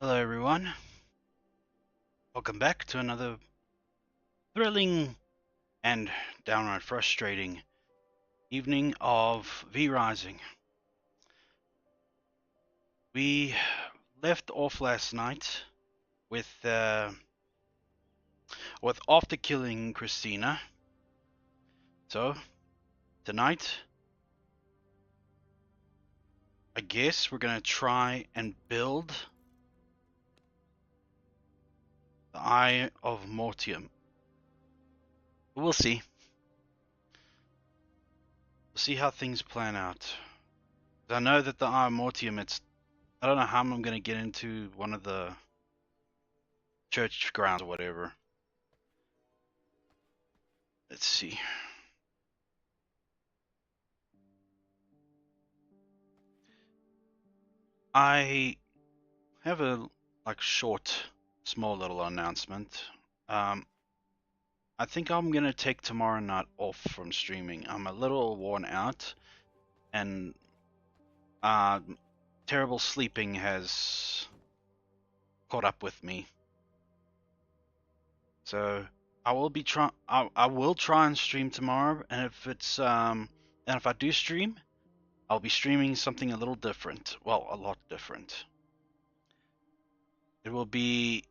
Hello everyone, welcome back to another thrilling and downright frustrating evening of V-Rising. We left off last night with after killing Christina. So tonight, I guess we're gonna try and build the Eye of Mortium. We'll see. We'll see how things plan out. I know that the Eye of Mortium, I don't know how I'm gonna get into one of the church grounds or whatever. Let's see. I have a small little announcement. I think I'm gonna take tomorrow night off from streaming. I'm a little worn out, and terrible sleeping has caught up with me. So I will be I will try and stream tomorrow, and if I do stream, I'll be streaming something a little different. Well, a lot different. It will be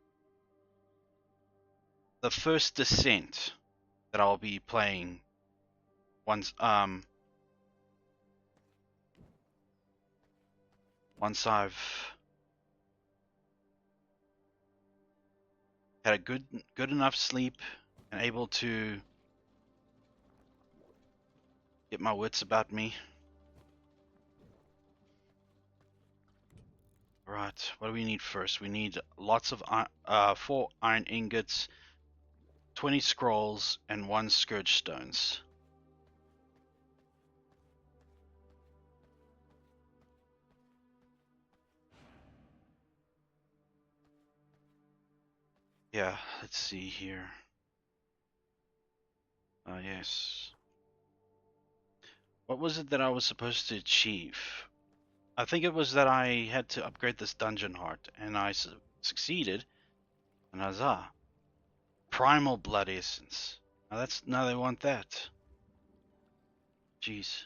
the first Descent that I'll be playing once I've had a good enough sleep and able to get my wits about me. Right, what do we need first? We need lots of 4 iron ingots, 20 scrolls, and 1 scourge stones. Yeah, let's see here. Yes. What was it that I was supposed to achieve? I think it was that I had to upgrade this dungeon heart, and I succeeded. And huzzah! Primal blood essence. Now they want that. Jeez.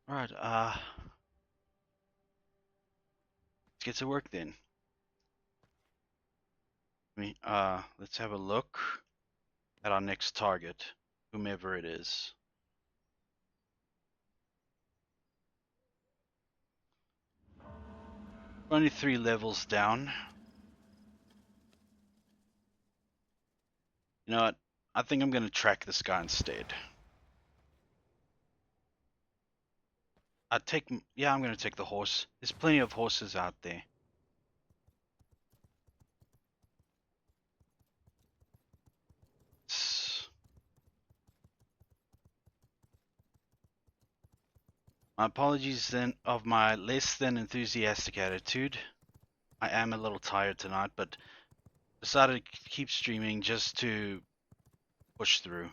Alright, let's get to work then. Let's have a look at our next target, whomever it is. We're only 3 levels down. You know what? I think I'm gonna track this guy instead. I'm gonna take the horse. There's plenty of horses out there. My apologies then of my less than enthusiastic attitude. I am a little tired tonight, but decided to keep streaming just to push through.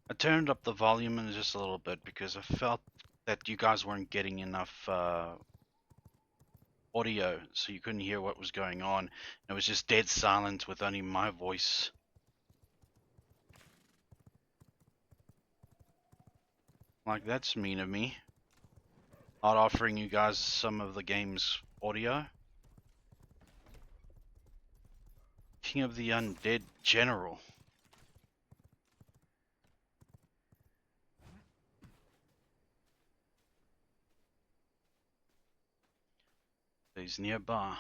I turned up the volume in just a little bit because I felt that you guys weren't getting enough audio, so you couldn't hear what was going on. It was just dead silent with only my voice. Like, that's mean of me. Not offering you guys some of the game's audio. King of the Undead General. He's nearby.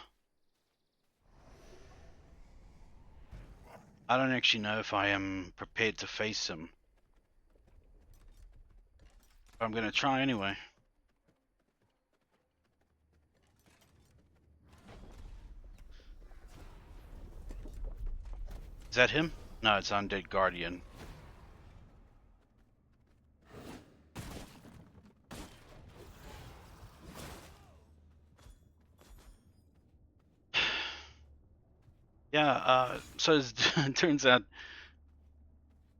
I don't actually know if I am prepared to face him. But I'm gonna try anyway. Is that him? No, it's Undead Guardian. Yeah, so it turns out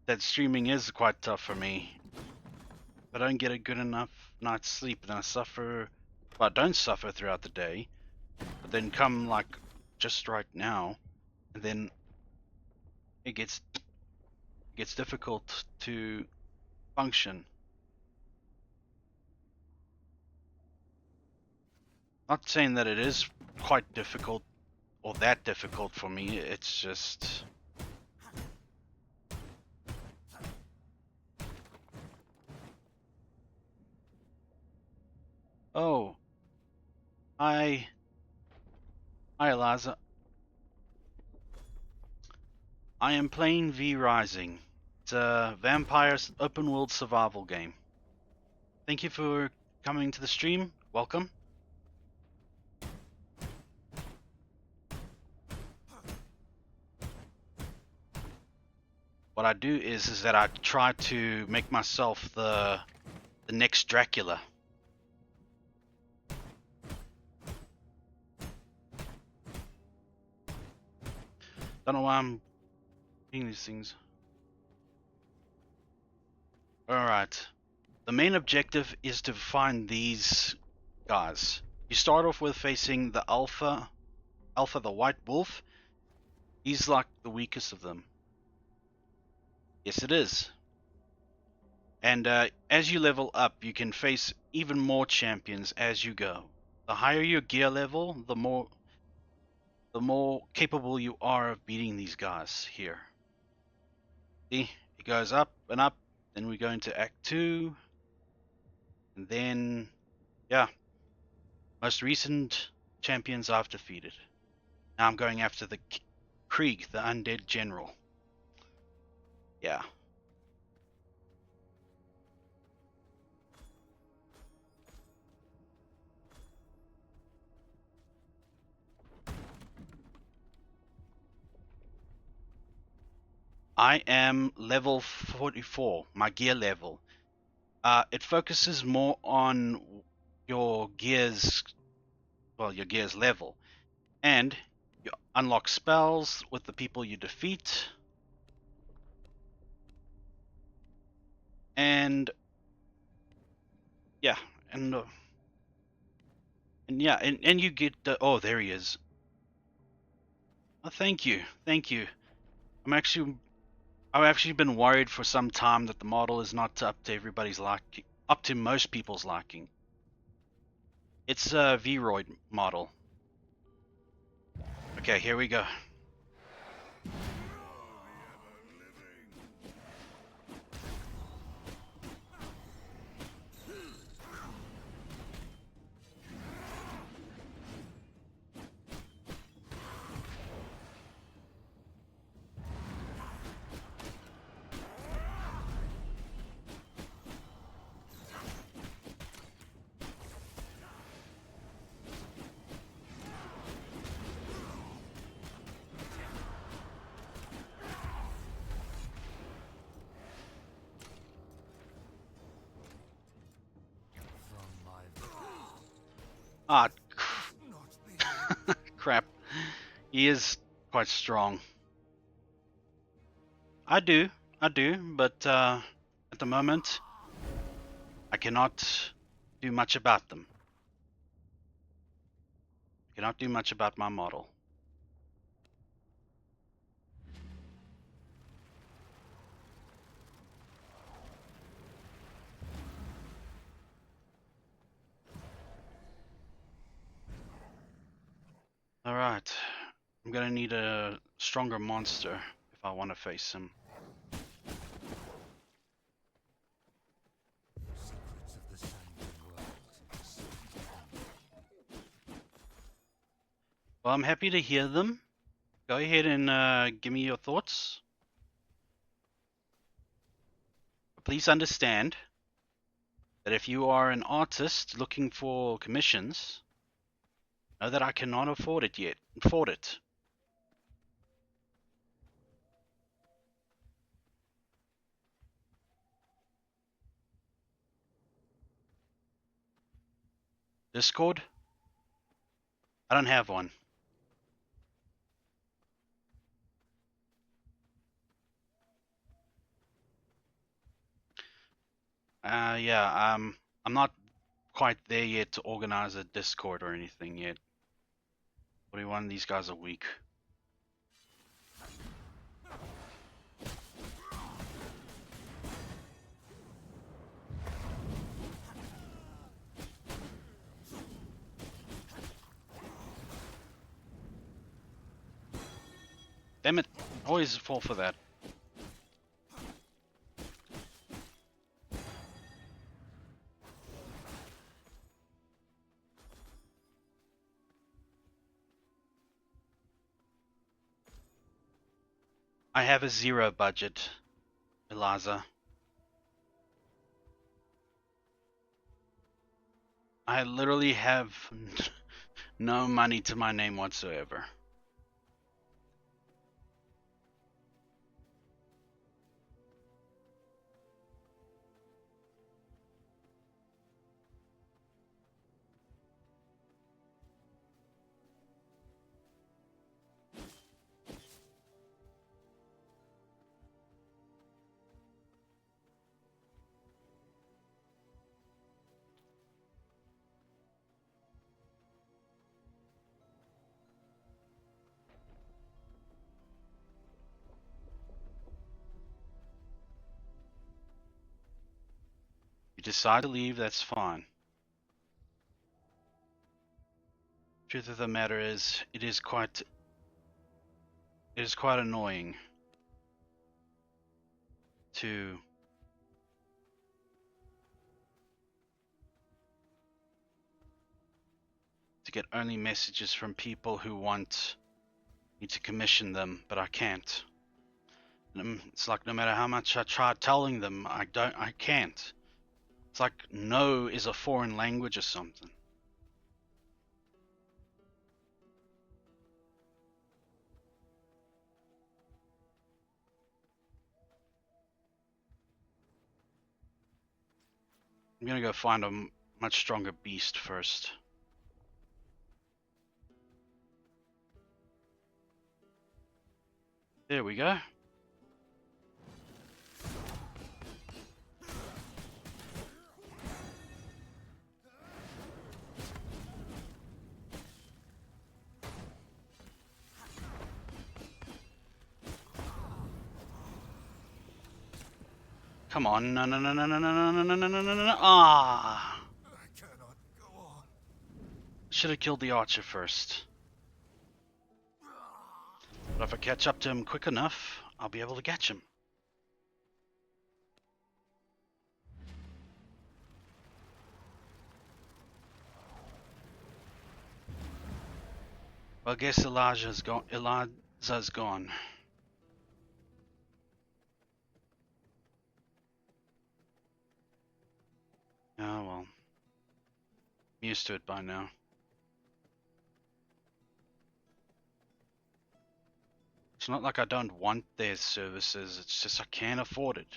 that streaming is quite tough for me. If I don't get a good enough night's sleep, and I suffer. Well, I don't suffer throughout the day, but then come like just right now, and then it gets difficult to function. Not saying that it is quite difficult or that difficult for me. It's just oh, I hi Eliza. I am playing V Rising. It's a vampire open world survival game. Thank you for coming to the stream. Welcome. What I do is that I try to make myself the next Dracula. Don't know why I'm doing these things. Alright. The main objective is to find these guys. You start off with facing the Alpha, the White Wolf. He's like the weakest of them. Yes, it is. And as you level up, you can face even more champions as you go. The higher your gear level, the more capable you are of beating these guys here. See, it goes up and up. Then we go into Act 2. And then, yeah, most recent champions I've defeated. Now I'm going after the Krieg, the undead general. Yeah. I am level 44, my gear level. It focuses more on your gears, well, your gears level. And you unlock spells with the people you defeat. And yeah, and yeah, and you get oh, there he is. Oh, thank you, thank you. I've actually been worried for some time that the model is not up to everybody's liking, up to most people's liking. It's a V-Roid model. Okay, here we go. Ah, crap. He is quite strong. I do, but at the moment, I cannot do much about them. I cannot do much about my model. Alright. I'm gonna need a stronger monster if I want to face him. Well, I'm happy to hear them. Go ahead and give me your thoughts. Please understand that if you are an artist looking for commissions, know that I cannot afford it yet. Afford it. Discord? I don't have one. Yeah, I'm not quite there yet to organize a Discord or anything yet. 41, these guys are weak. Damn it, always fall for that. I have a 0 budget, Eliza. I literally have no money to my name whatsoever. You decide to leave, that's fine. Truth of the matter is, it is quite annoying to get only messages from people who want me to commission them, but I can't. It's like no matter how much I try telling them, I can't. It's like no is a foreign language or something. I'm gonna go find a much stronger beast first. There we go. Come on, no, no, no, no, no, no, no, no, no, no, no, no, no, ah! I cannot go on. Should have killed the archer first. But if I catch up to him quick enough, I'll be able to catch him. Well, I guess Elijah's gone. Eliza's gone. Oh well. I'm used to it by now. It's not like I don't want their services, it's just I can't afford it.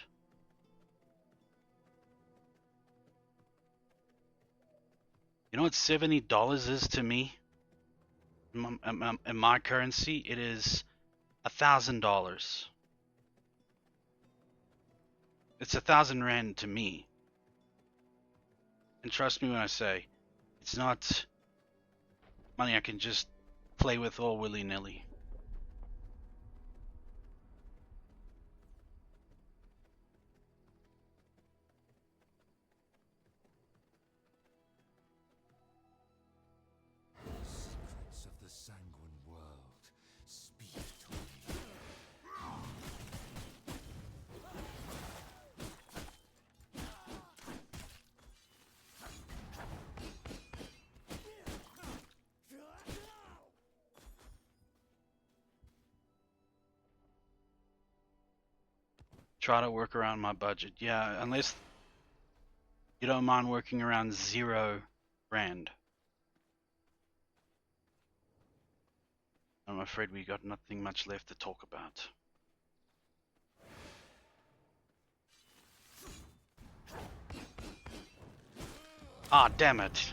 You know what $70 is to me? In my currency, it is $1,000. It's 1,000 rand to me. And trust me when I say, it's not money I can just play with all willy-nilly. Secrets of the sanguine world speak to me. Try to work around my budget. Yeah, unless you don't mind working around 0 rand. I'm afraid we got nothing much left to talk about. Ah, damn it.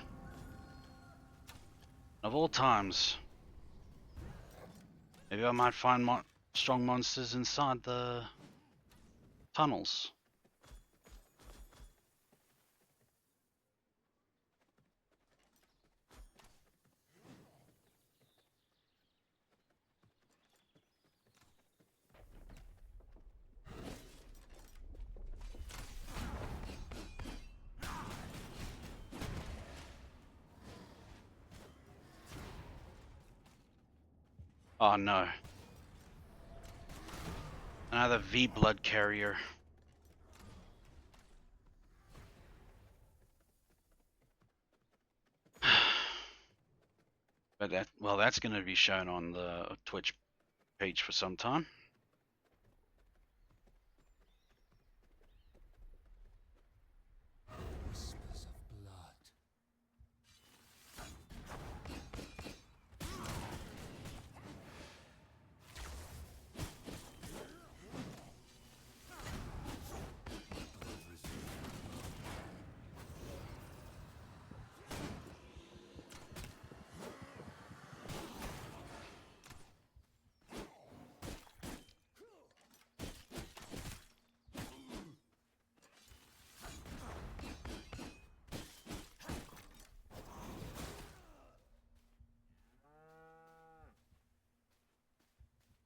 Of all times. Maybe I might find strong monsters inside the tunnels. Oh no. Another V blood carrier. But that, well, that's going to be shown on the Twitch page for some time. Whispers of blood.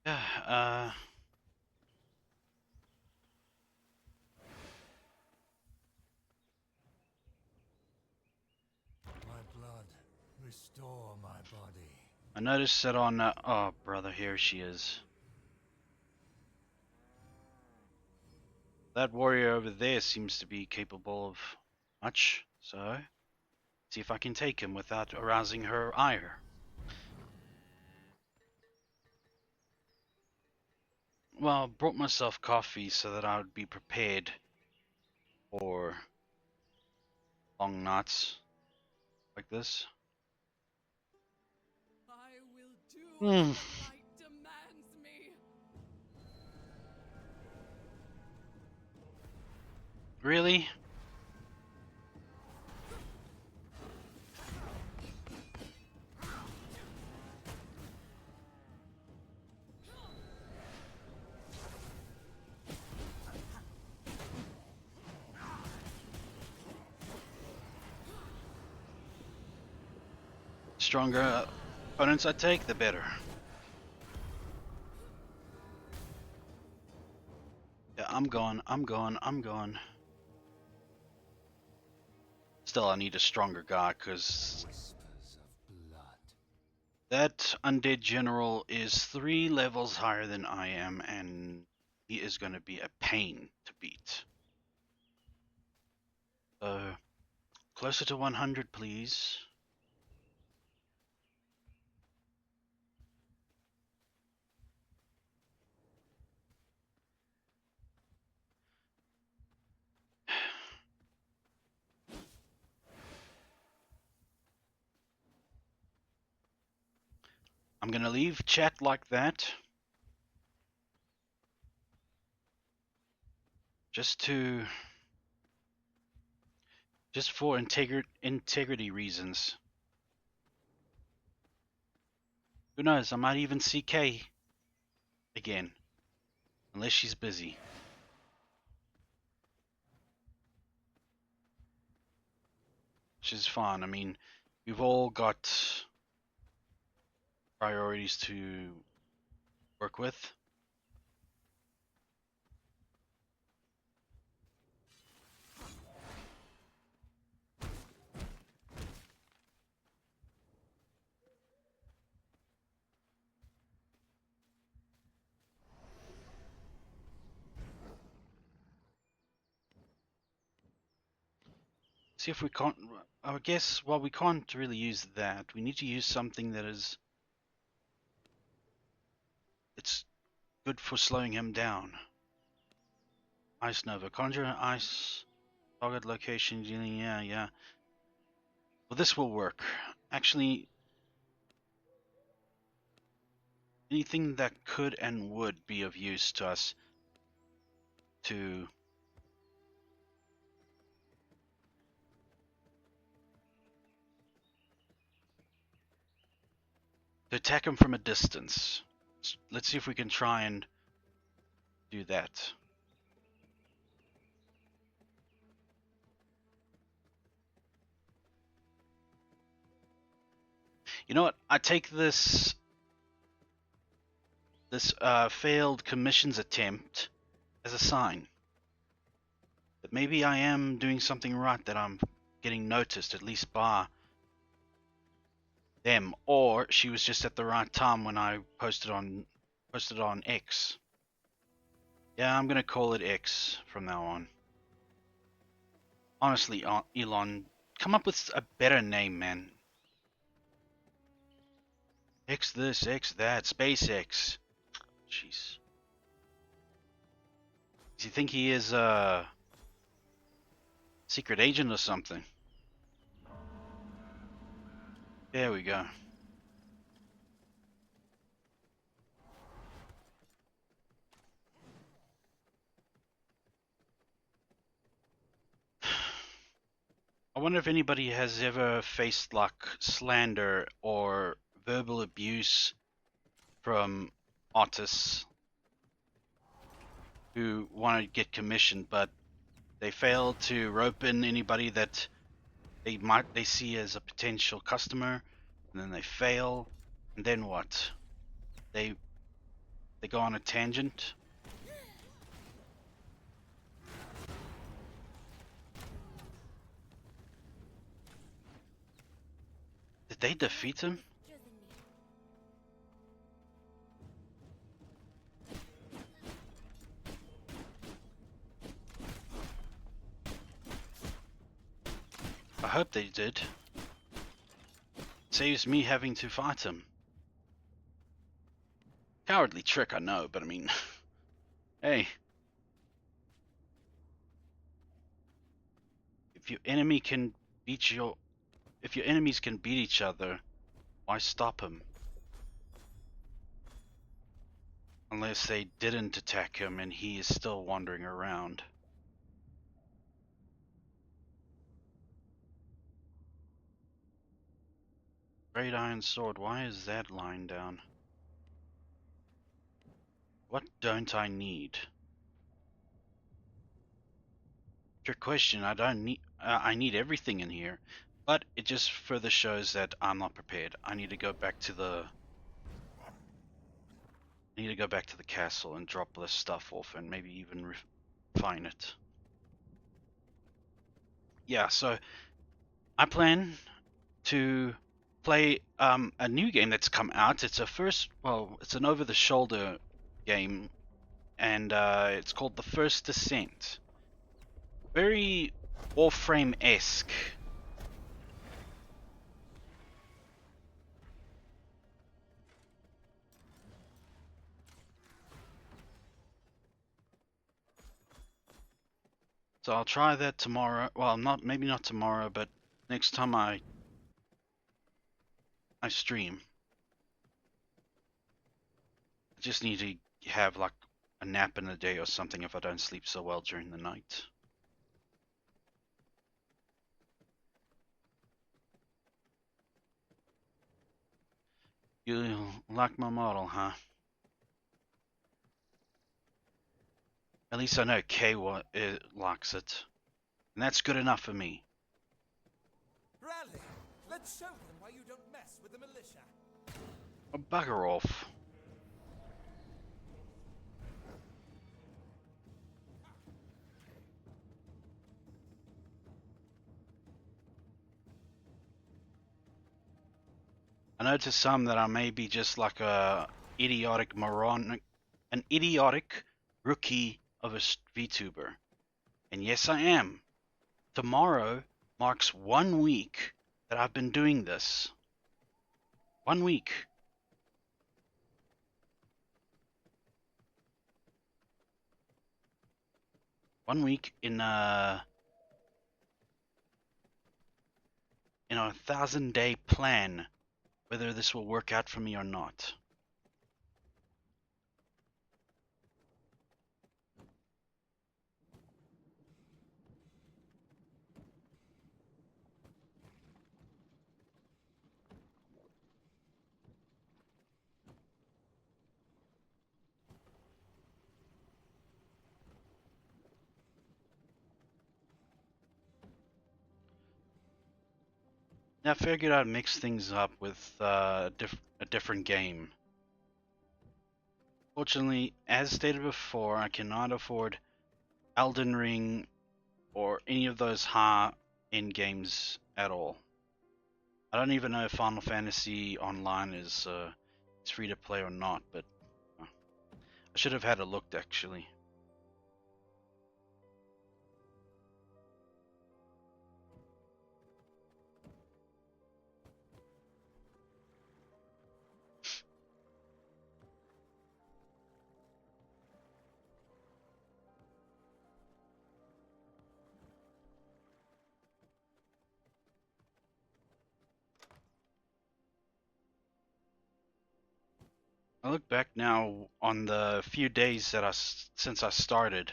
Yeah, My blood, restore my body. I noticed that on, oh brother, here she is. That warrior over there seems to be capable of much, so see if I can take him without arousing her ire. Well, brought myself coffee so that I would be prepared for long nights like this. I will do Hmm. as the light demands me. Really? Stronger opponents I take, the better. Yeah, I'm gone, I'm gone, I'm gone. Still, I need a stronger guy, because Whispers of blood. that undead general is 3 levels higher than I am, and he is going to be a pain to beat. So, closer to 100, please. I'm going to leave chat like that, just to, just for integrity reasons. Who knows, I might even see Kay again, unless she's busy. Which is fine. I mean, we've all got priorities to work with. See if we can't. I guess, well, we can't really use that. We need to use something that is. It's good for slowing him down. Ice Nova. Conjure ice. Target location. Yeah, yeah. Well, this will work. Actually, anything that could and would be of use to us to attack him from a distance. Let's see if we can try and do that. You know what? I take this failed commissions attempt as a sign that maybe I am doing something right, that I'm getting noticed, at least by them, or she was just at the right time when I posted on X. Yeah, I'm gonna call it X from now on. Honestly, Elon, come up with a better name, man. X this, X that, SpaceX. Jeez. Does he think he is a secret agent or something? There we go. I wonder if anybody has ever faced like slander or verbal abuse from artists who want to get commissioned, but they fail to rope in anybody that they see as a potential customer, and then they fail, and then what? They go on a tangent. Did they defeat him? I hope they did. Saves me having to fight him. Cowardly trick, I know, but I mean, hey. If your enemy can beat your if your enemies can beat each other, why stop him? Unless they didn't attack him and he is still wandering around. Great Iron Sword, why is that lying down? What don't I need? Trick question, I don't need I need everything in here. But it just further shows that I'm not prepared. I need to go back to the castle and drop this stuff off and maybe even refine it. Yeah, so I plan to play a new game that's come out. It's it's an over-the-shoulder game, and it's called The First Descent. Very Warframe-esque. So I'll try that tomorrow. Well, maybe not tomorrow, but next time I stream. I just need to have like a nap in the day or something if I don't sleep so well during the night. You like my model, huh? At least I know Kay likes it. And that's good enough for me. Rally! Let's show them why you don't mess with the militia. Oh, bugger off. I know to some that I may be just like a idiotic moron, an idiotic rookie of a VTuber. And yes, I am. Tomorrow marks 1 week that I've been doing this. 1 week. One week in a 1,000-day plan, whether this will work out for me or not. I figured I'd mix things up with a different game. Fortunately, as stated before, I cannot afford Elden Ring or any of those high-end games at all. I don't even know if Final Fantasy Online is free to play or not, but I should have had a look actually. I look back now on the few days that since I started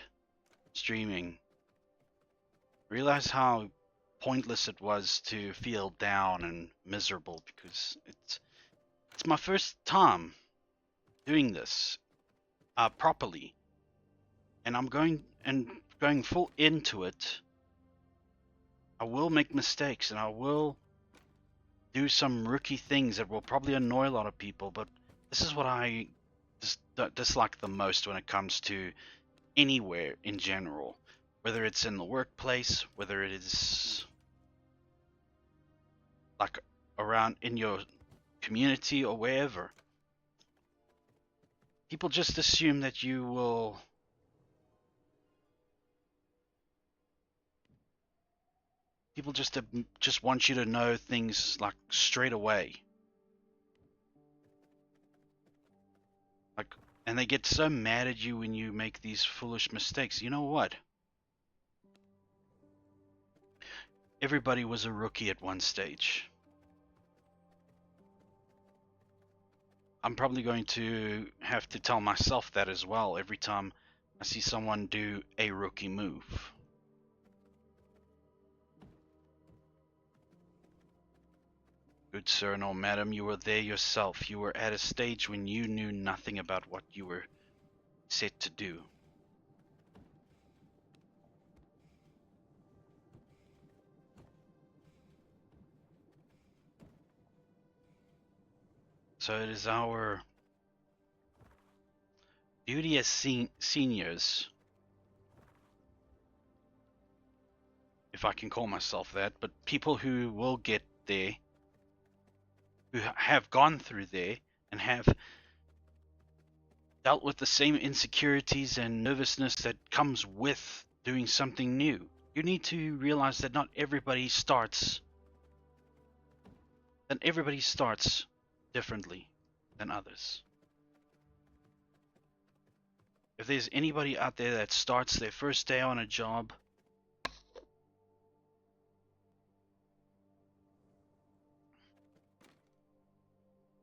streaming, realize how pointless it was to feel down and miserable because it's my first time doing this properly, and I'm going full into it. I will make mistakes and I will do some rookie things that will probably annoy a lot of people, but this is what I dislike the most when it comes to anywhere in general, whether it's in the workplace, whether it is like around in your community or wherever. People just assume that you will people just want you to know things like straight away. Like, and they get so mad at you when you make these foolish mistakes. You know what? Everybody was a rookie at one stage. I'm probably going to have to tell myself that as well every time I see someone do a rookie move. Good sir nor madam, you were there yourself. You were at a stage when you knew nothing about what you were set to do. So it is our duty as seniors, if I can call myself that, but people who will get there, who have gone through there and have dealt with the same insecurities and nervousness that comes with doing something new. You need to realize that not everybody starts differently than others. If there's anybody out there that starts their first day on a job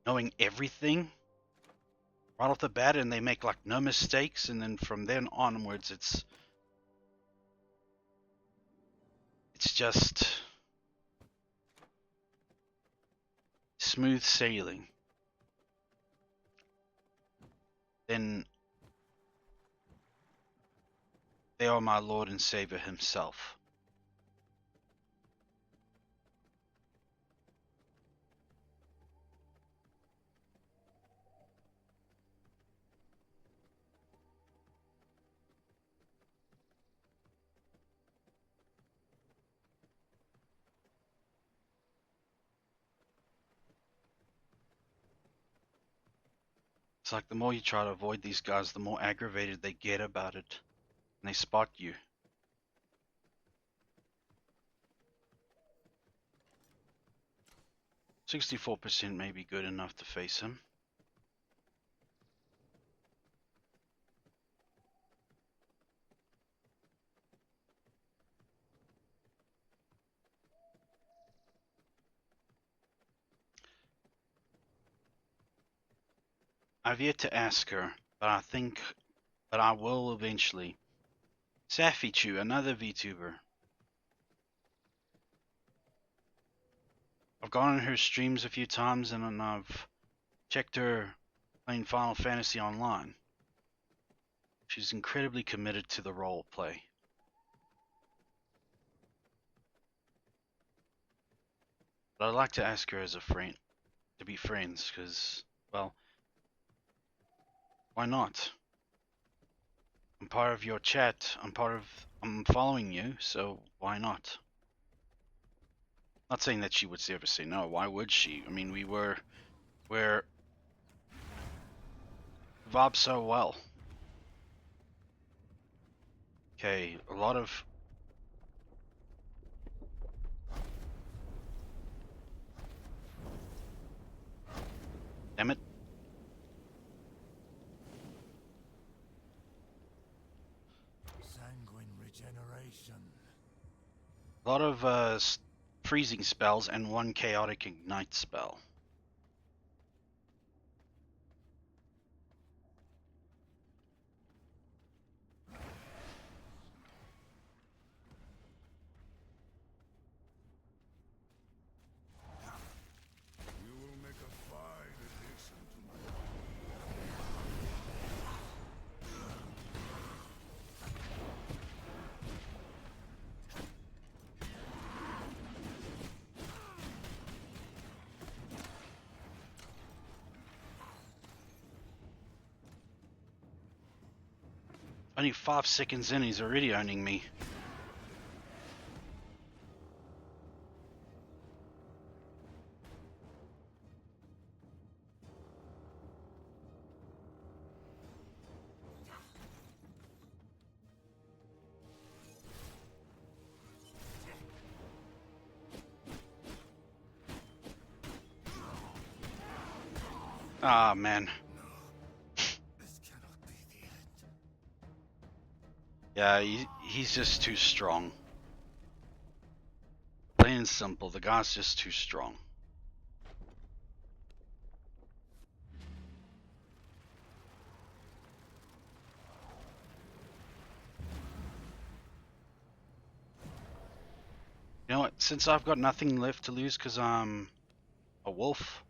knowing everything right off the bat and they make like no mistakes, and then from then onwards it's just smooth sailing, then they are my Lord and Savior himself. It's like the more you try to avoid these guys, the more aggravated they get about it, and they spot you. 64% may be good enough to face him. I've yet to ask her, but I will eventually. Safichu, another VTuber. I've gone on her streams a few times and I've checked her playing Final Fantasy Online. She's incredibly committed to the role play. But I'd like to ask her as a friend, to be friends, because, well, why not? I'm part of your chat, I'm following you, so why not? Not saying that she would ever say no. Why would she? I mean, we're vibe so well. Okay, a lot of. Damn it. Sanguine regeneration. A lot of freezing spells and one chaotic ignite spell. You will make a fine addition to my Only 5 seconds in, he's already owning me. Ah, man. This cannot be the end. Yeah, he's just too strong. Plain and simple, the guy's just too strong. You know what? Since I've got nothing left to lose because I'm a wolf,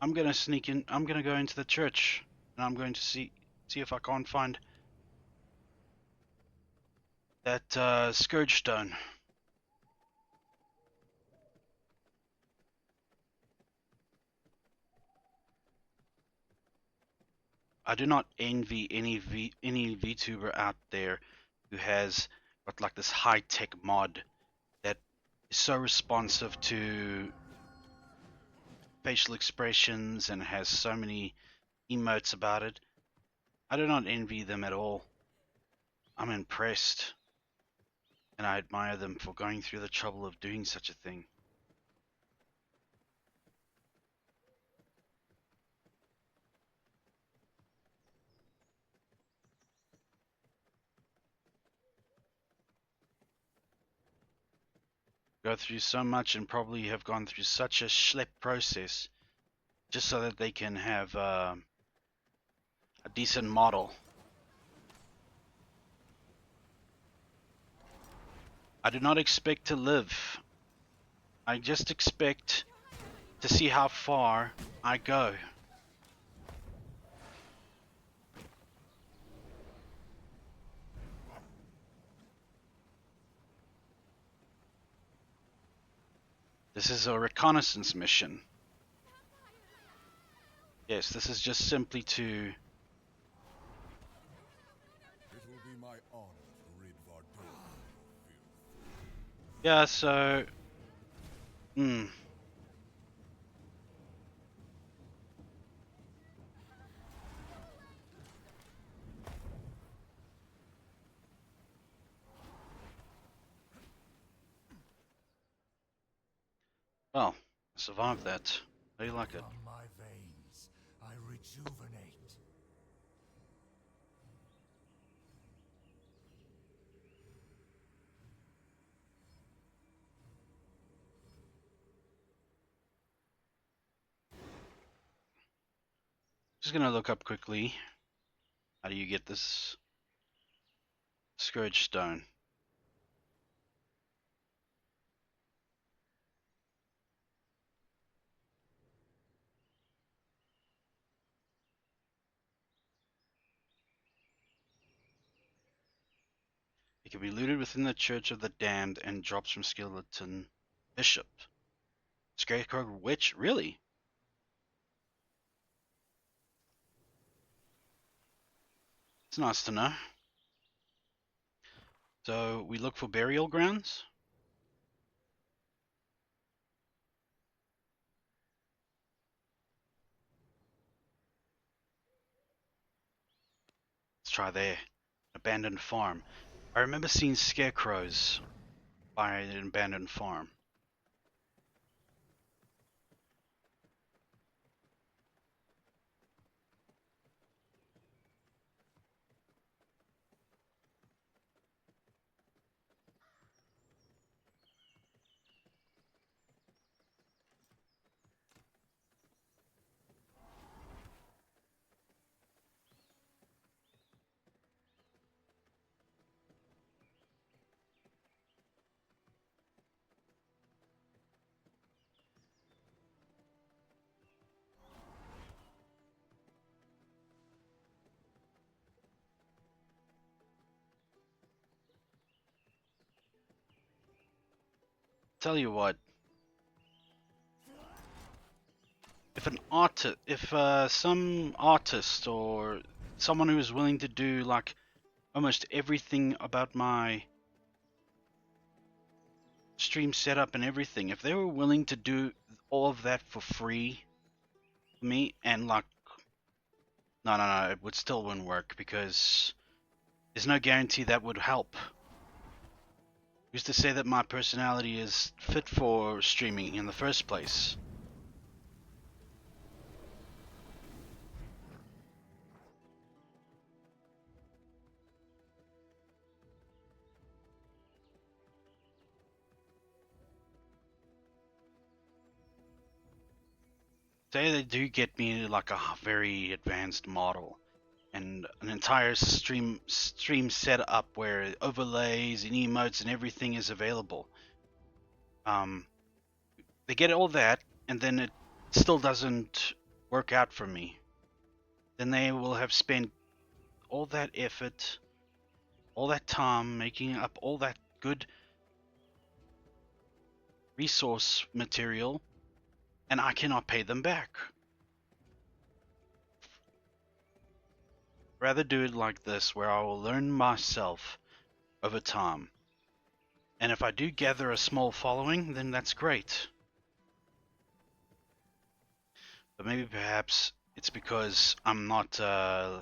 I'm gonna sneak in. I'm gonna go into the church and I'm going to see if I can't find that scourge stone. I do not envy any VTuber out there who has got like this high tech mod that is so responsive to facial expressions and has so many emotes about it. I do not envy them at all. I'm impressed and I admire them for going through the trouble of doing such a thing. Go through so much and probably have gone through such a schlep process just so that they can have a decent model. I do not expect to live. I just expect to see how far I go. This is a reconnaissance mission. Yes, this is just simply to... It will be my honor to rid Vardor of filth. Yeah, so... Hmm. Well, I survived that. How do you like it? From my veins, I rejuvenate. Just gonna look up quickly. How do you get this Scourge Stone? It can be looted within the Church of the Damned and drops from Skeleton Bishop. Scarecrow Witch? Really? It's nice to know. So we look for burial grounds? try there. Abandoned farm. I remember seeing scarecrows by an abandoned farm. Tell you what, if some artist or someone who is willing to do like almost everything about my stream setup and everything, if they were willing to do all of that for free for me, and like, no, it would still wouldn't work because there's no guarantee that would help. Who's to say that my personality is fit for streaming in the first place? Say they do get me like a very advanced model and an entire stream set up where overlays and emotes and everything is available. Um, they get all that, and then it still doesn't work out for me. Then they will have spent all that effort, all that time making up all that good resource material, and I cannot pay them back. Rather do it like this, where I will learn myself over time. And if I do gather a small following, then that's great. But maybe perhaps it's because I'm not a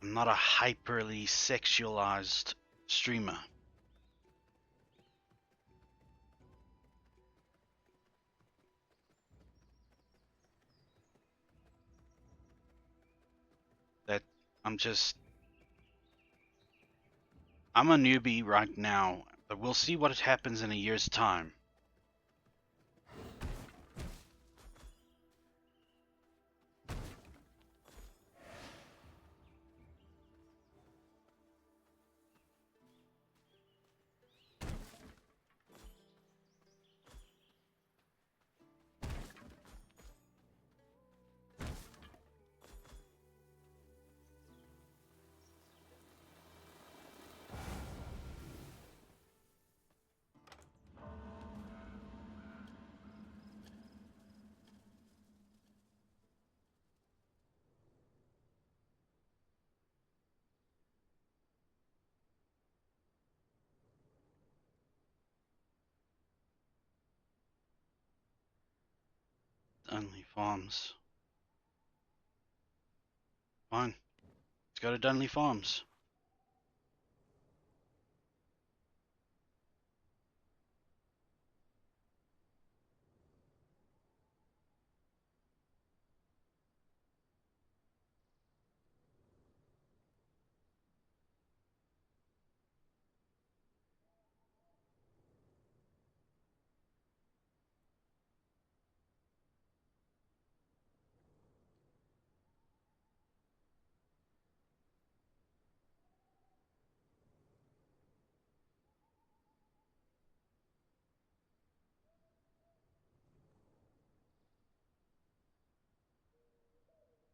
hyperly sexualized streamer. That I'm just I'm a newbie right now, but we'll see what happens in a year's time. Dunley Farms. Fine. Let's go to Dunley Farms.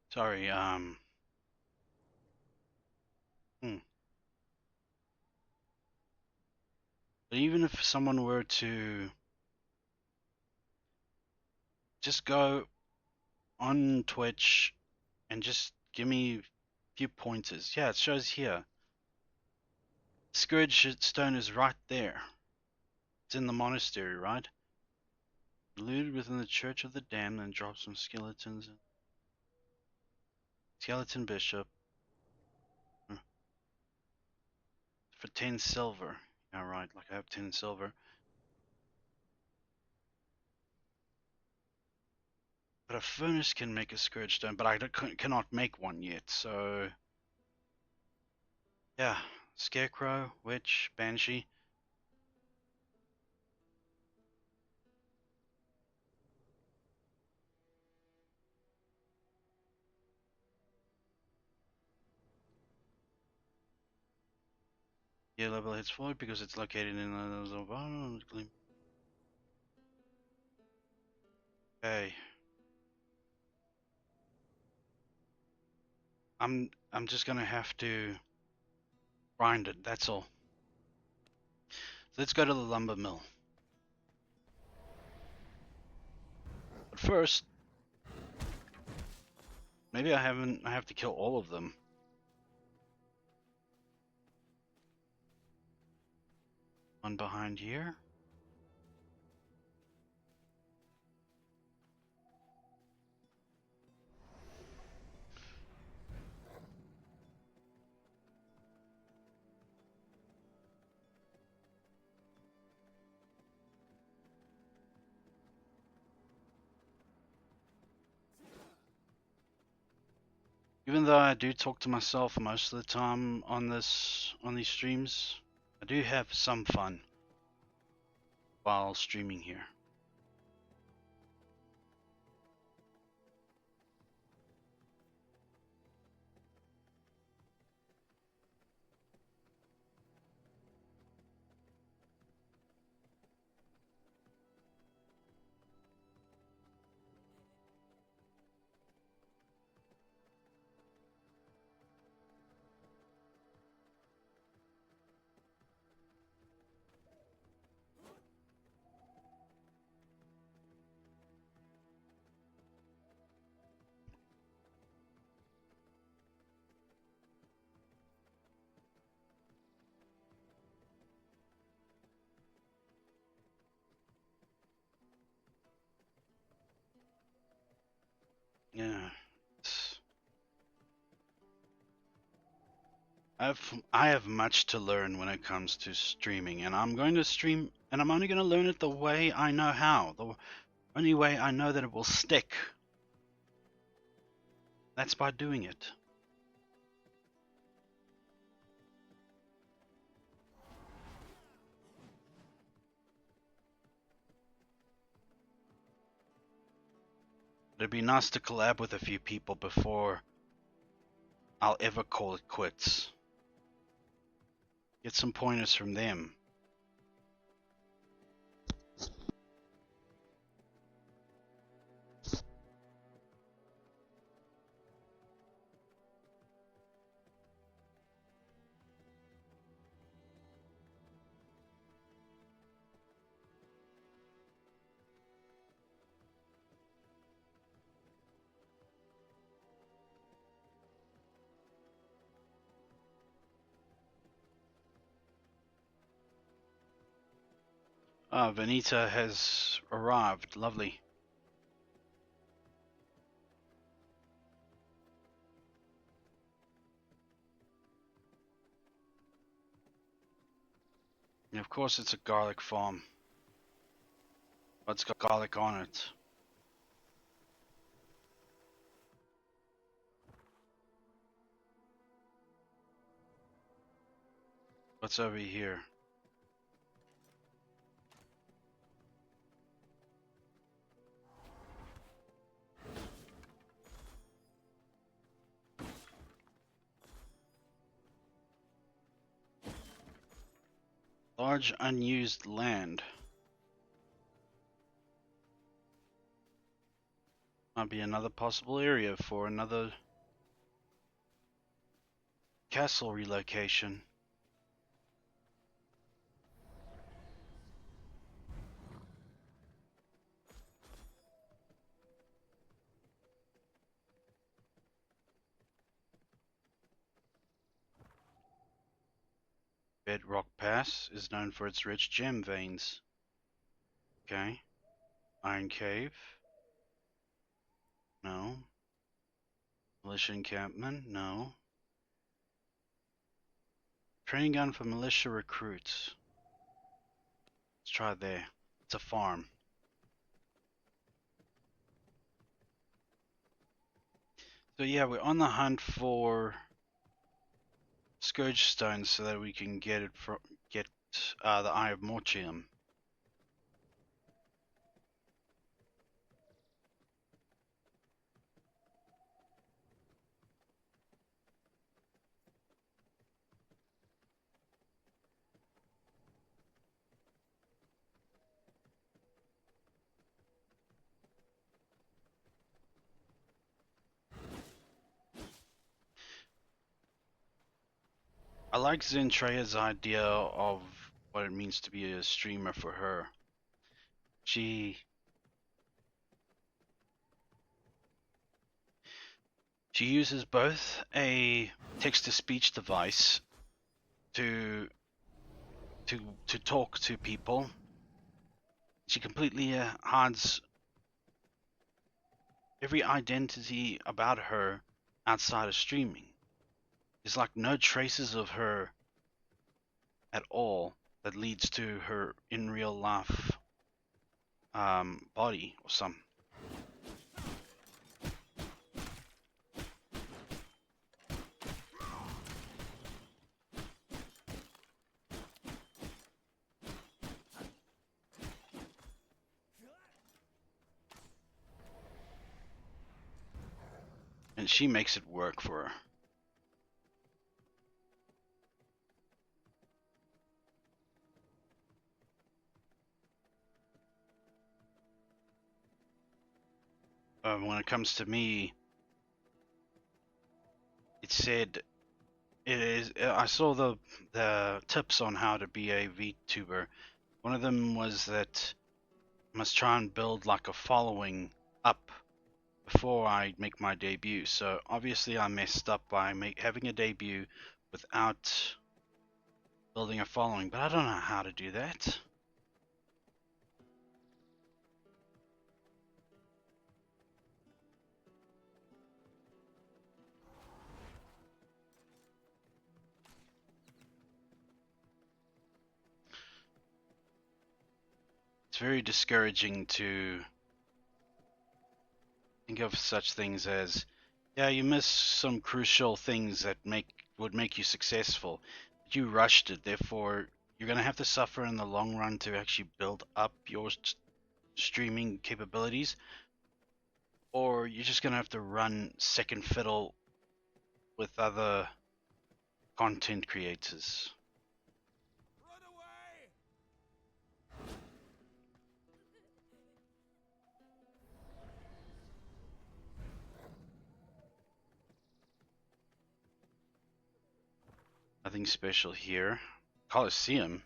Sorry, hmm. But even if someone were to just go on Twitch and just give me a few pointers. Yeah, it shows here. Scourge Stone is right there. It's in the monastery, right? Looted within the Church of the Damned and dropped some skeletons. Skeleton Bishop. For 10 silver. Yeah, right, like I have 10 silver. But a furnace can make a scourge stone, but I cannot make one yet, so... Yeah, Scarecrow, Witch, Banshee. Yeah, level hits forward because it's located in the... Okay. I'm just gonna have to grind it, that's all. So let's go to the lumber mill. But first, maybe I have to kill all of them. One behind here. Even though I do talk to myself most of the time on these streams, I do have some fun while streaming here. Yeah. I have much to learn when it comes to streaming, and I'm going to stream, and I'm only going to learn it the way I know how. The only way I know that it will stick. That's by doing it. It'd be nice to collab with a few people before I'll ever call it quits. Get some pointers from them. Ah, Vanita has arrived. Lovely. And of course, it's a garlic farm. But it's got garlic on it. What's over here? Large unused land. Might be another possible area for another castle relocation. Bedrock Pass is known for its rich gem veins. Okay. Iron Cave. No. Militia encampment? No. Training gun for militia recruits. Let's try there. It's a farm. So yeah, we're on the hunt for Scourge stones so that we can get it from the Eye of Mortium. I like Zentreya's idea of what it means to be a streamer for her. She uses both a text-to-speech device to to talk to people. She completely hides every identity about her outside of streaming. There's like no traces of her at all that leads to her in real life body or some. And she makes it work for her. When it comes to me, it said it is. I saw the tips on how to be a VTuber. One of them was that I must try and build like a following up before I make my debut. So obviously I messed up by having a debut without building a following, but I don't know how to do that. It's very discouraging to think of such things as, yeah, you missed some crucial things that would make you successful. But you rushed it, therefore you're going to have to suffer in the long run to actually build up your streaming capabilities, or you're just going to have to run second fiddle with other content creators. Run away! Nothing special here. Coliseum.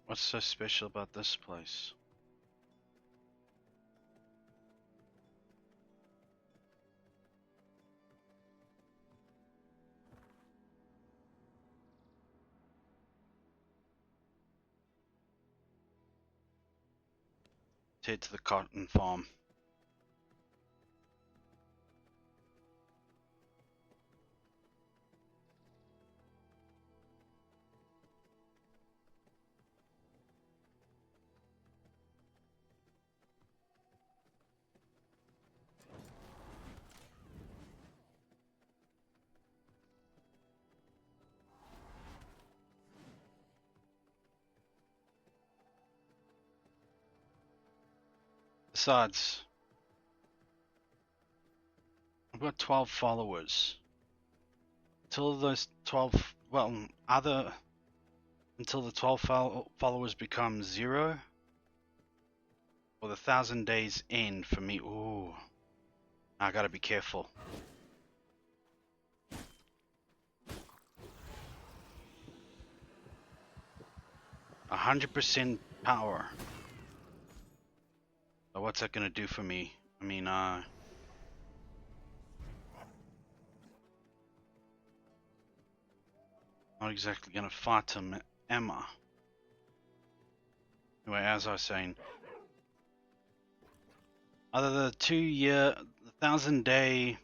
What's so special about this place? Let's head to the cotton farm. Besides, I've got 12 followers. Until those 12, well, either until the 12 followers become 0, or the 1,000 days end for me. Ooh, I gotta be careful. 100% power. So what's that gonna do for me? I mean, not exactly gonna fight him, am I? Anyway, as I was saying, either the 1,000-day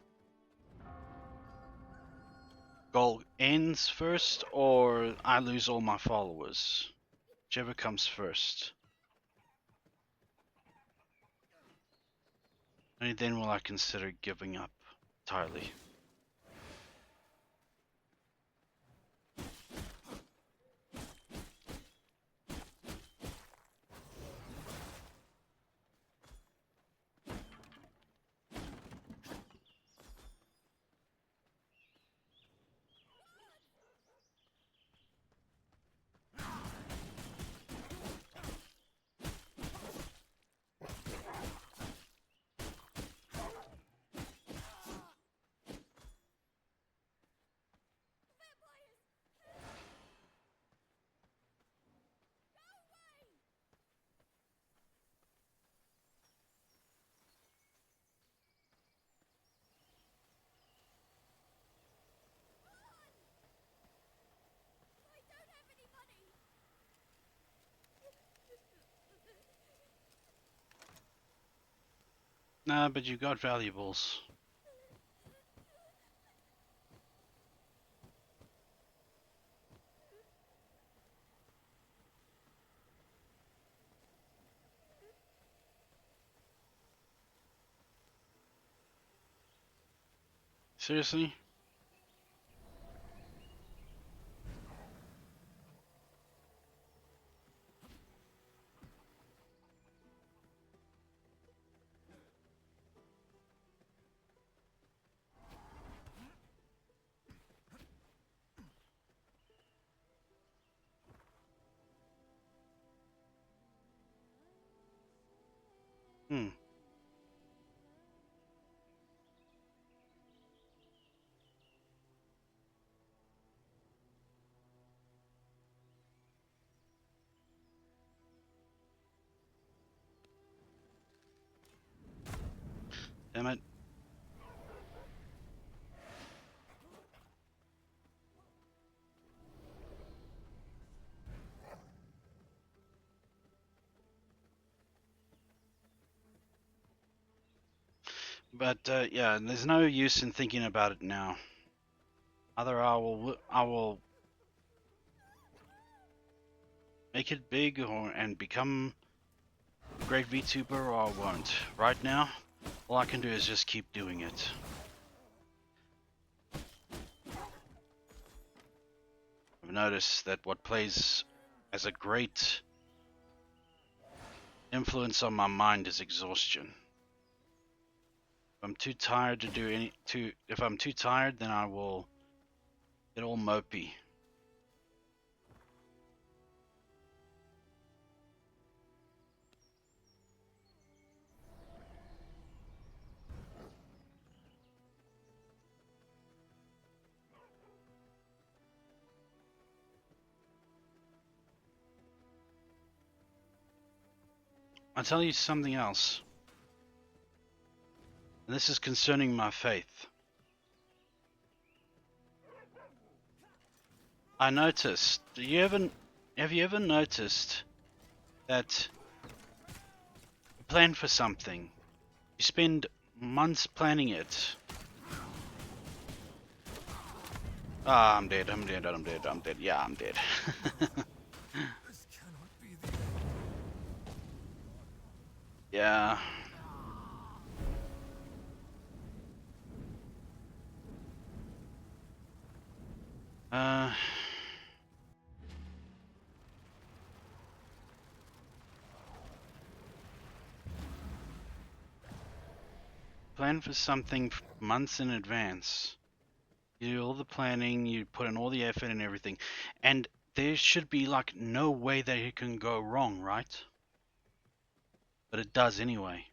goal ends first, or I lose all my followers. Whichever comes first. Only then will I consider giving up entirely. Nah, but you got valuables. Seriously? Hmm. Damn it. But yeah, there's no use in thinking about it now. Either I will make it big and become a great VTuber, or I won't. Right now, all I can do is just keep doing it. I've noticed that what plays as a great influence on my mind is exhaustion. If I'm too tired, then I will get all mopey. I'll tell you something else, and this is concerning my faith. I noticed. Have you ever noticed that you plan for something, you spend months planning it? Ah, I'm dead. I'm dead. I'm dead. I'm dead. Yeah, I'm dead. This cannot be the end. Yeah. Uh. Plan for something months in advance. You do all the planning, you put in all the effort and everything, and there should be like no way that it can go wrong, right? But it does anyway.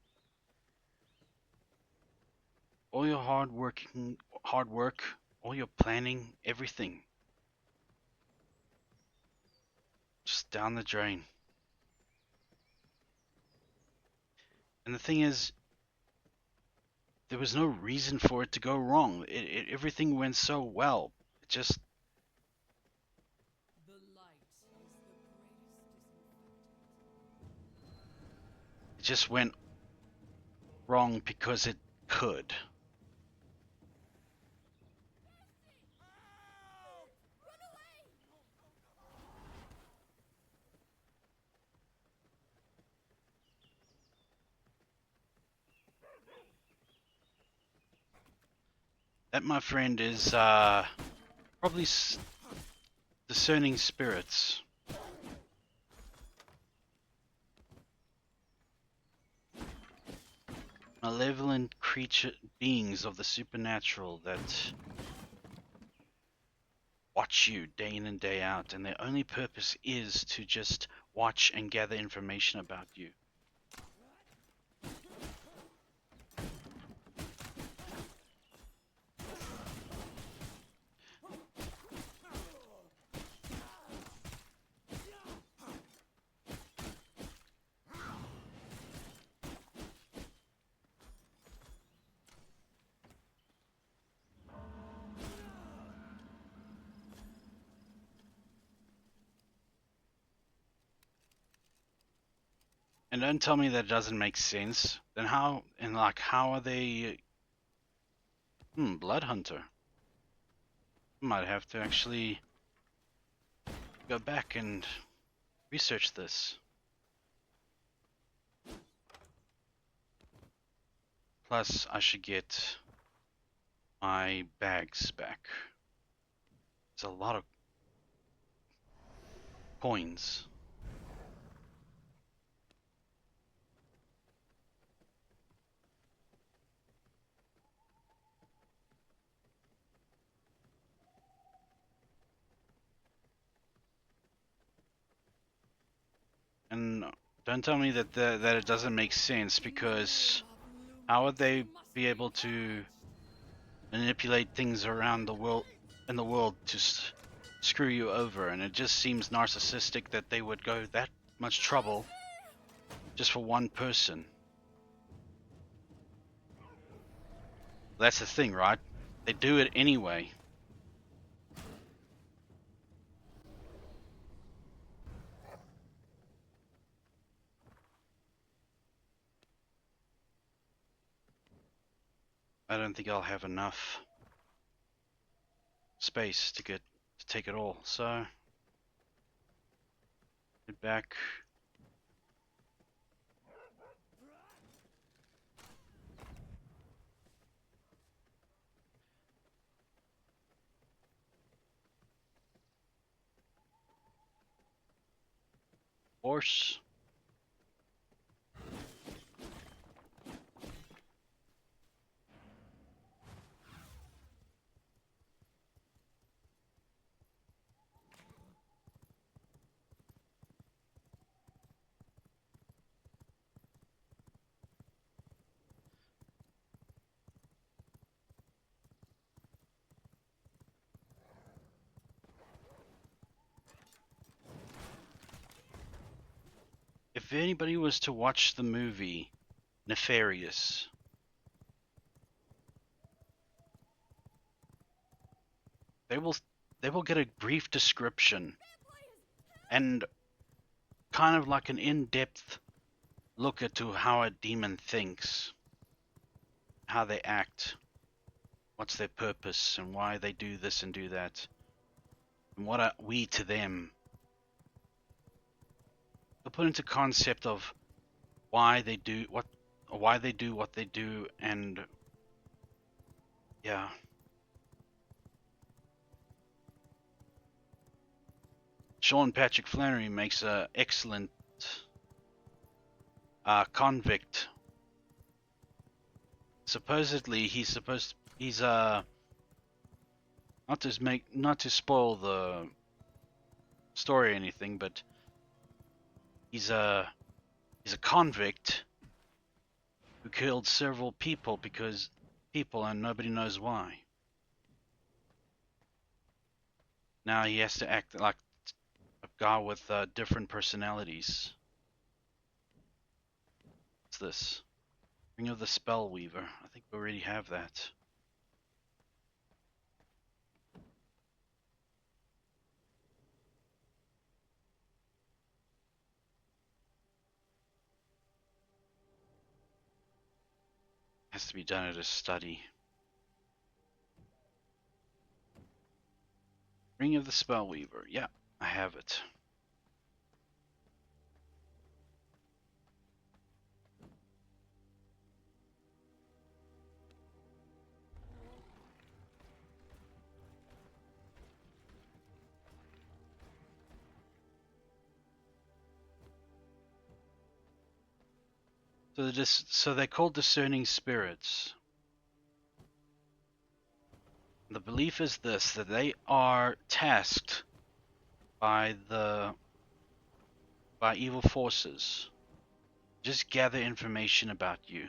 All your hard work, all your planning, everything just down the drain. And the thing is, there was no reason for it to go wrong. Everything went so well. It just The light is the greatest it just went wrong because it could. That, my friend, is probably discerning spirits. Malevolent creature beings of the supernatural that watch you day in and day out, and their only purpose is to just watch and gather information about you. And don't tell me that doesn't make sense. Then how, and like, how are they... Blood Hunter. Might have to actually go back and research this. Plus, I should get my bags back. It's a lot of coins. And don't tell me that that it doesn't make sense, because how would they be able to manipulate things around the world in the world to screw you over? And it just seems narcissistic that they would go that much trouble just for one person. That's the thing, right? They do it anyway. I don't think I'll have enough space to take it all, so get back. Horse. If anybody was to watch the movie Nefarious, they will get a brief description and kind of like an in-depth look into how a demon thinks, how they act, what's their purpose, and why they do this and do that, and what are we to them. They'll put into concept of why they do what they do, and yeah. Sean Patrick Flannery makes a excellent convict. Supposedly he's not to spoil the story or anything, but he's a convict who killed several people and nobody knows why. Now he has to act like guy with different personalities. What's this? Ring of the Spellweaver. I think we already have that. Has to be done at a study. Ring of the Spellweaver. Yeah, I have it. So they're called discerning spirits. The belief is this, that they are tasked by evil forces. Just gather information about you.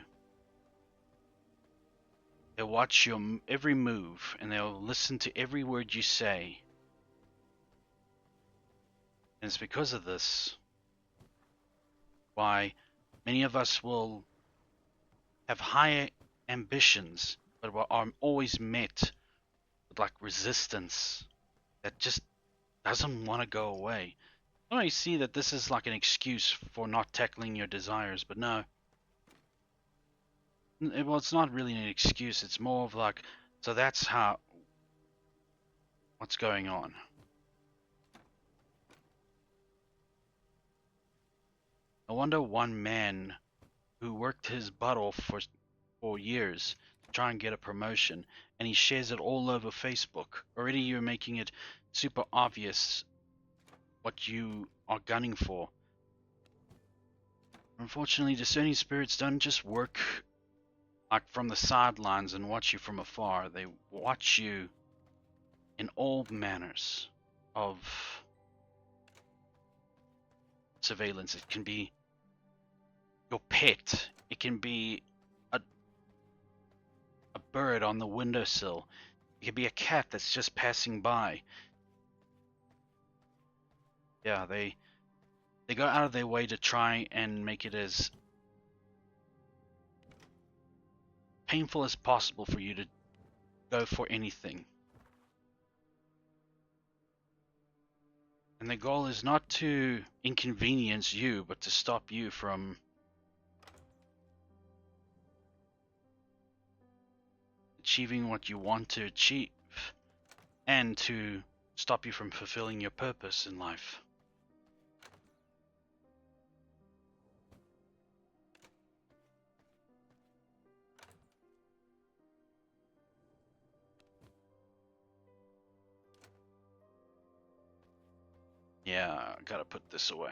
They'll watch your every move, and they'll listen to every word you say. And it's because of this why many of us will have higher ambitions, but are always met with like resistance that just doesn't want to go away. I know you see that this is like an excuse for not tackling your desires, but no. Well, it's not really an excuse. It's more of like, so that's what's going on. No wonder one man who worked his butt off for years to try and get a promotion, and he shares it all over Facebook. Already you're making it super obvious what you are gunning for. Unfortunately, discerning spirits don't just work like from the sidelines and watch you from afar. They watch you in all manners of surveillance. It can be your pet. It can be a bird on the windowsill. It can be a cat that's just passing by. Yeah, they go out of their way to try and make it as painful as possible for you to go for anything. And the goal is not to inconvenience you, but to stop you from achieving what you want to achieve, and to stop you from fulfilling your purpose in life. Yeah, I gotta put this away.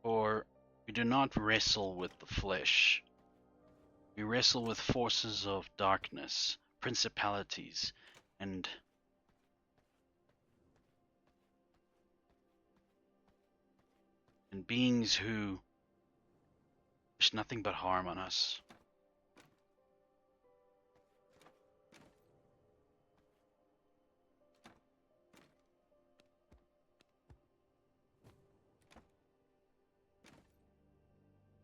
For we do not wrestle with the flesh. We wrestle with forces of darkness, principalities, and beings who wish nothing but harm on us.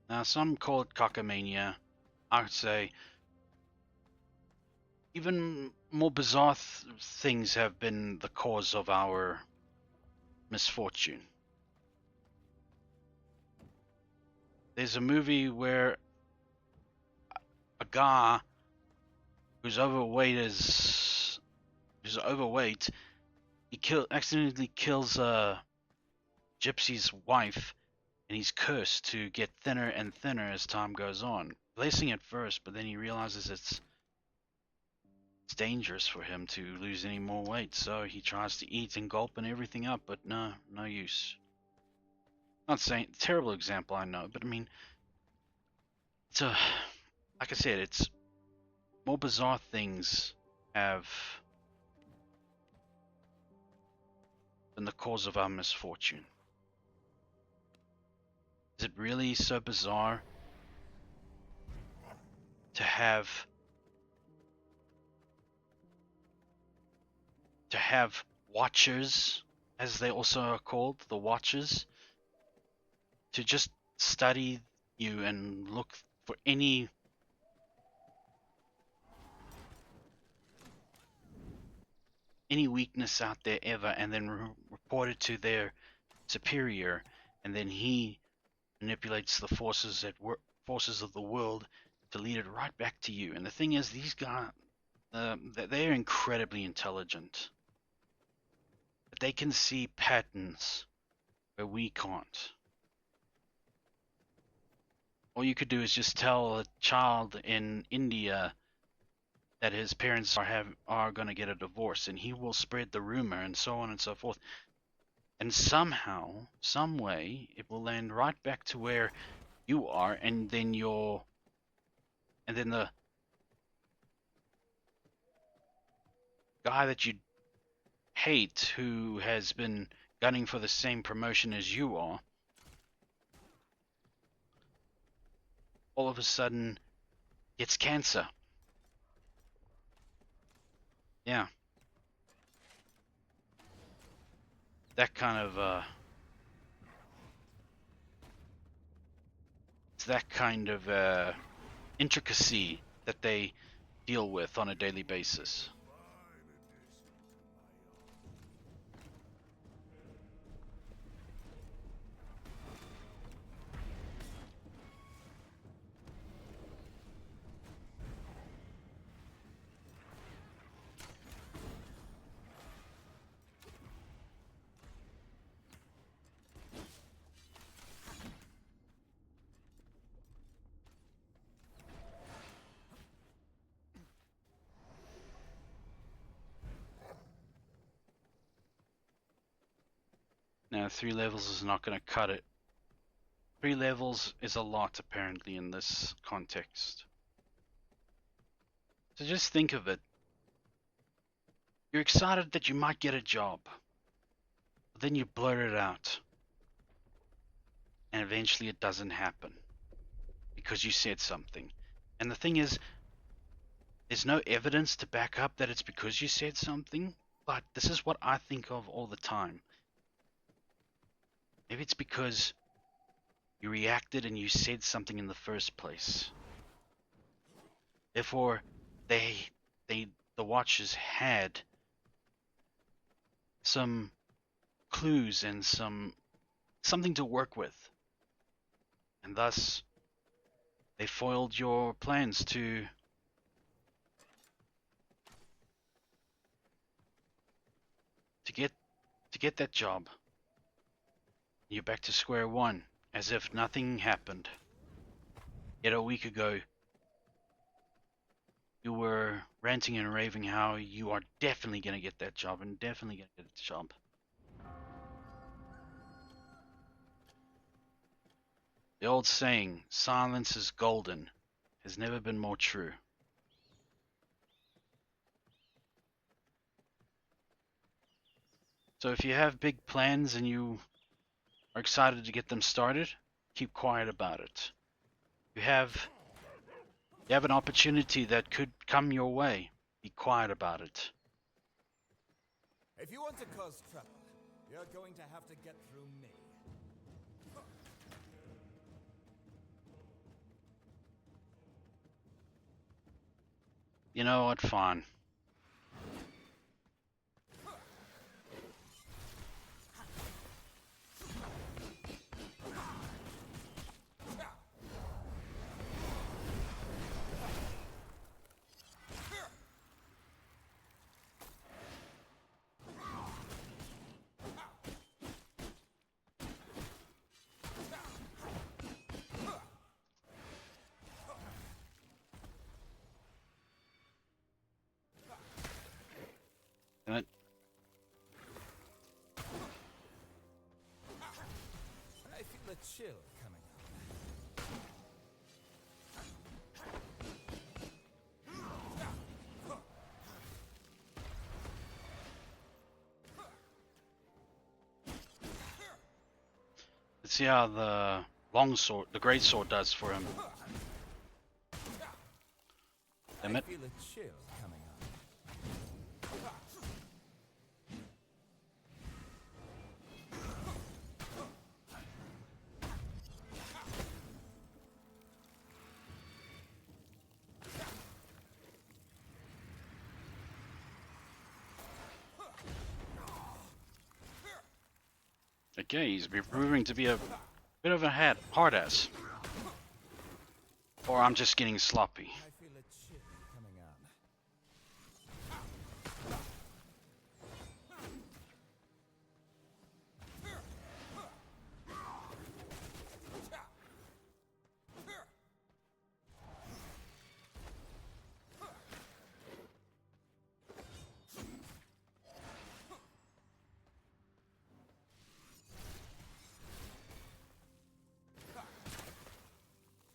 Now, some call it cockamania. I would say even more bizarre things have been the cause of our misfortune. There's a movie where a guy who's overweight, he accidentally kills a gypsy's wife, and he's cursed to get thinner and thinner as time goes on. Blessing at first, but then he realizes it's dangerous for him to lose any more weight, so he tries to eat and gulp and everything up, but no use. Not saying terrible example, I know, but I mean, it's like I said, it's more bizarre things have been the cause of our misfortune. Is it really so bizarre to have watchers, as they also are called, the watchers, to just study you and look for any weakness out there ever, and then report it to their superior, and then he manipulates the forces of the world to lead it right back to you. And the thing is, these guys, they're incredibly intelligent, but they can see patterns where we can't. All you could do is just tell a child in India that his parents are going to get a divorce, and he will spread the rumor, and so on and so forth. And somehow, some way, it will land right back to where you are, and then the guy that you hate, who has been gunning for the same promotion as you are, all of a sudden gets cancer. Yeah, that kind of it's that kind of intricacy that they deal with on a daily basis. Now, 3 levels is not going to cut it. 3 levels is a lot, apparently, in this context. So just think of it. You're excited that you might get a job, but then you blurt it out, and eventually it doesn't happen because you said something. And the thing is, there's no evidence to back up that it's because you said something, but this is what I think of all the time. Maybe it's because you reacted and you said something in the first place. Therefore, the Watchers had some clues and something to work with, and thus they foiled your plans to get that job. You're back to square one, as if nothing happened. Yet a week ago, you were ranting and raving how you are definitely going to get that job and definitely going to get the job. The old saying, silence is golden, has never been more true. So if you have big plans and you are excited to get them started, keep quiet about it. You have an opportunity that could come your way. Be quiet about it. If you want to cause trouble, you're going to have to get through me. You know what? Fine. Good. I feel a chill coming on. Let's see how the long sword, the great sword does for him. Damn I it. feel a chill coming on. Okay, he's proving to be a bit of a hard ass. Or I'm just getting sloppy. I feel a chill coming on.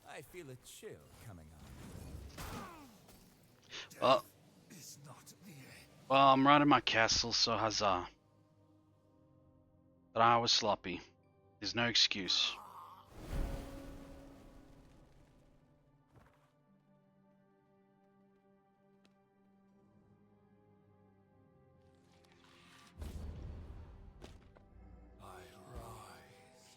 I feel a chill coming on. Well, It's not the end. well, I'm right in my castle, so huzzah. But I was sloppy. There's no excuse. I rise.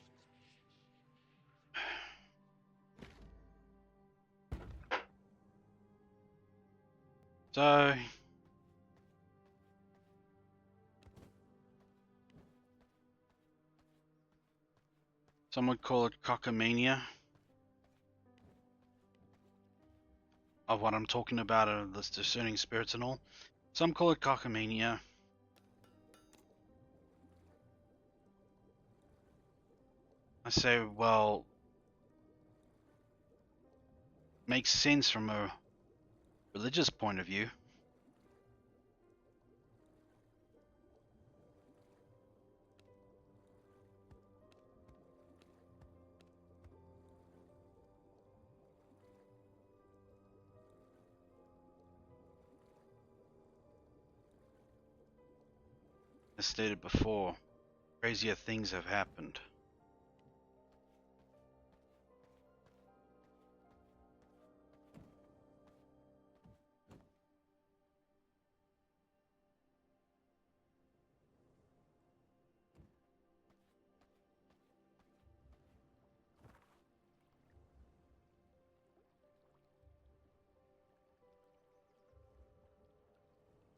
So, some would call it cockamania. Of what I'm talking about, this discerning spirits and all. Some call it cockamania. I say, well, makes sense from a religious point of view. As stated before, crazier things have happened.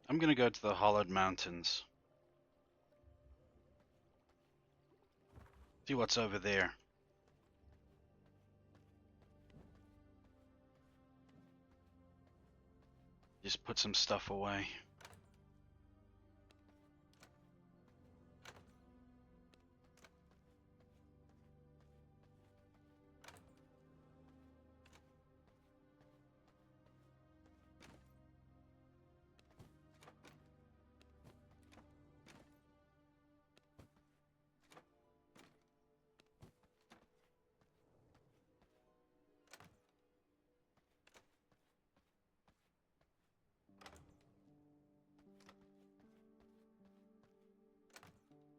I'm gonna go to the Hollowed Mountains. See what's over there. Just put some stuff away.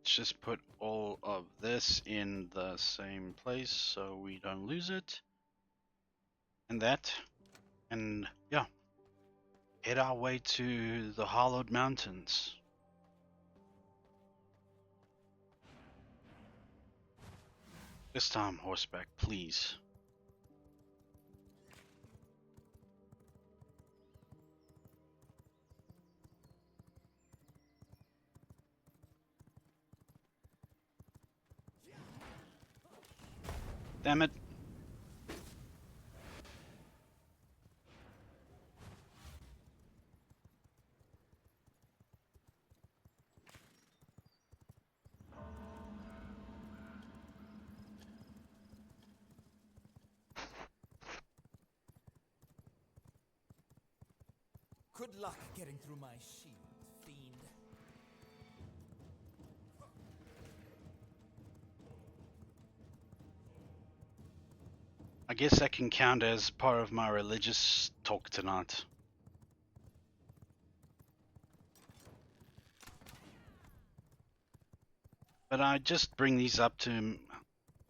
Let's just put all of this in the same place so we don't lose it. And that. And yeah, head our way to the Hollowed Mountains. This time horseback, please. Damn it. Good luck getting through my shield, fiend. I guess that can count as part of my religious talk tonight. But I just bring these up to,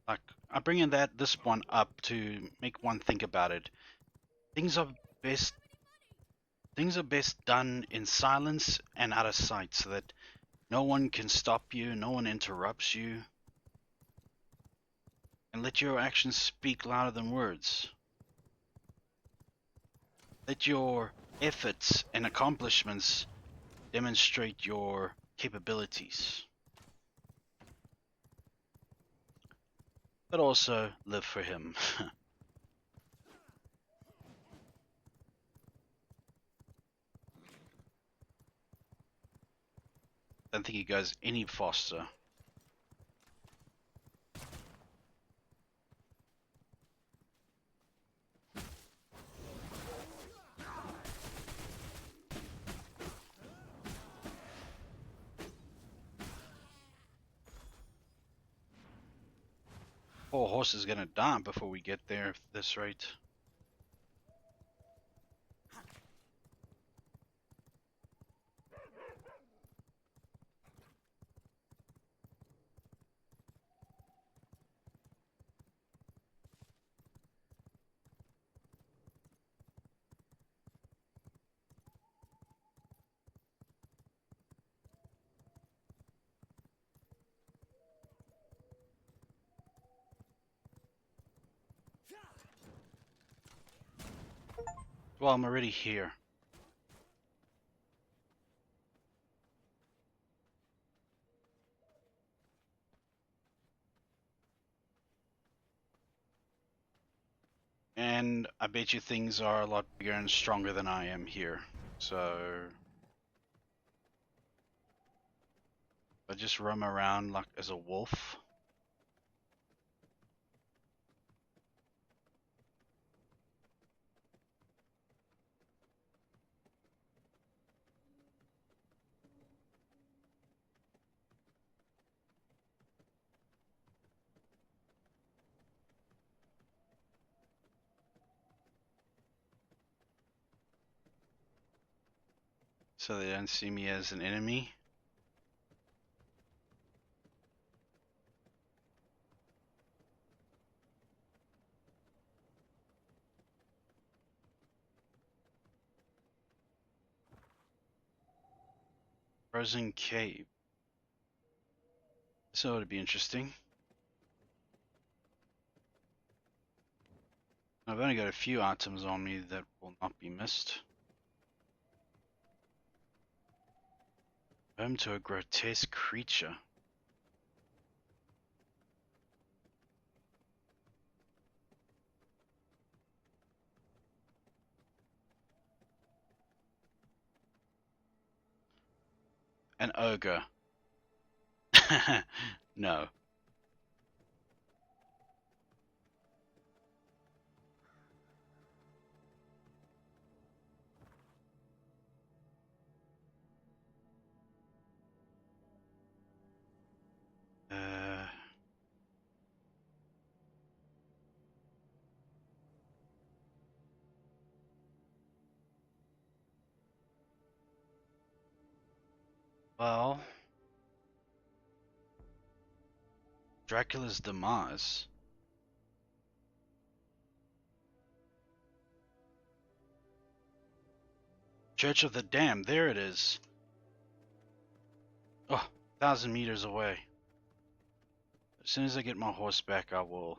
like, I bring in this one up to make one think about it. Things are best things are best done in silence and out of sight, so that no one can stop you, no one interrupts you, and let your actions speak louder than words. Let your efforts and accomplishments demonstrate your capabilities, but also live for him. I don't think he goes any faster. Poor horse is gonna die before we get there at this rate. Well, I'm already here. And I bet you things are a lot bigger and stronger than I am here. So I just roam around like as a wolf. So they don't see me as an enemy. Frozen cave. So it'd be interesting. I've only got a few items on me that will not be missed. Home to a grotesque creature. An ogre. No. Uh, well, Dracula's demise. Church of the Damned, there it is. Oh, 1,000 meters away. As soon as I get my horse back, I will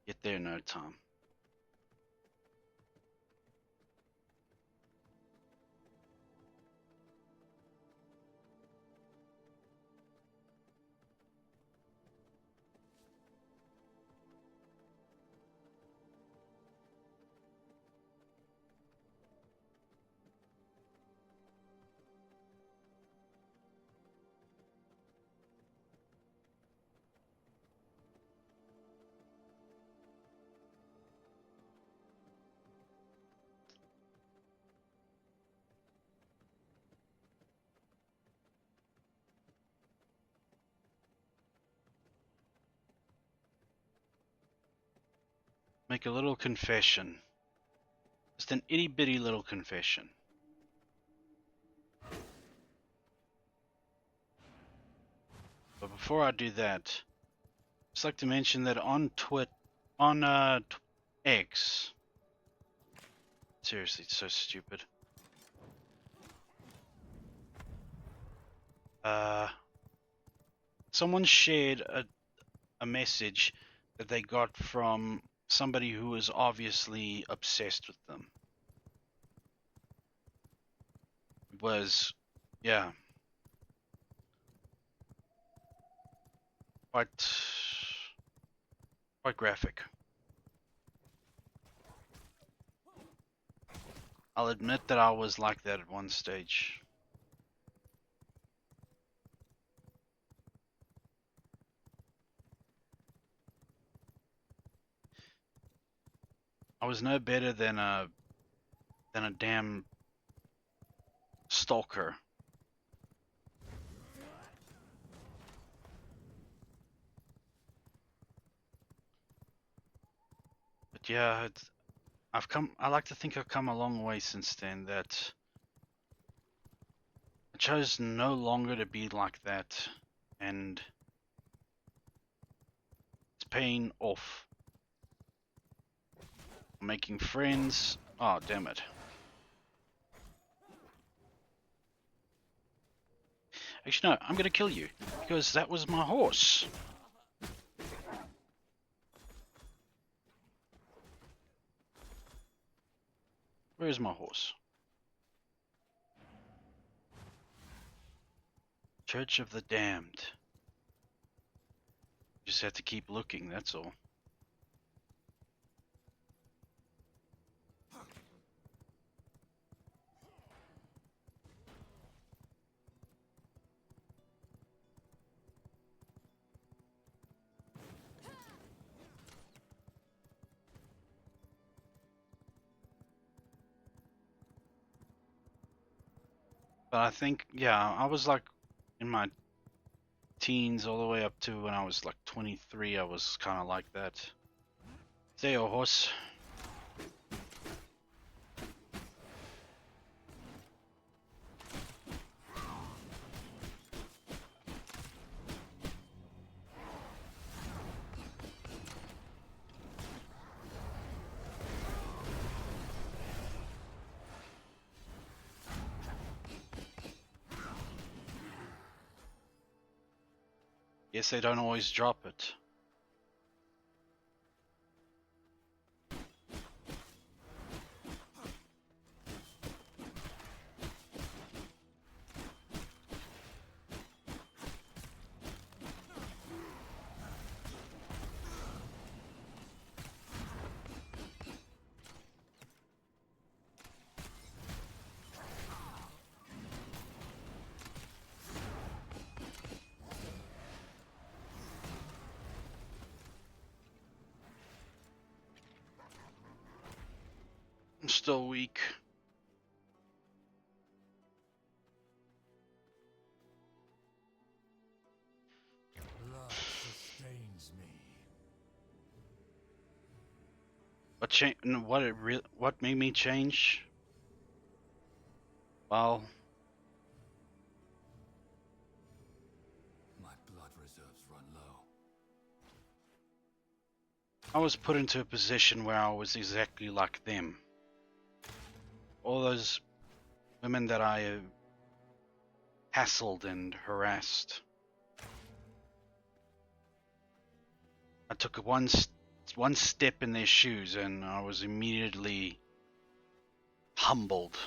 get there in no time. Make a little confession. Just an itty bitty little confession. But before I do that, just like to mention that on X. Seriously, it's so stupid. Someone shared a message that they got from somebody who was obviously obsessed with them. It was, yeah, quite graphic. I'll admit that I was like that at one stage. I was no better than a damn stalker. But yeah, I like to think I've come a long way since then, that I chose no longer to be like that, and it's paying off. Making friends. Oh, damn it. Actually, no, I'm gonna kill you, because that was my horse. Where is my horse? Church of the Damned. Just have to keep looking, that's all. But I think, yeah, I was like in my teens all the way up to when I was like 23, I was kind of like that. Stay your horse. Yes, they don't always drop it. I'm still weak. Blood sustains me. What made me change? Well, My blood reserves run low. I was put into a position where I was exactly like them. All those women that I hassled and harassed. I took one step in their shoes and I was immediately humbled,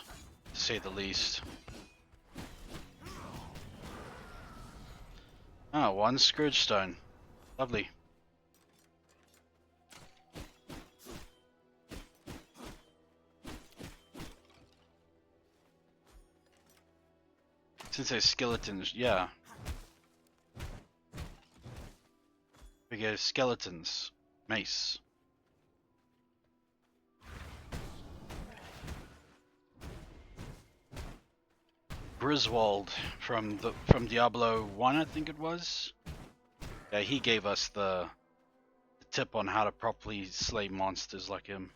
to say the least. Ah, one Scourge Stone. Lovely. Since they're skeletons, yeah. We get skeletons. Mace. Griswold from Diablo 1, I think it was. Yeah, he gave us the tip on how to properly slay monsters like him.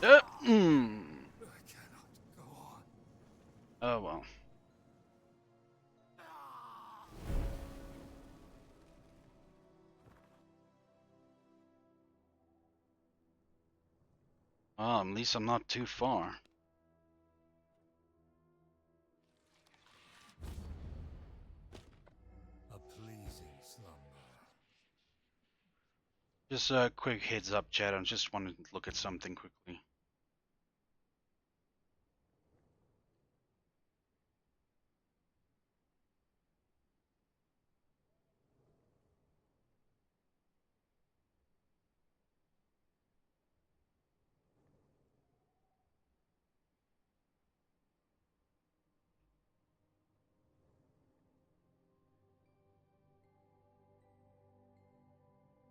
Mm. I cannot go on. Oh well. Well, at least I'm not too far. A pleasing slumber. Just a quick heads up, chat. I just wanted to look at something quickly.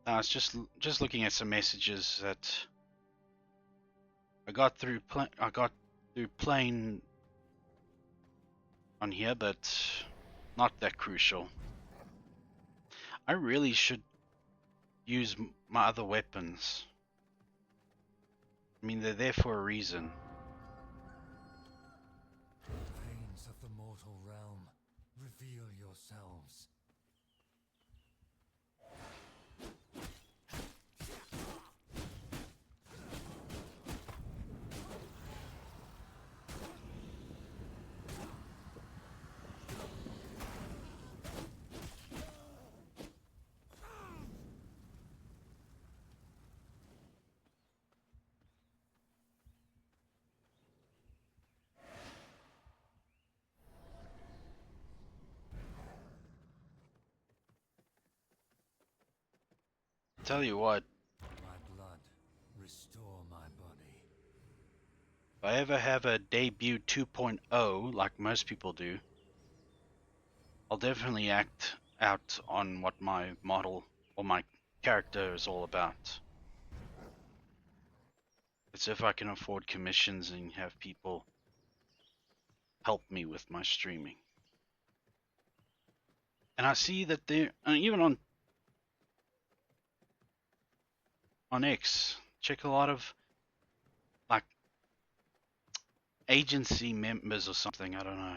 I was just looking at some messages that I got through. I got through plain on here, but not that crucial. I really should use my other weapons. I mean, they're there for a reason. Veins of the mortal realm, reveal yourselves. Tell you what, My blood, restore my body. if I ever have a debut 2.0, like most people do, I'll definitely act out on what my model or my character is all about. It's if I can afford commissions and have people help me with my streaming. And I see that there, even on X, check a lot of like agency members or something. I don't know.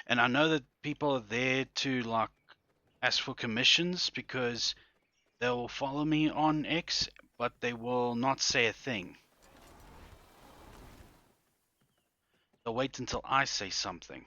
And I know that people are there to like ask for commissions because they will follow me on X, but they will not say a thing. They'll wait until I say something.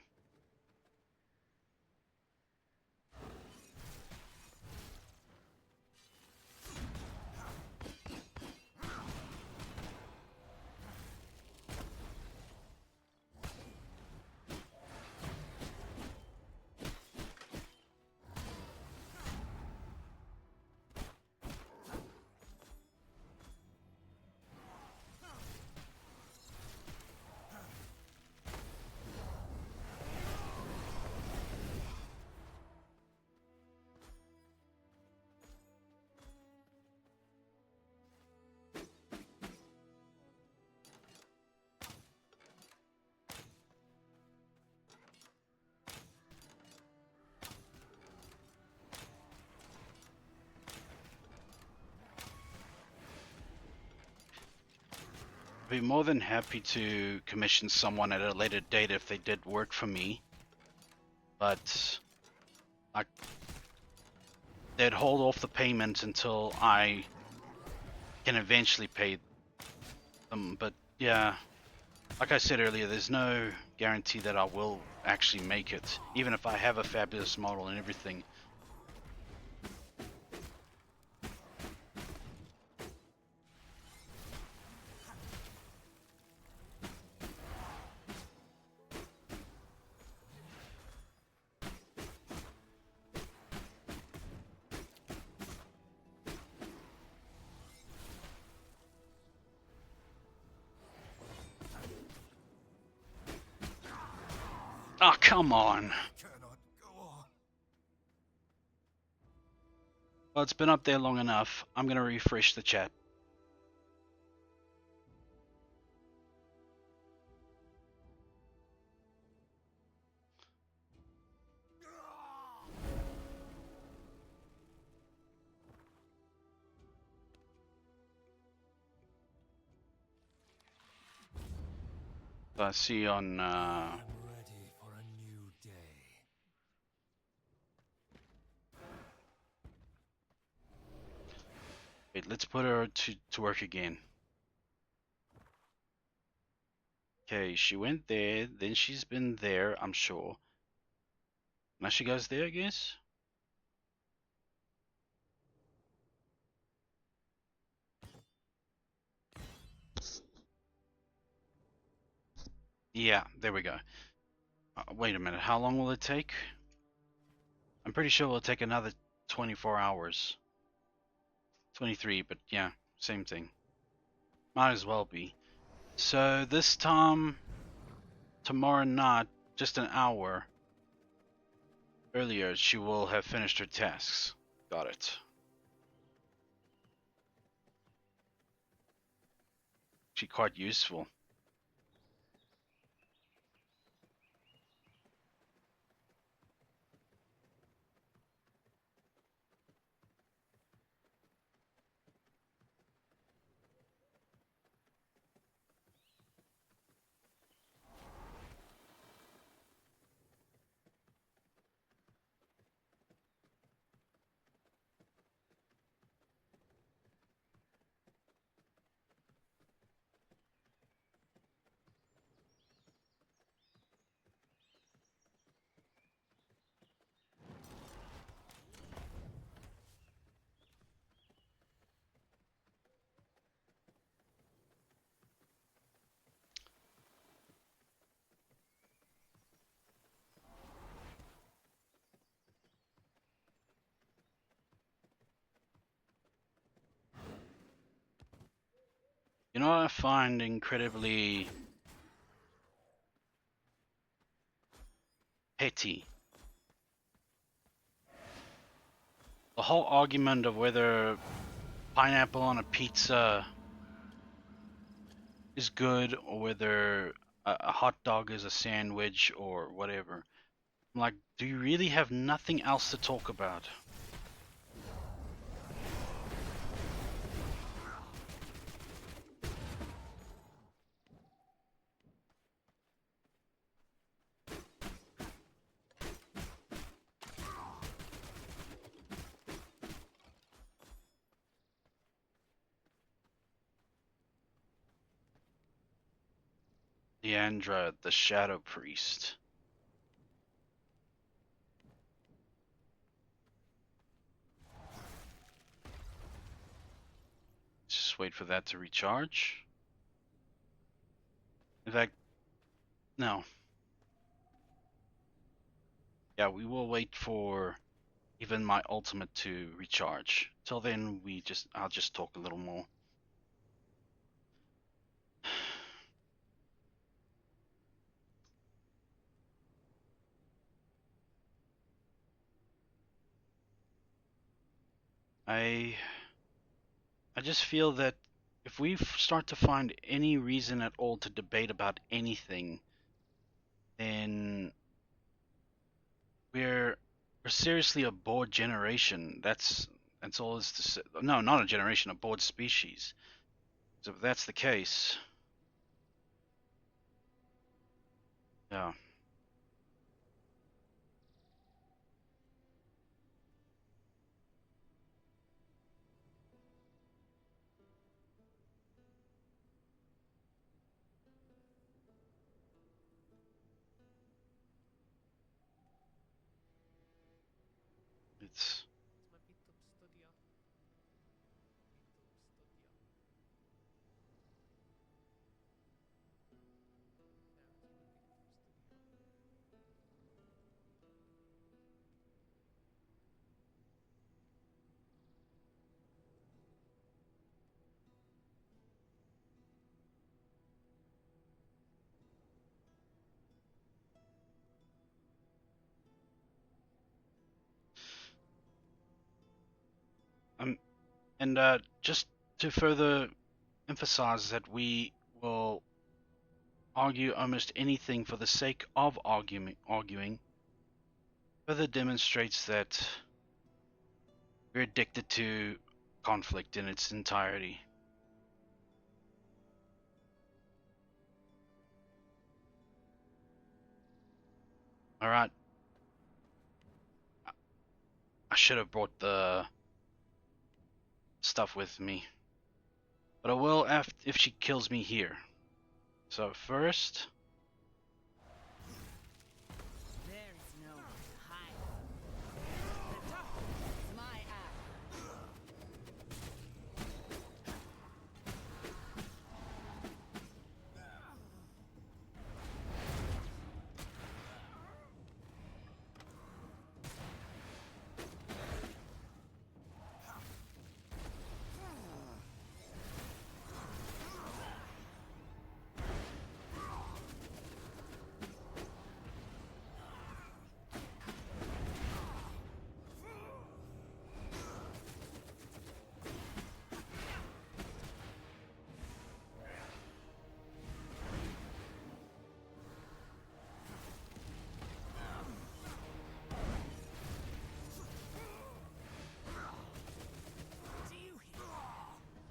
I'd be more than happy to commission someone at a later date if they did work for me, but like they'd hold off the payment until I can eventually pay them. But yeah, like I said earlier, there's no guarantee that I will actually make it, even if I have a fabulous model and everything. Oh, come on. Cannot go on. Well, it's been up there long enough. I'm going to refresh the chat. I see you on. I'm ready for a new day. Wait, let's put her to work again. Okay, she went there, then she's been there, I'm sure. Now she goes there, I guess? Yeah, there we go. Wait a minute, how long will it take? I'm pretty sure it'll take another 24 hours. 23, but yeah, same thing. Might as well be. So this time, tomorrow night, just an hour earlier, she will have finished her tasks. Got it. She quite useful. You know what I find incredibly petty? The whole argument of whether pineapple on a pizza is good or whether a hot dog is a sandwich or whatever. I'm like, do you really have nothing else to talk about? Leandra, the Shadow Priest. Just wait for that to recharge. In fact, no. Yeah, we will wait for even my ultimate to recharge. Till then, I'll just talk a little more. I I just feel that if we start to find any reason at all to debate about anything, then we're we're seriously a bored generation. That's all is to say. No, not a generation, a bored species. So if that's the case, yeah, it's um and just to further emphasize that we will argue almost anything for the sake of arguing further demonstrates that we're addicted to conflict in its entirety. Alright. I should have brought the stuff with me. But I will if she kills me here. So first... There's no one to hide from. The darkness is my ally.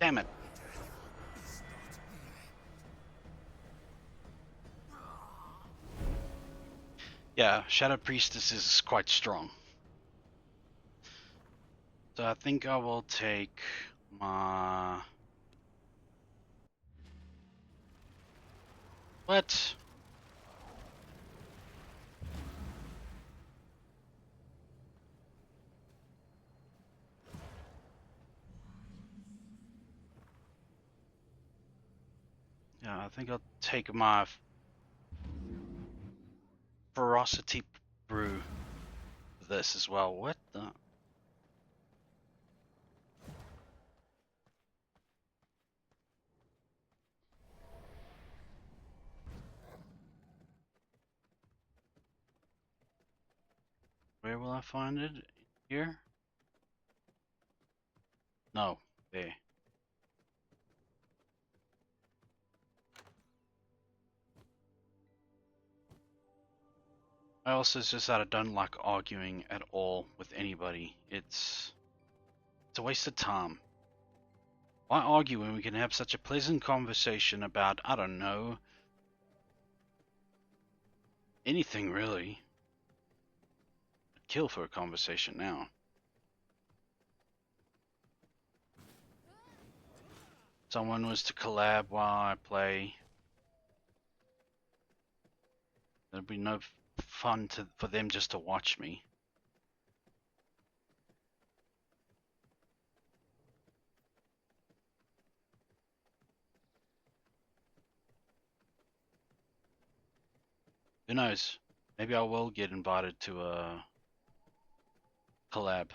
Damn it. Yeah, Shadow Priestess is quite strong. So I think I will take my... What? Yeah, I think I'll take my Ferocity Brew for this as well. What the... Where will I find it? Here? No, there. I also just that I don't like arguing at all with anybody. It's a waste of time. Why argue when we can have such a pleasant conversation about, I don't know, anything really? I'd kill for a conversation now. Someone was to collab while I play. There'd be no fun for them just to watch me. Who knows? Maybe I will get invited to a collab.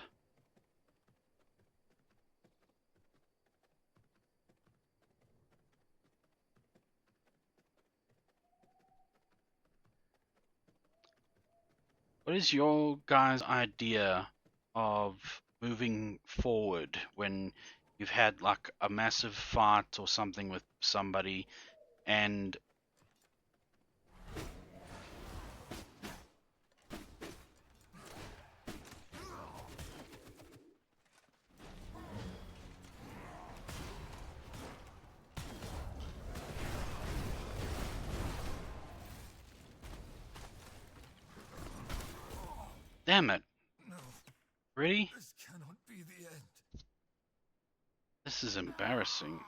What is your guys' idea of moving forward when you've had like a massive fight or something with somebody and damn it, No, really? this cannot be the end. This is embarrassing.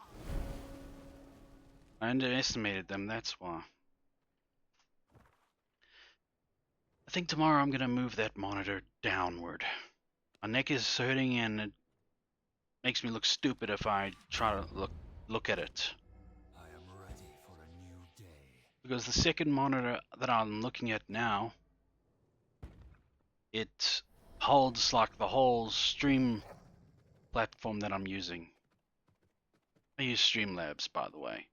I underestimated them, that's why. I think tomorrow I'm gonna move that monitor downward. My neck is hurting and it makes me look stupid if I try to look at it. I am ready for a new day. Because the second monitor that I'm looking at now, it holds like the whole stream platform that I'm using. I use Streamlabs, by the way.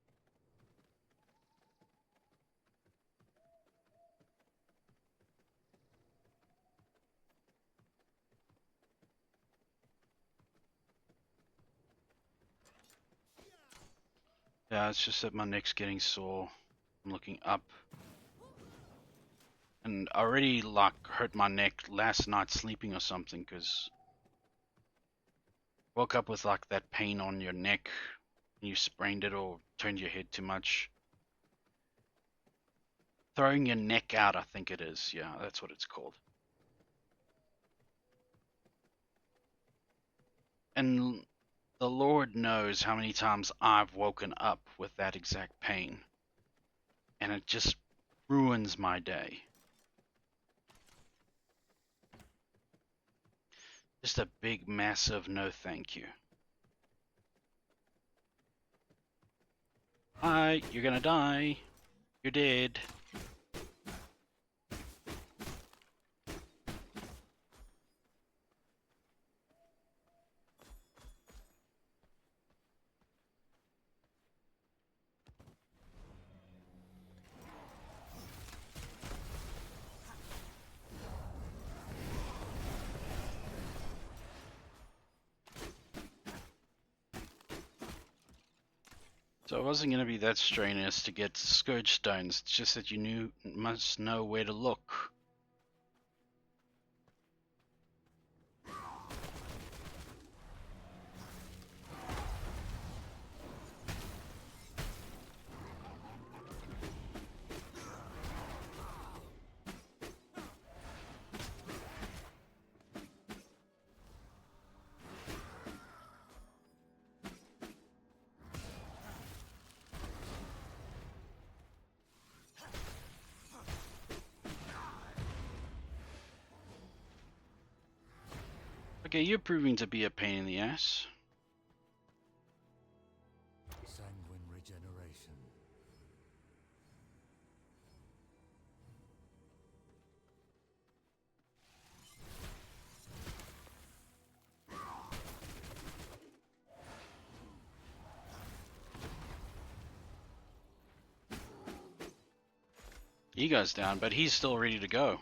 Yeah, it's just that my neck's getting sore. I'm looking up. And I already like hurt my neck last night sleeping or something because woke up with like that pain on your neck and you sprained it or turned your head too much. throwing your neck out, I think it is. Yeah, that's what it's called. And the Lord knows how many times I've woken up with that exact pain. And it just ruins my day. Just a big, massive no thank you. Hi, you're gonna die. You're dead. So it wasn't going to be that strenuous to get Scourge Stones, it's just that you must know where to look. Okay, you're proving to be a pain in the ass. Sanguine regeneration. He goes down, but he's still ready to go.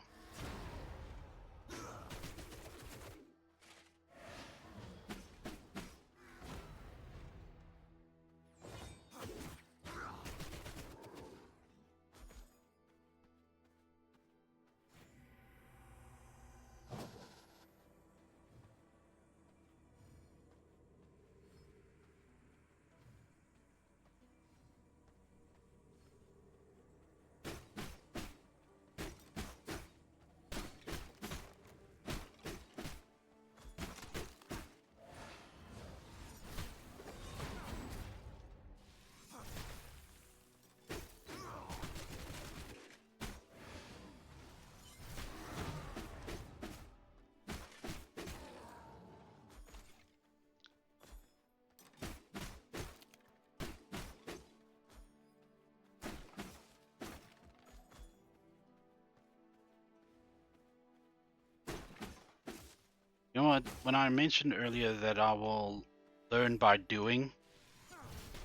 You know what? When I mentioned earlier that I will learn by doing,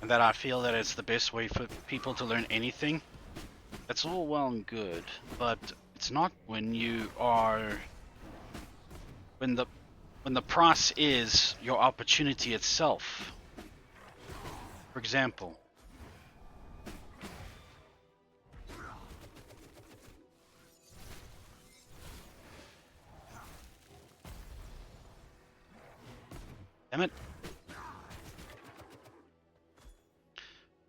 and that I feel that it's the best way for people to learn anything, that's all well and good, but it's not when you are when the price is your opportunity itself. For example, damn it.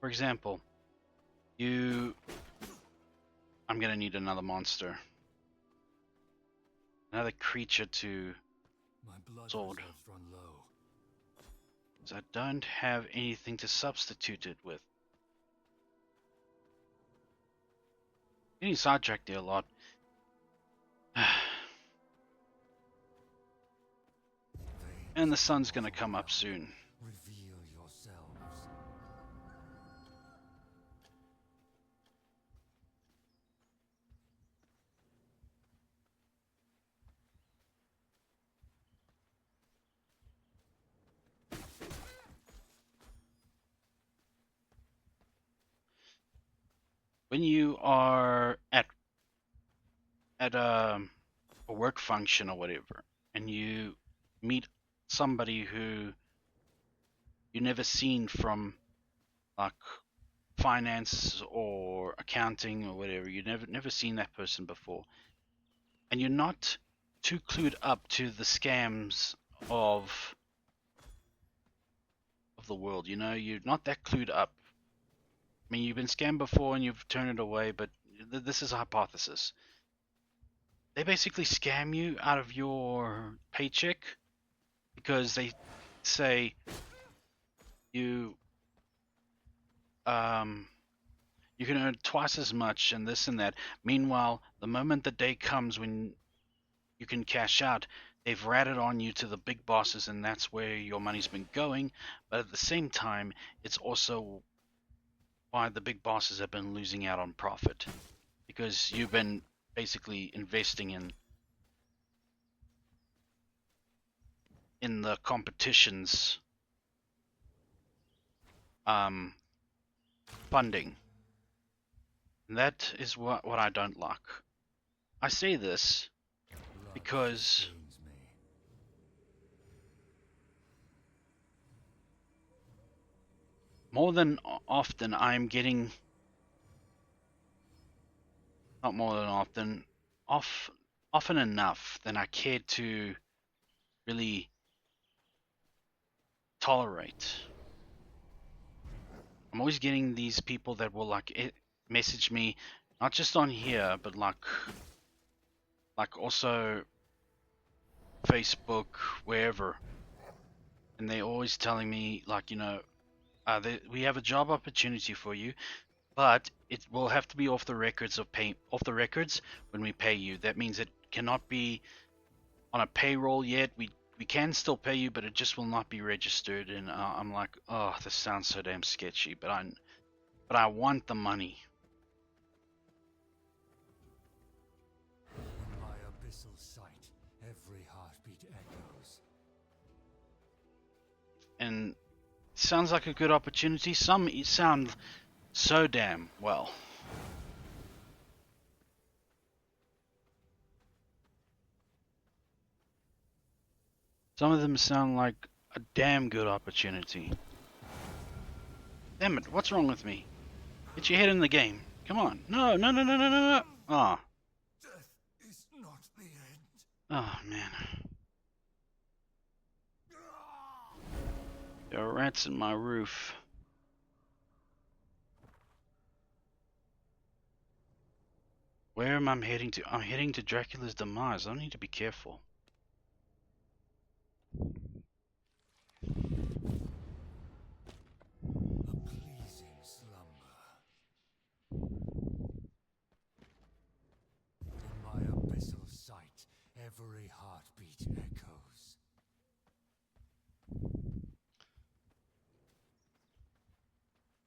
For example, I'm gonna need another monster. Another creature to My blood sword. reserves run low. Because I don't have anything to substitute it with. Getting sidetracked there a lot. And the sun's gonna come up soon. Reveal yourselves. When you are at a work function or whatever, and you meet somebody who you never seen from like finance or accounting or whatever, you never seen that person before, and you're not too clued up to the scams of the world. You know, you're not that clued up. I mean, you've been scammed before and you've turned it away, but this is a hypothesis. They basically scam you out of your paycheck because they say you um you can earn twice as much and this and that. Meanwhile, the moment the day comes when you can cash out, they've ratted on you to the big bosses, and that's where your money's been going. But at the same time, it's also why the big bosses have been losing out on profit because you've been basically investing in the competition's um, funding. And that is what I don't like. I say this Blood because stains me. more than often I'm getting, not more than often, often enough than I care to really tolerate. I'm always getting these people that will message me, not just on here, but like also Facebook, wherever, and they're always telling me like, we have a job opportunity for you, but it will have to be off the records when we pay you. That means it cannot be on a payroll yet. We can still pay you, but it just will not be registered. And I'm like, oh, this sounds so damn sketchy. But I want the money. In my abyssal sight, every heartbeat echoes. And it sounds like a good opportunity. Some sound so damn well. Some of them sound like a damn good opportunity. Damn it, what's wrong with me? Get your head in the game. Come on. No, no, no, no, no, no, no. Oh, Death is not the end. oh man. There are rats in my roof. Where am I heading to? I'm heading to Dracula's demise. I need to be careful. A pleasing slumber. In my abyssal sight, every heartbeat echoes.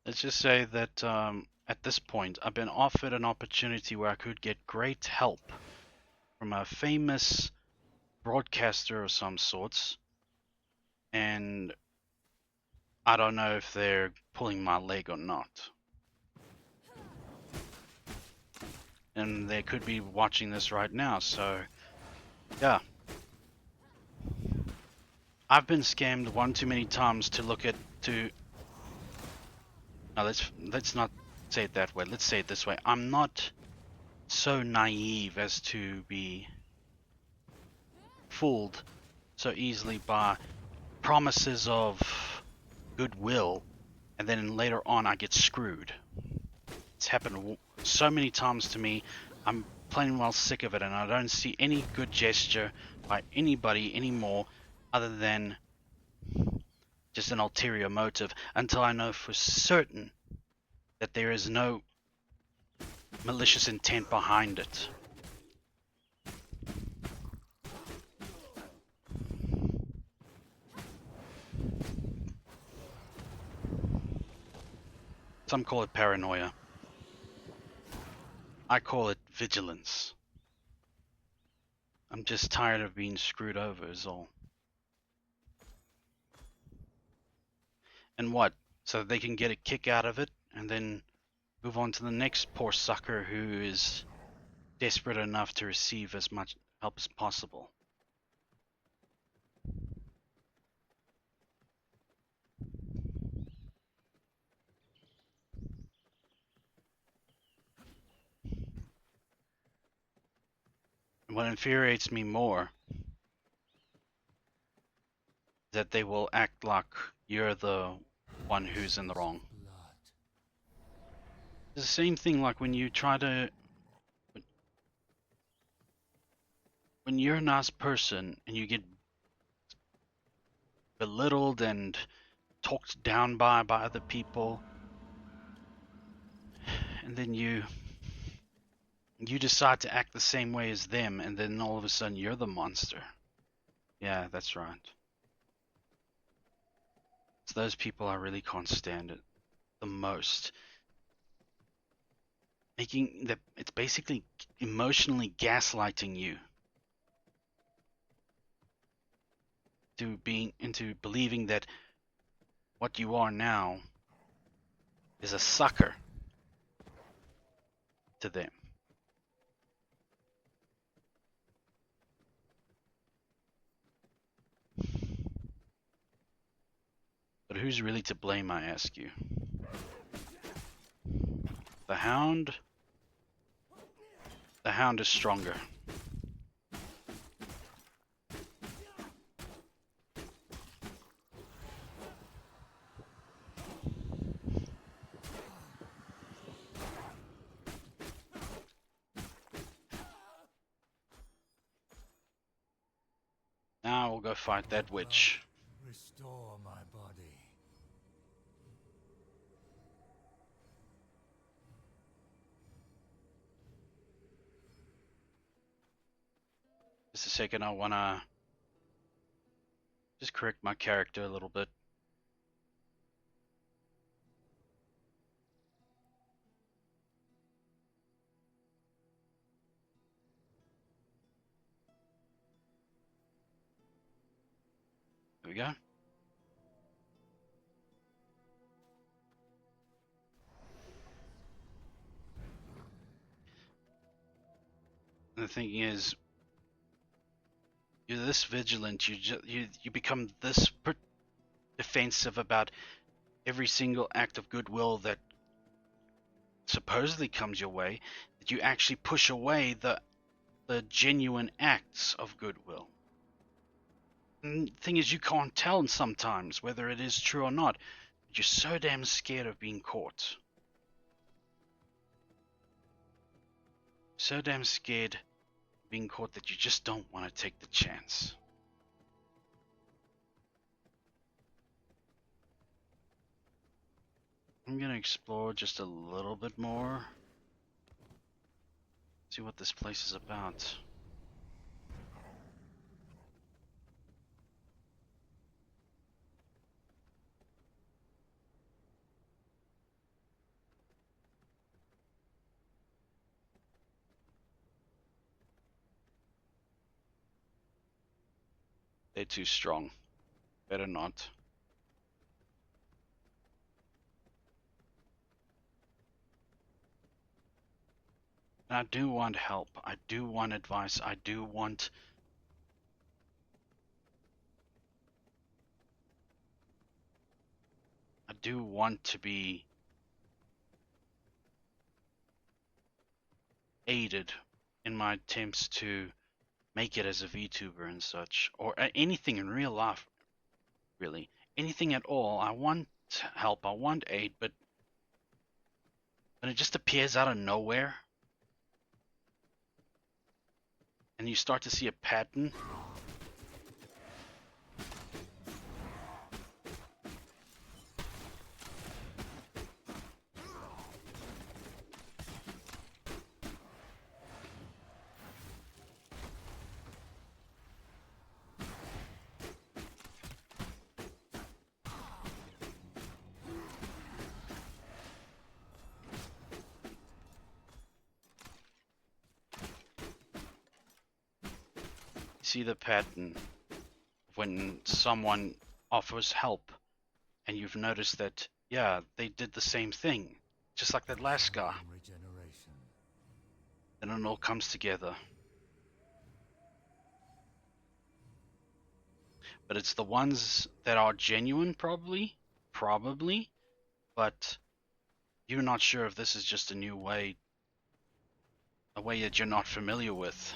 Let's just say that at this point, I've been offered an opportunity where I could get great help from a famous broadcaster of some sorts, and I don't know if they're pulling my leg or not. And they could be watching this right now, so yeah. I've been scammed one too many times to look at to no, let's not say it that way. Let's say it this way. I'm not so naive as to be fooled so easily by promises of goodwill and then later on I get screwed. It's happened so many times to me. I'm plain well sick of it, and I don't see any good gesture by anybody anymore other than just an ulterior motive until I know for certain that there is no malicious intent behind it. Some call it paranoia. I call it vigilance. I'm just tired of being screwed over is all. And what? So they can get a kick out of it and then move on to the next poor sucker who is desperate enough to receive as much help as possible. And what infuriates me more is that they will act like you're the one who's in the wrong. Blood. It's the same thing like when you try to, when you're a nice person and you get belittled and talked down by other people, and then you decide to act the same way as them, and then all of a sudden you're the monster. Yeah, that's right. It's those people I really can't stand it the most. Making that it's basically emotionally gaslighting you into believing that what you are now is a sucker to them. But who's really to blame, I ask you? The Hound? The Hound is stronger. Now we'll go fight that witch. Restore my body. Just a second, I wanna just correct my character a little bit. There we go. And the thing is, you're this vigilant, you become this defensive about every single act of goodwill that supposedly comes your way, that you actually push away the genuine acts of goodwill. And the thing is, you can't tell sometimes whether it is true or not. But you're so damn scared of being caught. So damn scared of being caught that you just don't want to take the chance. I'm gonna explore just a little bit more. See what this place is about. They're too strong. Better not. And I do want help. I do want advice. I do want to be aided in my attempts to make it as a VTuber and such, or anything in real life, really. Anything at all. I want help, I want aid, but when it just appears out of nowhere, and you start to see a pattern, see the pattern when someone offers help, and you've noticed that, yeah, they did the same thing, just like that last guy. Regeneration. Then it all comes together. But it's the ones that are genuine, probably, but you're not sure if this is just a new way, a way that you're not familiar with.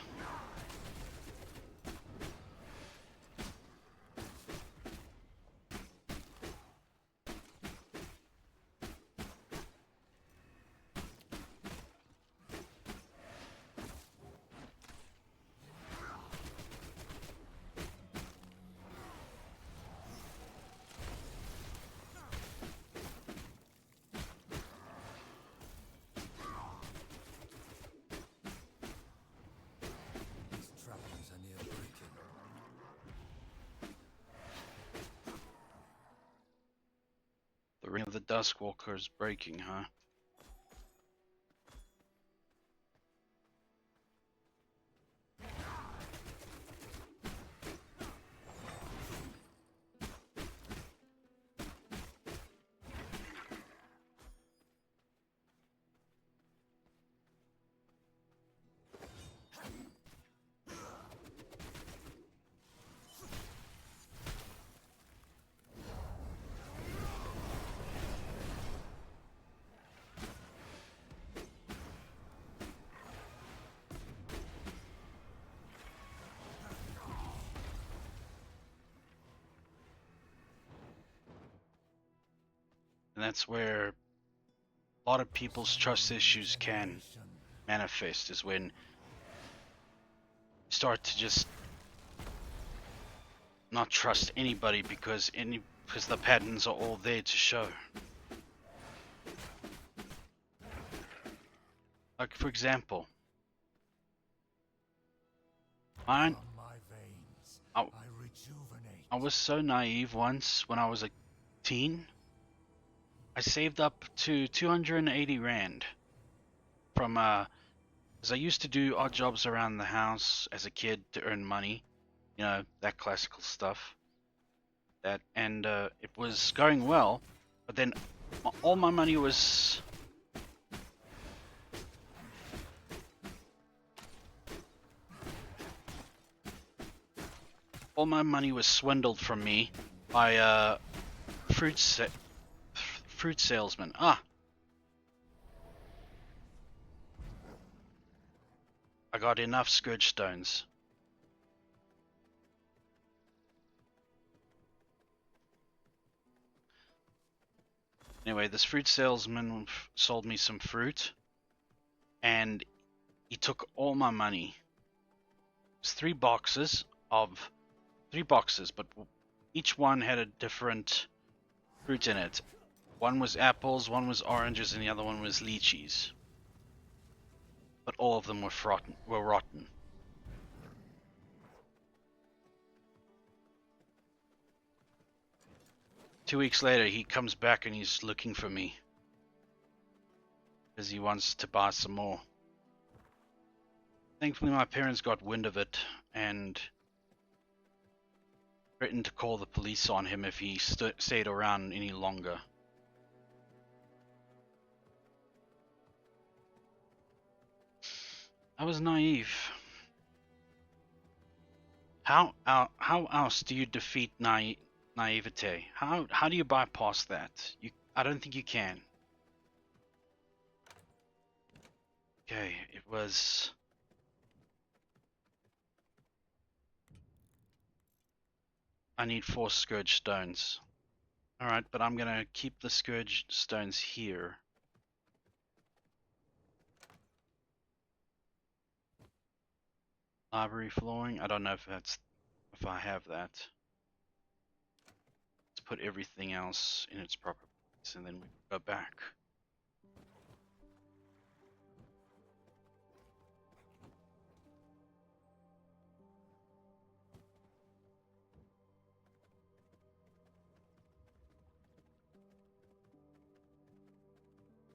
The Ring of the Duskwalker is breaking, huh? And that's where a lot of people's trust issues can manifest, is when you start to just not trust anybody because the patterns are all there to show. Like, for example, mine, From my veins, I, I rejuvenate. I was so naive once when I was a teen. I saved up to 280 Rand from, because I used to do odd jobs around the house as a kid to earn money, you know, that classical stuff. And it was going well, but then all my money was swindled from me by fruit salesman. I got enough scourge stones. Anyway, this fruit salesman sold me some fruit, and he took all my money. It was three boxes, but each one had a different fruit in it. One was apples, one was oranges, and the other one was lychees. But all of them were rotten. Two weeks later, he comes back and he's looking for me because he wants to buy some more. Thankfully, my parents got wind of it and threatened to call the police on him if he stayed around any longer. I was naive. How else do you defeat naivete? How do you bypass that? I don't think you can. Okay, it was. I need 4 scourge stones. Alright, but I'm gonna keep the scourge stones here. Library flooring. I don't know if I have that. Let's put everything else in its proper place and then we go back.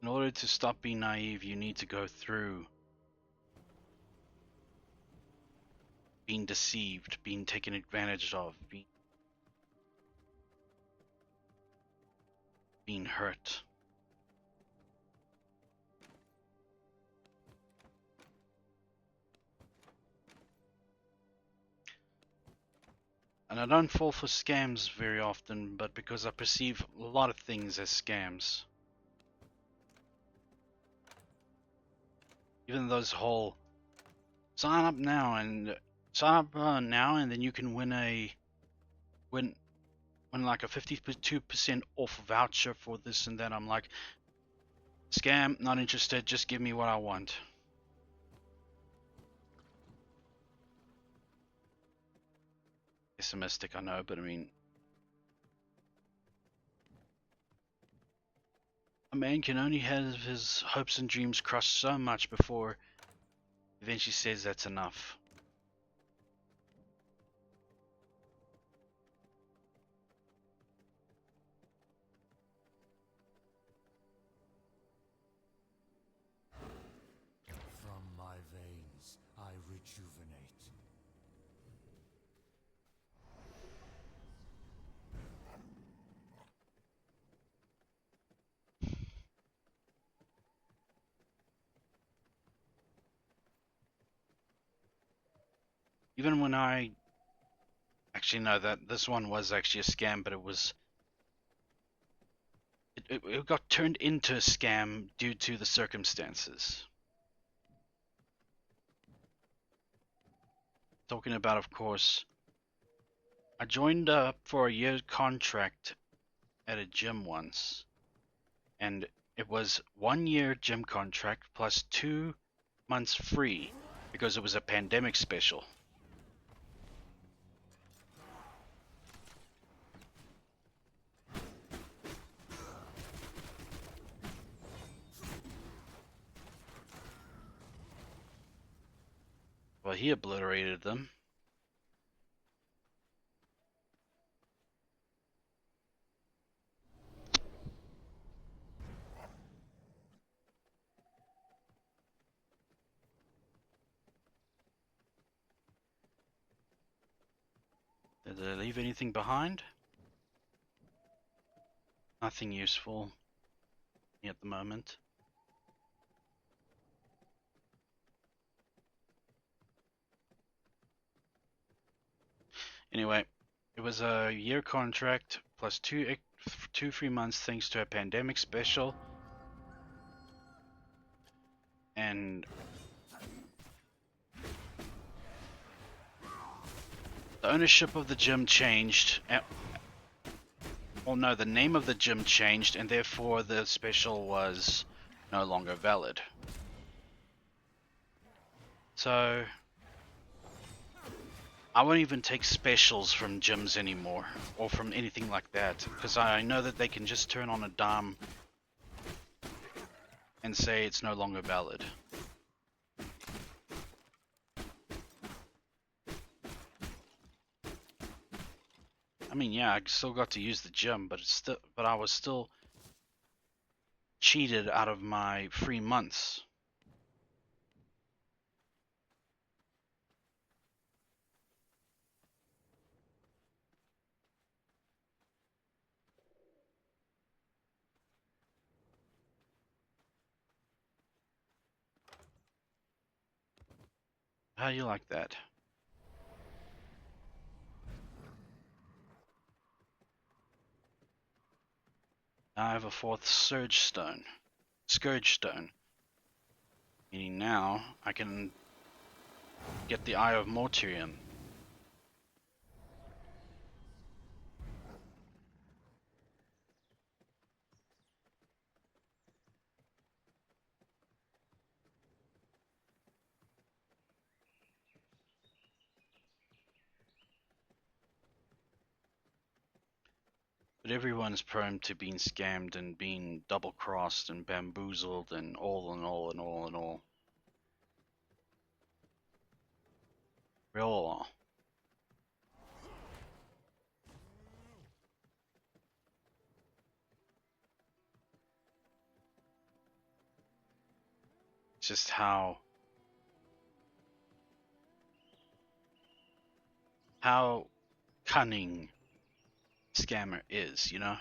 In order to stop being naive, you need to go through being deceived, being taken advantage of, being hurt. And I don't fall for scams very often, but because I perceive a lot of things as scams. Even those whole sign up now and then you can win like a 52% off voucher for this and that. I'm like, scam, not interested, just give me what I want. Pessimistic, I know, but I mean, a man can only have his hopes and dreams crushed so much before eventually says that's enough. even when I actually know that this one was actually a scam, but it got turned into a scam due to the circumstances. Talking about, of course, I joined up for a year contract at a gym once, and it was 1 year gym contract plus 2 months free because it was a pandemic special. Well, he obliterated them. Did they leave anything behind? Nothing useful at the moment. Anyway, it was a year contract plus two free months thanks to a pandemic special, and the ownership of the gym changed. Well, no, the name of the gym changed, and therefore the special was no longer valid. So I won't even take specials from gyms anymore, or from anything like that, because I know that they can just turn on a dime and say it's no longer valid. I mean, yeah, I still got to use the gym, but I was still cheated out of my free months. How do you like that? Now I have a fourth Scourge Stone. Meaning now I can get the Eye of Mortarion. But everyone's prone to being scammed and being double-crossed and bamboozled and all and all and all and all. We all are. It's just how cunning scammer is, you know?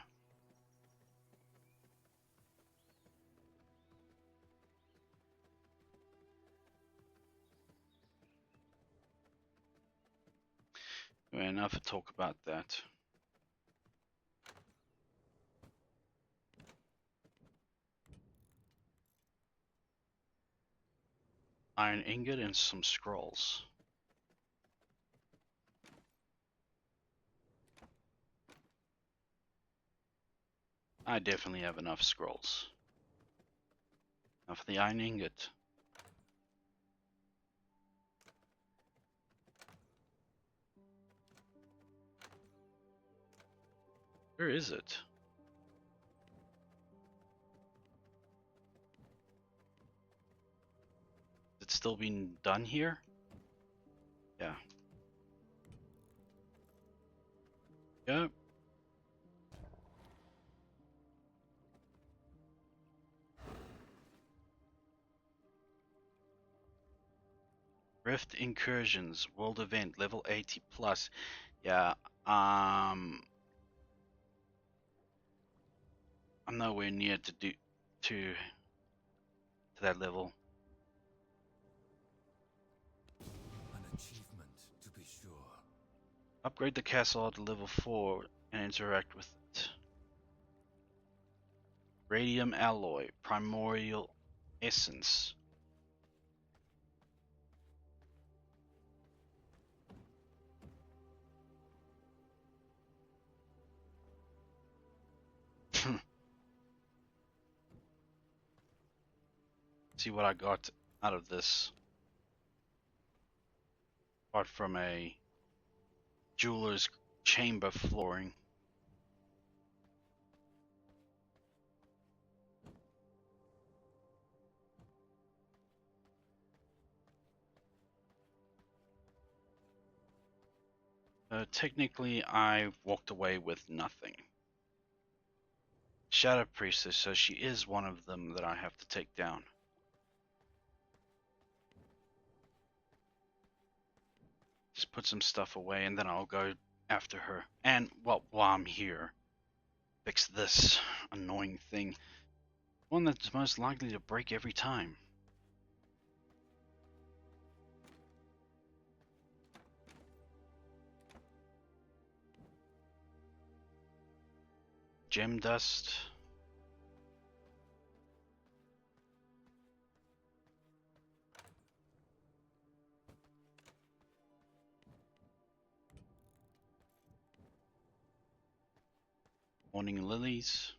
Anyway, enough to talk about that. Iron ingot and some scrolls. I definitely have enough scrolls. Now for the iron ingot. Where is it? Is it still being done here? Yeah. Yep. Rift Incursions, World Event, level 80 plus. Yeah, I'm nowhere near to that level. An achievement to be Upgrade the castle to level 4 and interact with it. Radium alloy, primordial essence. See what I got out of this. Apart from a jeweler's chamber flooring. Technically, I walked away with nothing. Shadow Priestess, so she is one of them that I have to take down. Just put some stuff away and then I'll go after her. And, well, while I'm here, fix this annoying thing. One that's most likely to break every time. Gem dust. Morning lilies.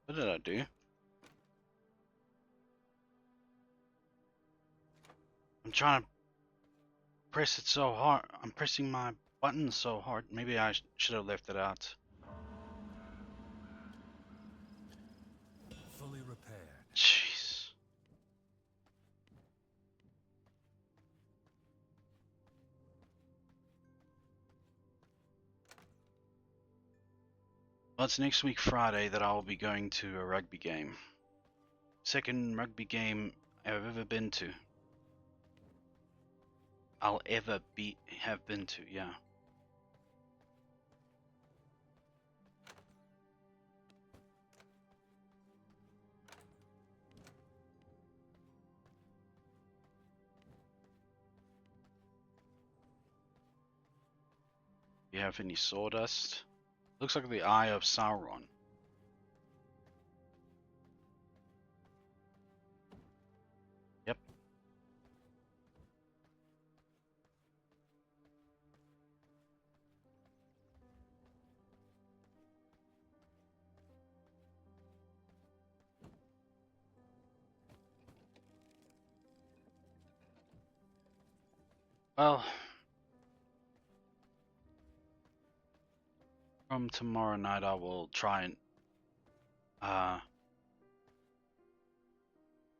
What did I do? I'm trying to press it so hard. I'm pressing my button so hard. Maybe I should have left it out. Fully repaired. Jeez. Well, it's next week Friday that I'll be going to a rugby game. Second rugby game I've ever been to. Have been to, yeah. You have any sawdust? Looks like the Eye of Sauron. Yep. Well, from tomorrow night I will try and uh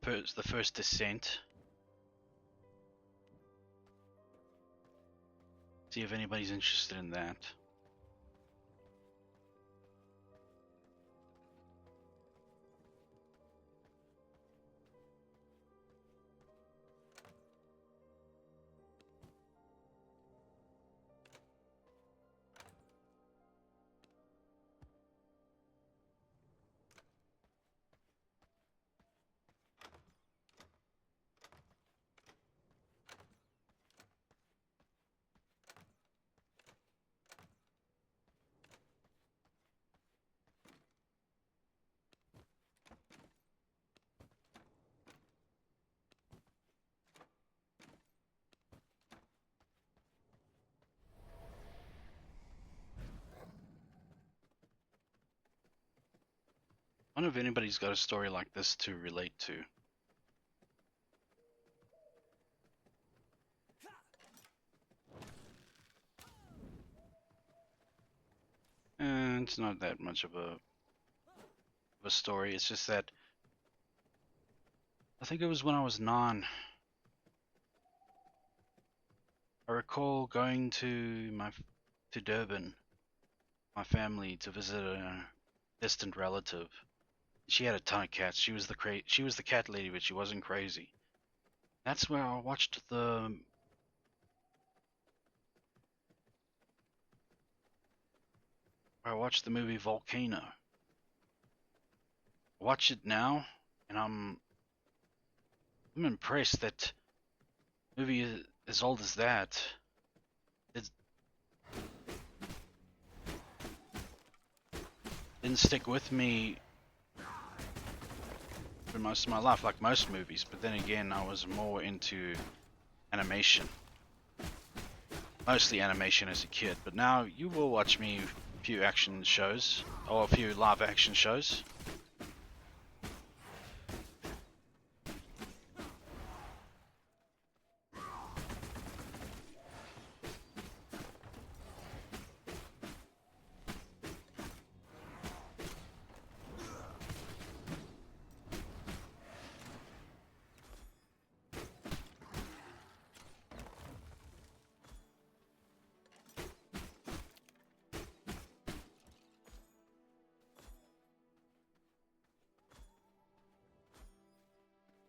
the first descent. See if anybody's interested in that. I wonder if anybody's got a story like this to relate to. And it's not that much of a story. It's just that I think it was when I was 9. I recall going to Durban, my family, to visit a distant relative. She had a ton of cats. She was the cat lady, but she wasn't crazy. That's where I watched the movie Volcano. I watch it now, and I'm impressed that movie is as old as that. It didn't stick with me for most of my life, like most movies. But then again, I was more into animation, mostly animation as a kid. But now you will watch me a few action shows or a few live action shows.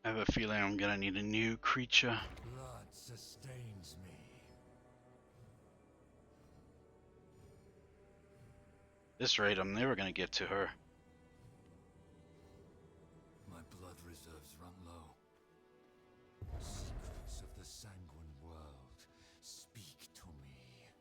I have a feeling I'm gonna need a new creature. Blood sustains me. This rate, I'm never gonna get to her. My blood reserves run low. Secrets of the sanguine world speak to me.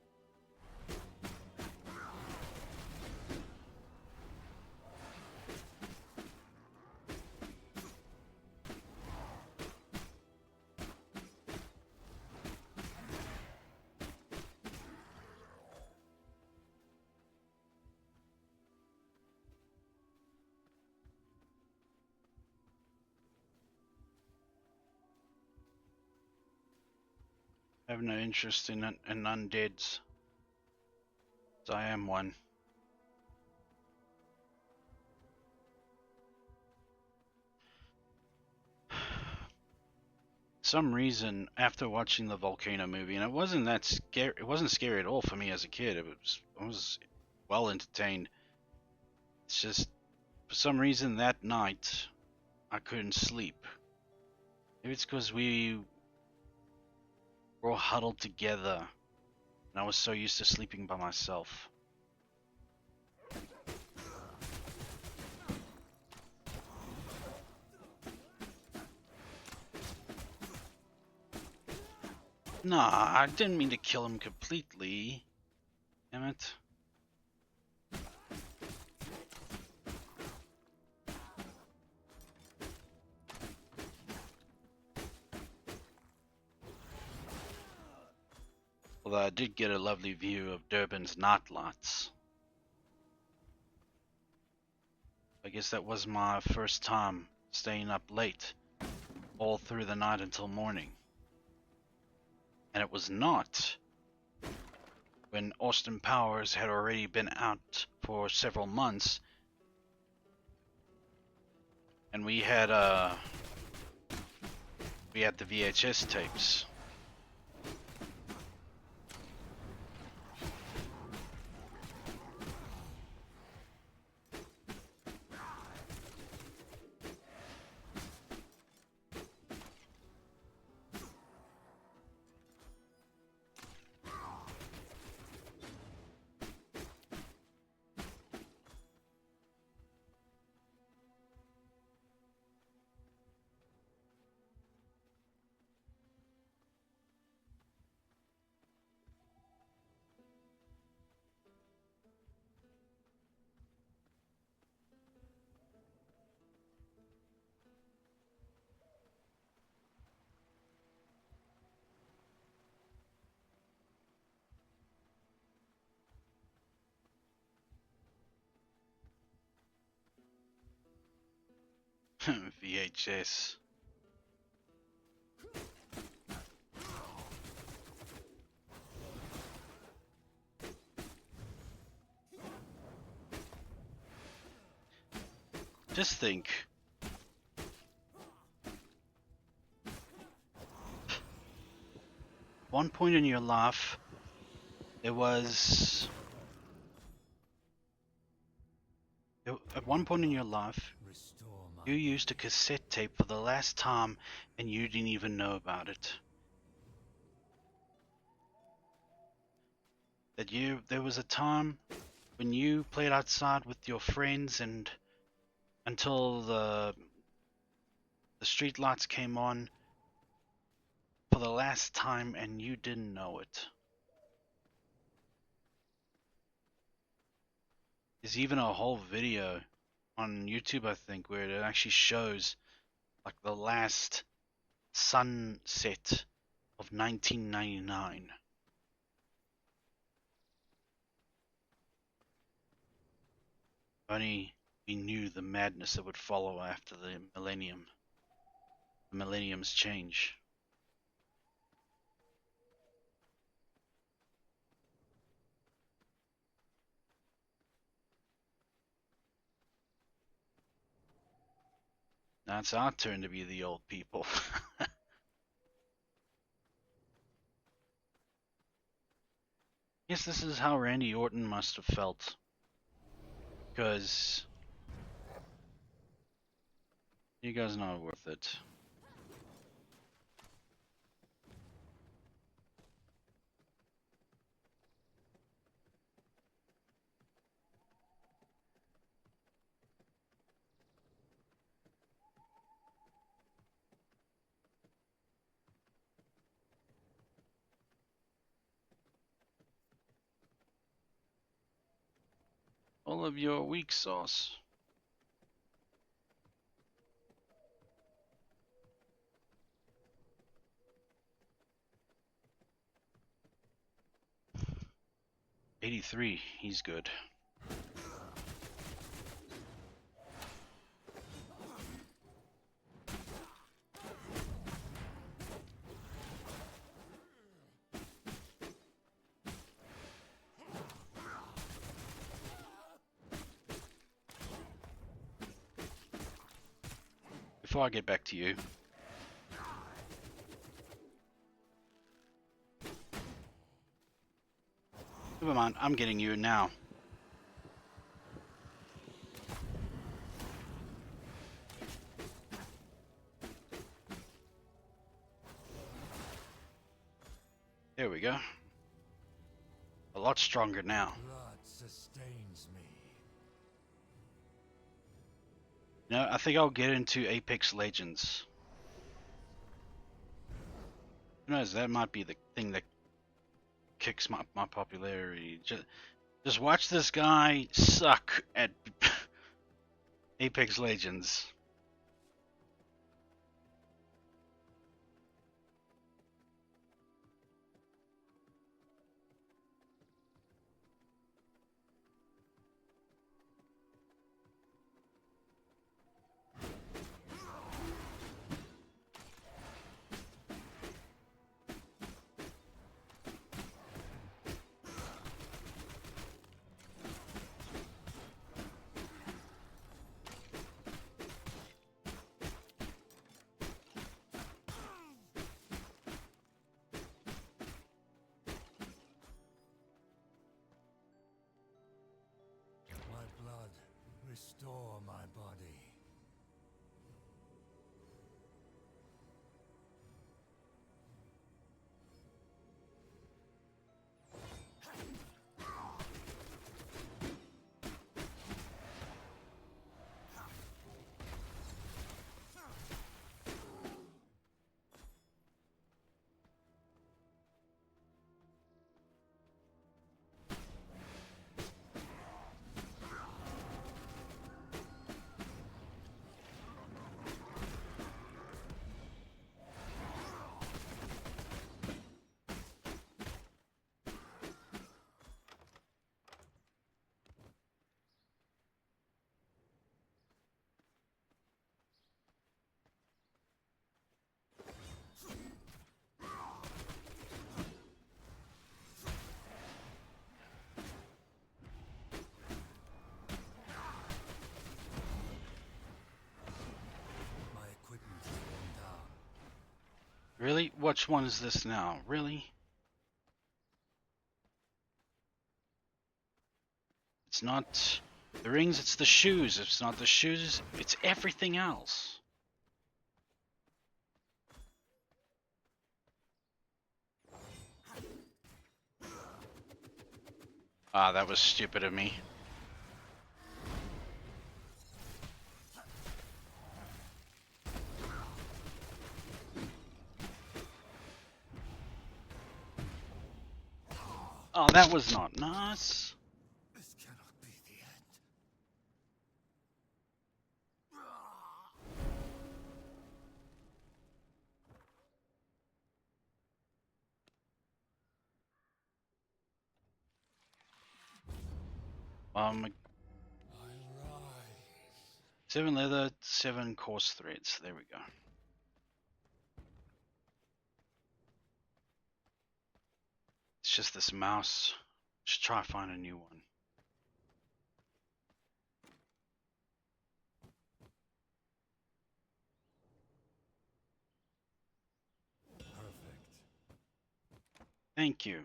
I have no interest in undeads. So I am one. Some reason after watching the volcano movie, and it wasn't that scary. It wasn't scary at all for me as a kid. I was well entertained. It's just for some reason that night I couldn't sleep. Maybe it's because we were all huddled together, and I was so used to sleeping by myself. Nah, I didn't mean to kill him completely. Damn it. Although I did get a lovely view of Durban's night lights. I guess that was my first time staying up late, all through the night until morning. And it was not when Austin Powers had already been out for several months, and we had the VHS tapes. VHS. Just think. one point in your life, there was at one point in your life, Restore my you used a cassette tape for the last time and you didn't even know about it. There was a time when you played outside with your friends and until the street lights came on for the last time and you didn't know it. There's even a whole video on YouTube, I think, where it actually shows like the last sunset of 1999. Only we knew the madness that would follow after the millennium's change. Now it's our turn to be the old people. Guess this is how Randy Orton must have felt. Because you guys are not worth it. All of your weak sauce. '83, he's good. Before I get back to you, never mind, I'm getting you now. There we go. A lot stronger now. blood sustains me. No, I think I'll get into Apex Legends. Who knows, that might be the thing that kicks my popularity. Just watch this guy suck at Apex Legends. My blood, restore my body. My equipment is worn down. Really? Which one is this now? Really? it's not the rings, it's the shoes. If it's not the shoes, it's everything else. Ah, that was stupid of me. Oh, that was not nice. This cannot be the end. Um, I rise. 7 leather, 7 coarse threads. There we go. It's just this mouse. Should try to find a new one. Perfect. Thank you.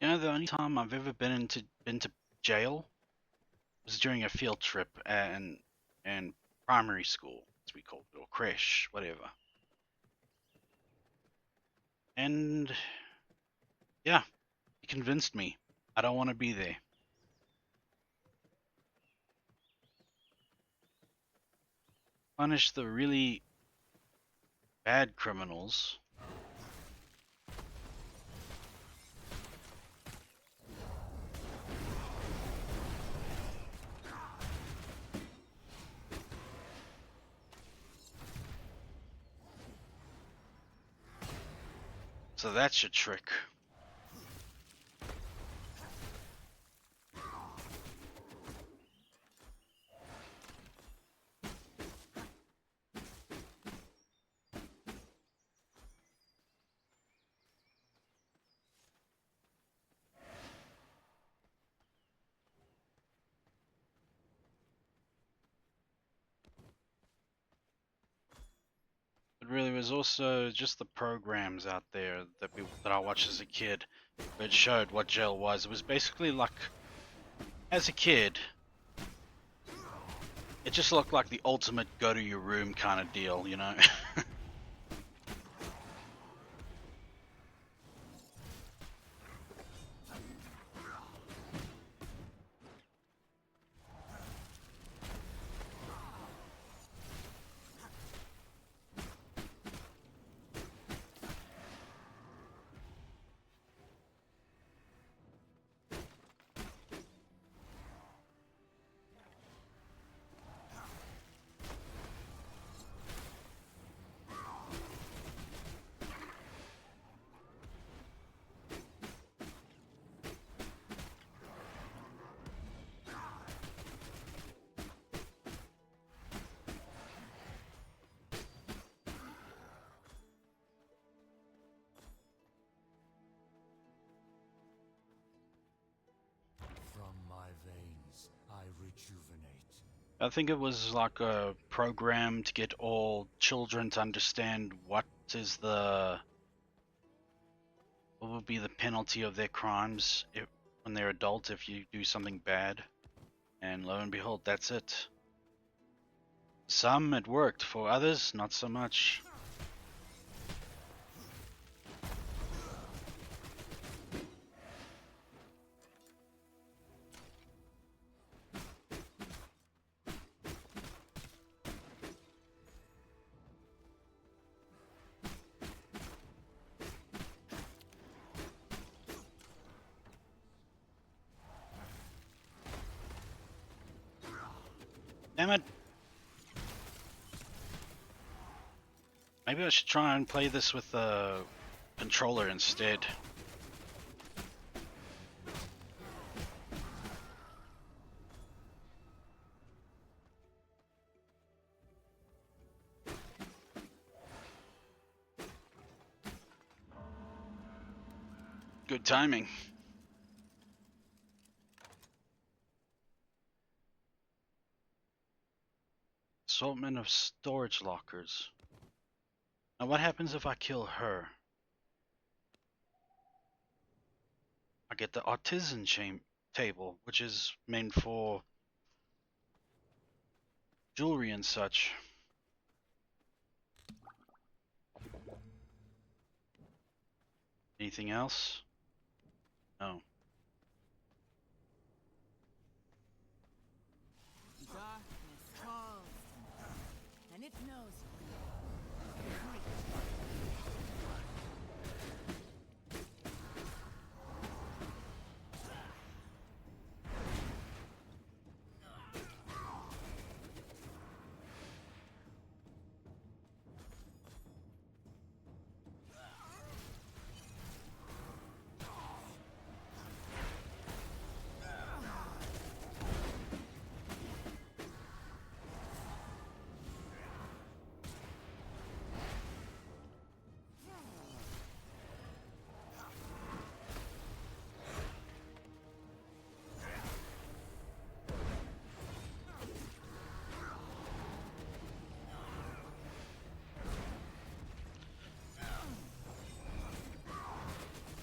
You know, the only time I've ever been to jail was during a field trip and primary school, as we called it, or creche, whatever. And yeah, he convinced me. I don't want to be there. Punish the really bad criminals. So that's your trick. It really was also just the programs out there that I watched as a kid that showed what jail was. It was basically like, as a kid, it just looked like the ultimate go to your room kind of deal, you know? From my veins, I rejuvenate. I think it was like a program to get all children to understand what would be the penalty of their crimes when they're adult if you do something bad. And lo and behold, that's it. Some it worked, for others, not so much. Damn it! Maybe I should try and play this with a controller instead. Good timing. Assortment of storage lockers. Now what happens if I kill her? I get the artisan table, which is meant for jewelry and such. Anything else? No. Darkness calls to me, and it knows you.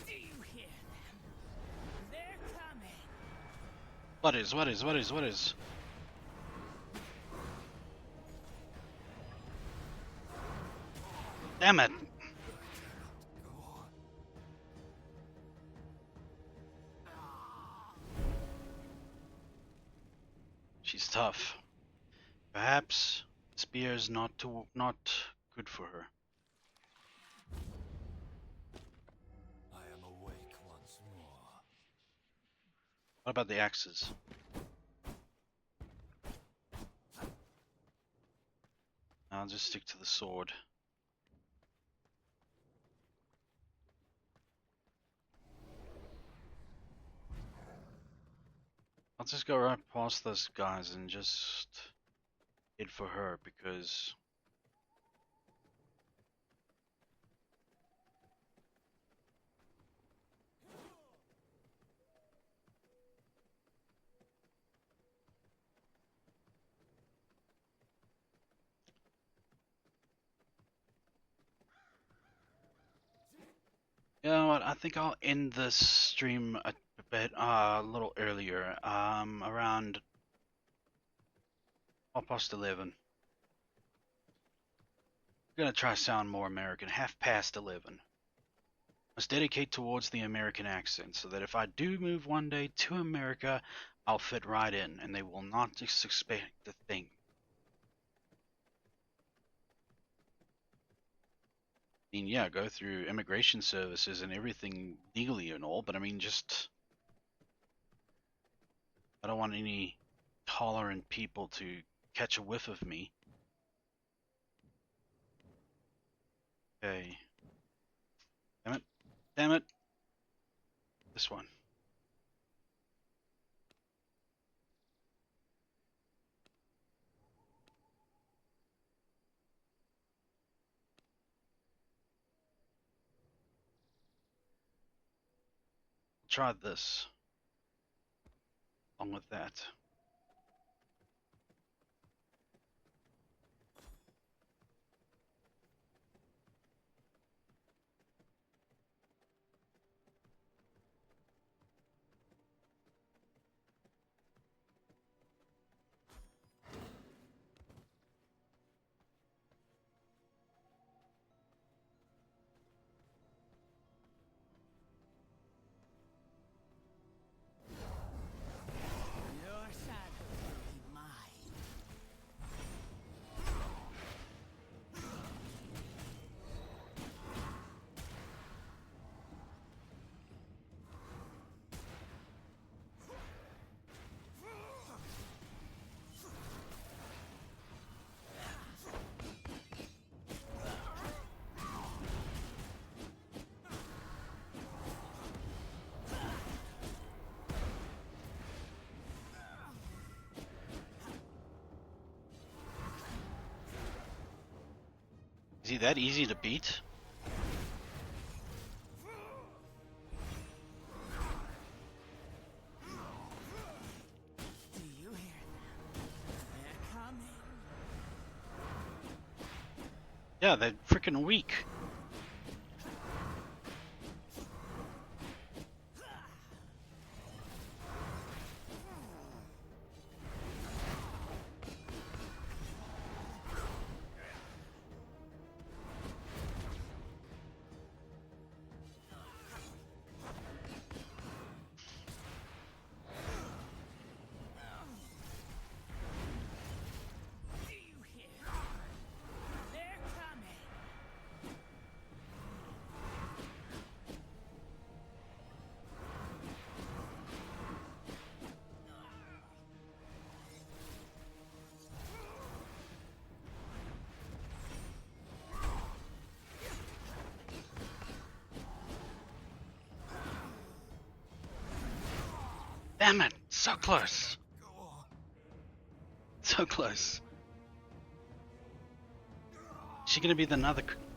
Do you hear them? They're coming. What is? Damn it! She's tough. Perhaps spear's not good for her. I am awake once more. What about the axes? I'll just stick to the sword. I'll just go right past those guys and just head for her because you know what? I think I'll end this stream a bit a little earlier. Around 11:30. I'm gonna try to sound more American. 11:30. Must dedicate towards the American accent so that if I do move one day to America, I'll fit right in and they will not just expect a thing. I mean, yeah, go through immigration services and everything legally and all, but I mean, just I don't want any tolerant people to catch a whiff of me. Okay. Damn it. Damn it. This one. Try this. Along with that. Your Is he that easy to beat? Do you hear them? They're coming. Yeah, they're freaking weak. Do you hear? They're coming. Damn it! So close. Go on. So close. Is she gonna be the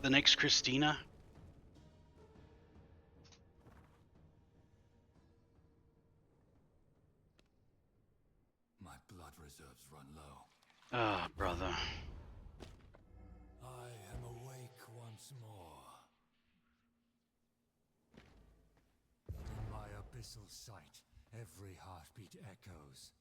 next Christina? My blood reserves run low. Ah, brother. I am awake once more. In my abyssal sight, every heartbeat echoes.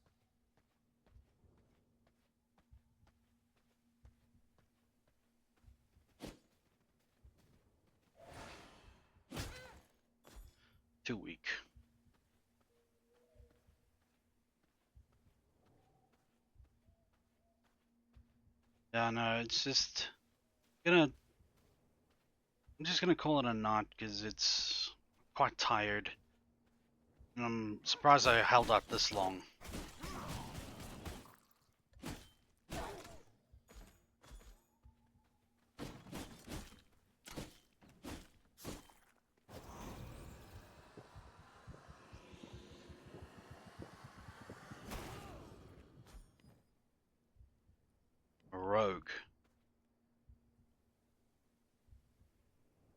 Too weak. Yeah, no, it's just gonna. I'm just gonna call it a knot because it's quite tired, and I'm surprised I held up this long. A rogue.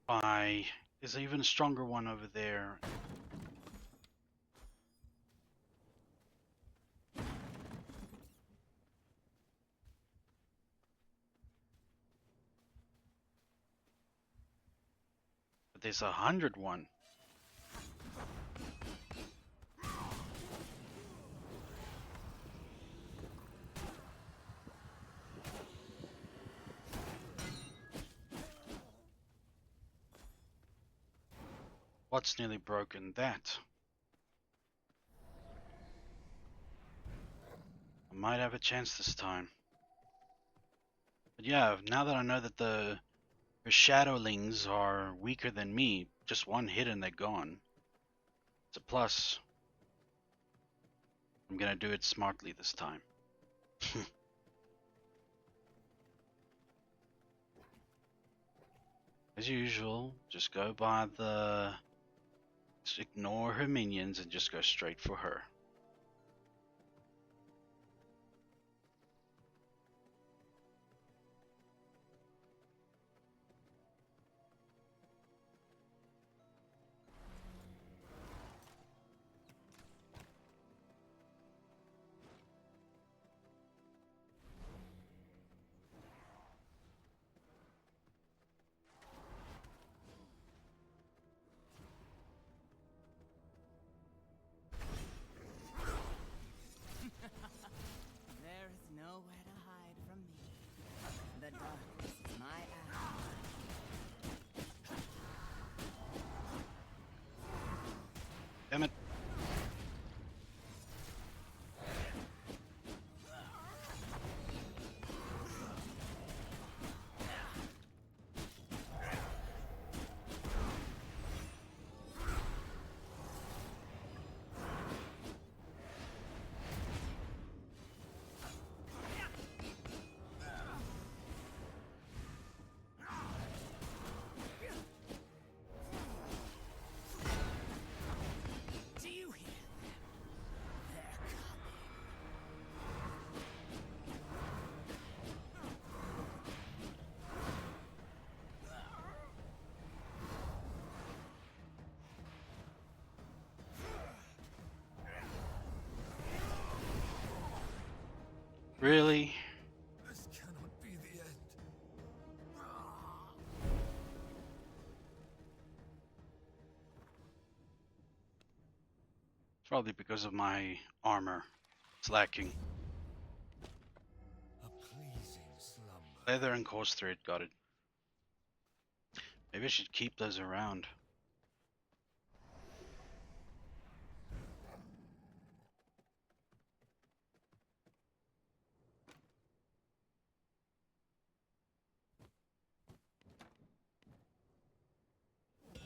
Why? There's an even stronger one over there. But there's 100 one. What's nearly broken that? I might have a chance this time. But yeah, now that I know that her shadowlings are weaker than me, just one hit and they're gone. It's a plus. I'm gonna do it smartly this time. As usual, just go by the... Just ignore her minions and just go straight for her. Really? This cannot be the end. It's probably because of my armor. It's lacking. A pleasing slumber. Leather and coarse thread, got it. Maybe I should keep those around.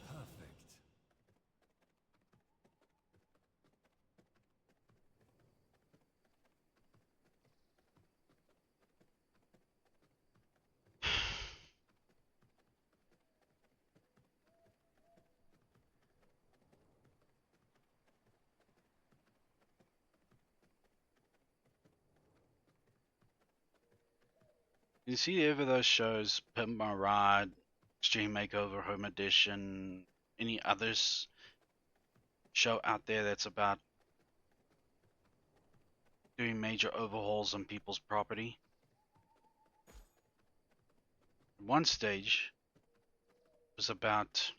Perfect. You see ever those shows, Pimp My Ride, Extreme Makeover, Home Edition, any others show out there that's about doing major overhauls on people's property? One stage was about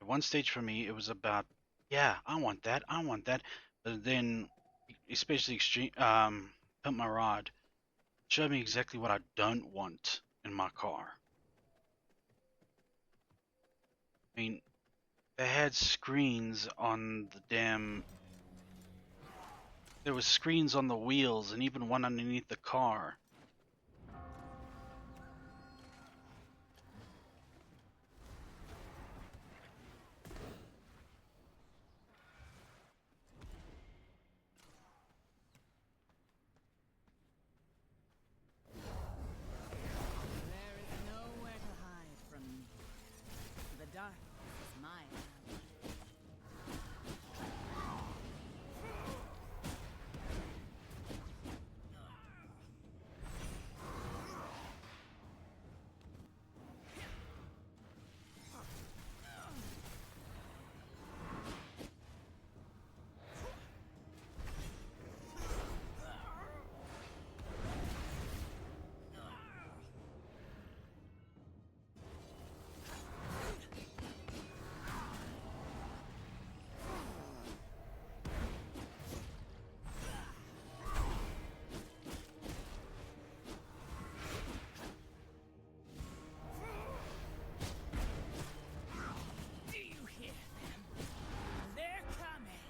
one stage for me it was about, yeah, I want that, I want that. But then especially extreme Pimp My Ride showed me exactly what I don't want in my car. I mean, they had screens on the damn. There was screens on the wheels and even one underneath the car. There is nowhere to hide from me. The dark is my ally. Do you hear them? They're coming.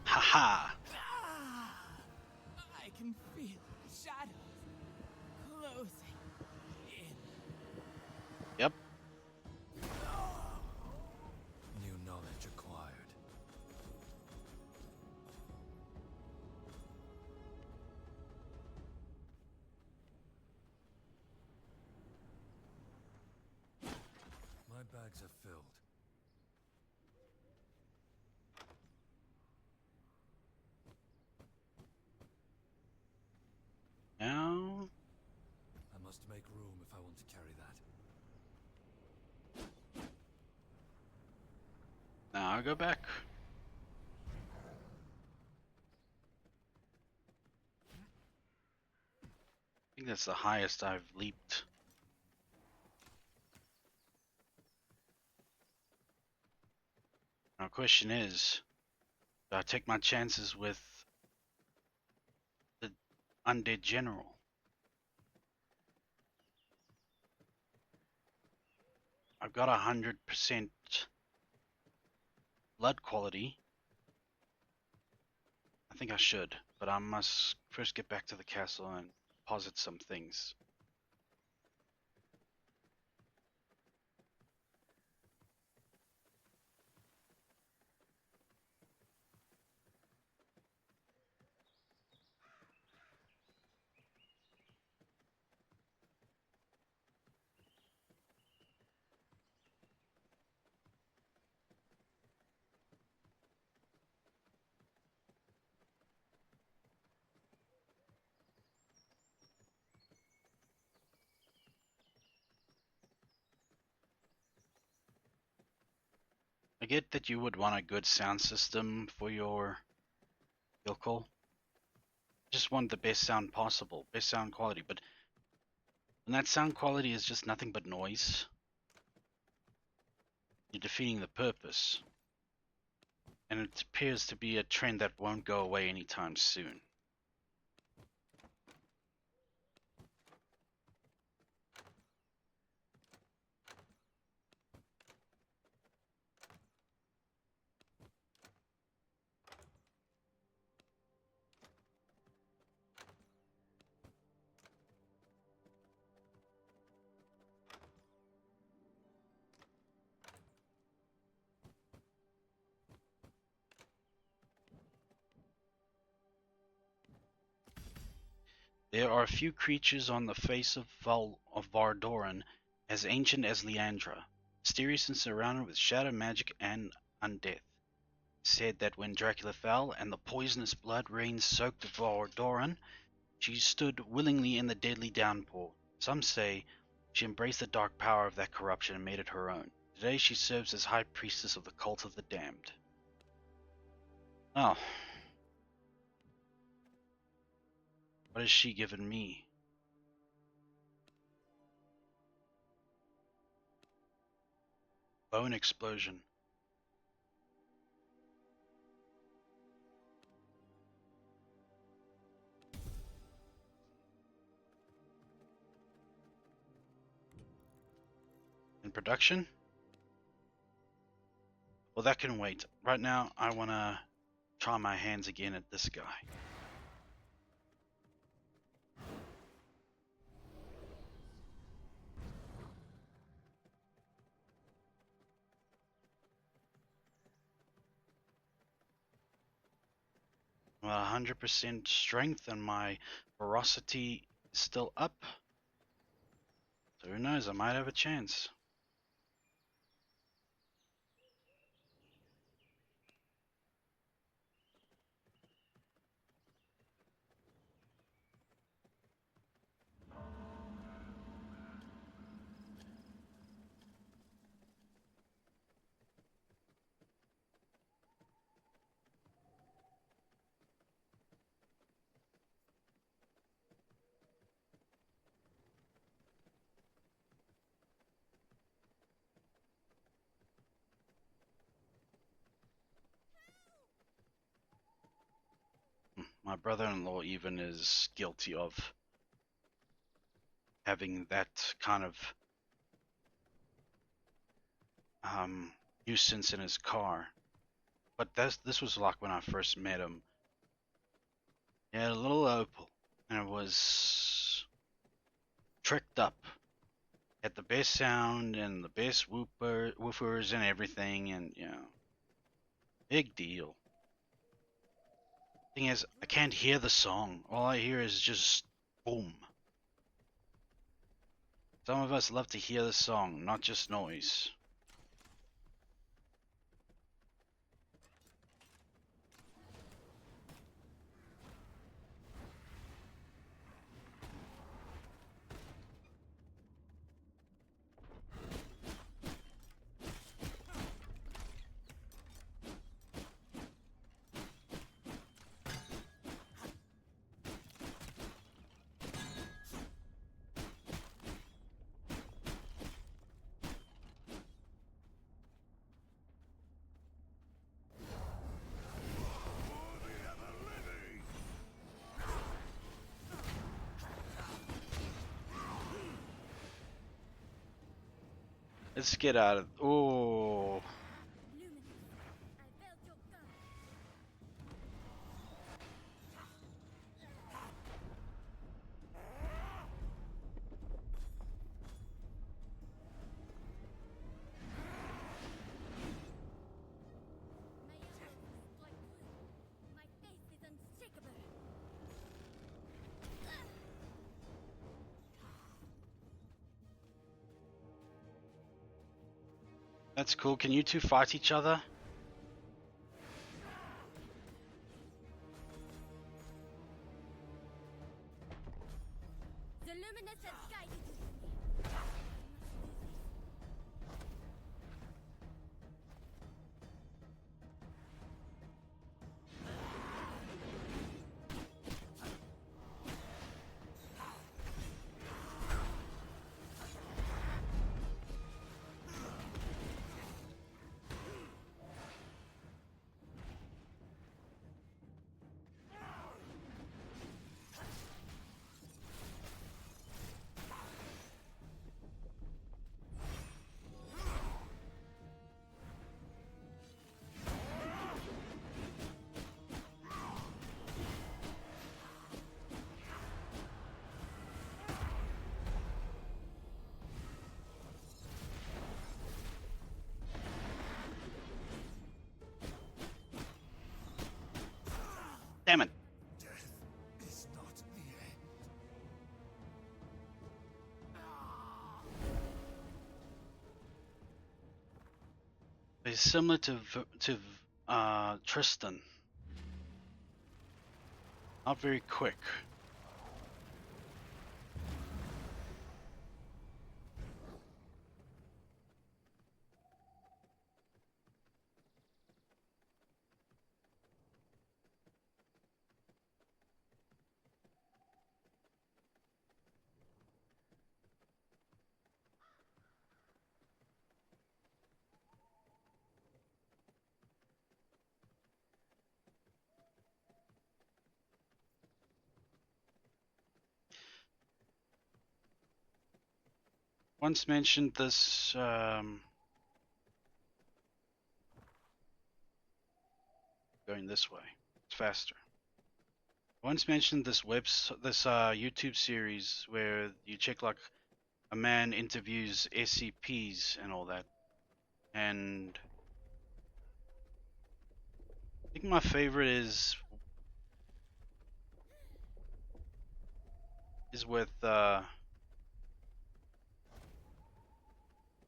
Haha. I can feel shadows closing in. Yep. New knowledge acquired. My bags are filled. Now, I must make room if I want to carry that. now I go back. I think that's the highest I've leaped. Now, question is, do I take my chances with the undead general? I've got 100% blood quality. I think I should, but I must first get back to the castle and posit some things. get that you would want a good sound system for your vehicle. Just want the best sound possible, best sound quality. But when that sound quality is just nothing but noise, you're defeating the purpose. And it appears to be a trend that won't go away anytime soon. There are few creatures on the face of Vardoran as ancient as Leandra, mysterious and surrounded with shadow magic and undeath. Said that when Dracula fell and the poisonous blood rains soaked Vardoran, she stood willingly in the deadly downpour. Some say she embraced the dark power of that corruption and made it her own. Today she serves as high priestess of the cult of the damned. Oh, what has she given me? Bone explosion. In production? Well, that can wait. Right now, I want to try my hands again at this guy. Well, 100% strength and my ferocity is still up. So who knows, I might have a chance. My brother-in-law even is guilty of having that kind of nuisance in his car. But this was like when I first met him. He had a little Opel, and it was tricked up. Had the best sound and the best woofers and everything, and big deal. Thing is, I can't hear the song. All I hear is just boom. Some of us love to hear the song, not just noise. Let's get out of. Oh, that's cool. Can you two fight each other? The luminous has guided you to me. They're similar to Tristan. Not very quick. Once mentioned this going this way. It's faster. Once mentioned this YouTube series where you check like a man interviews SCPs and all that. And I think my favorite is with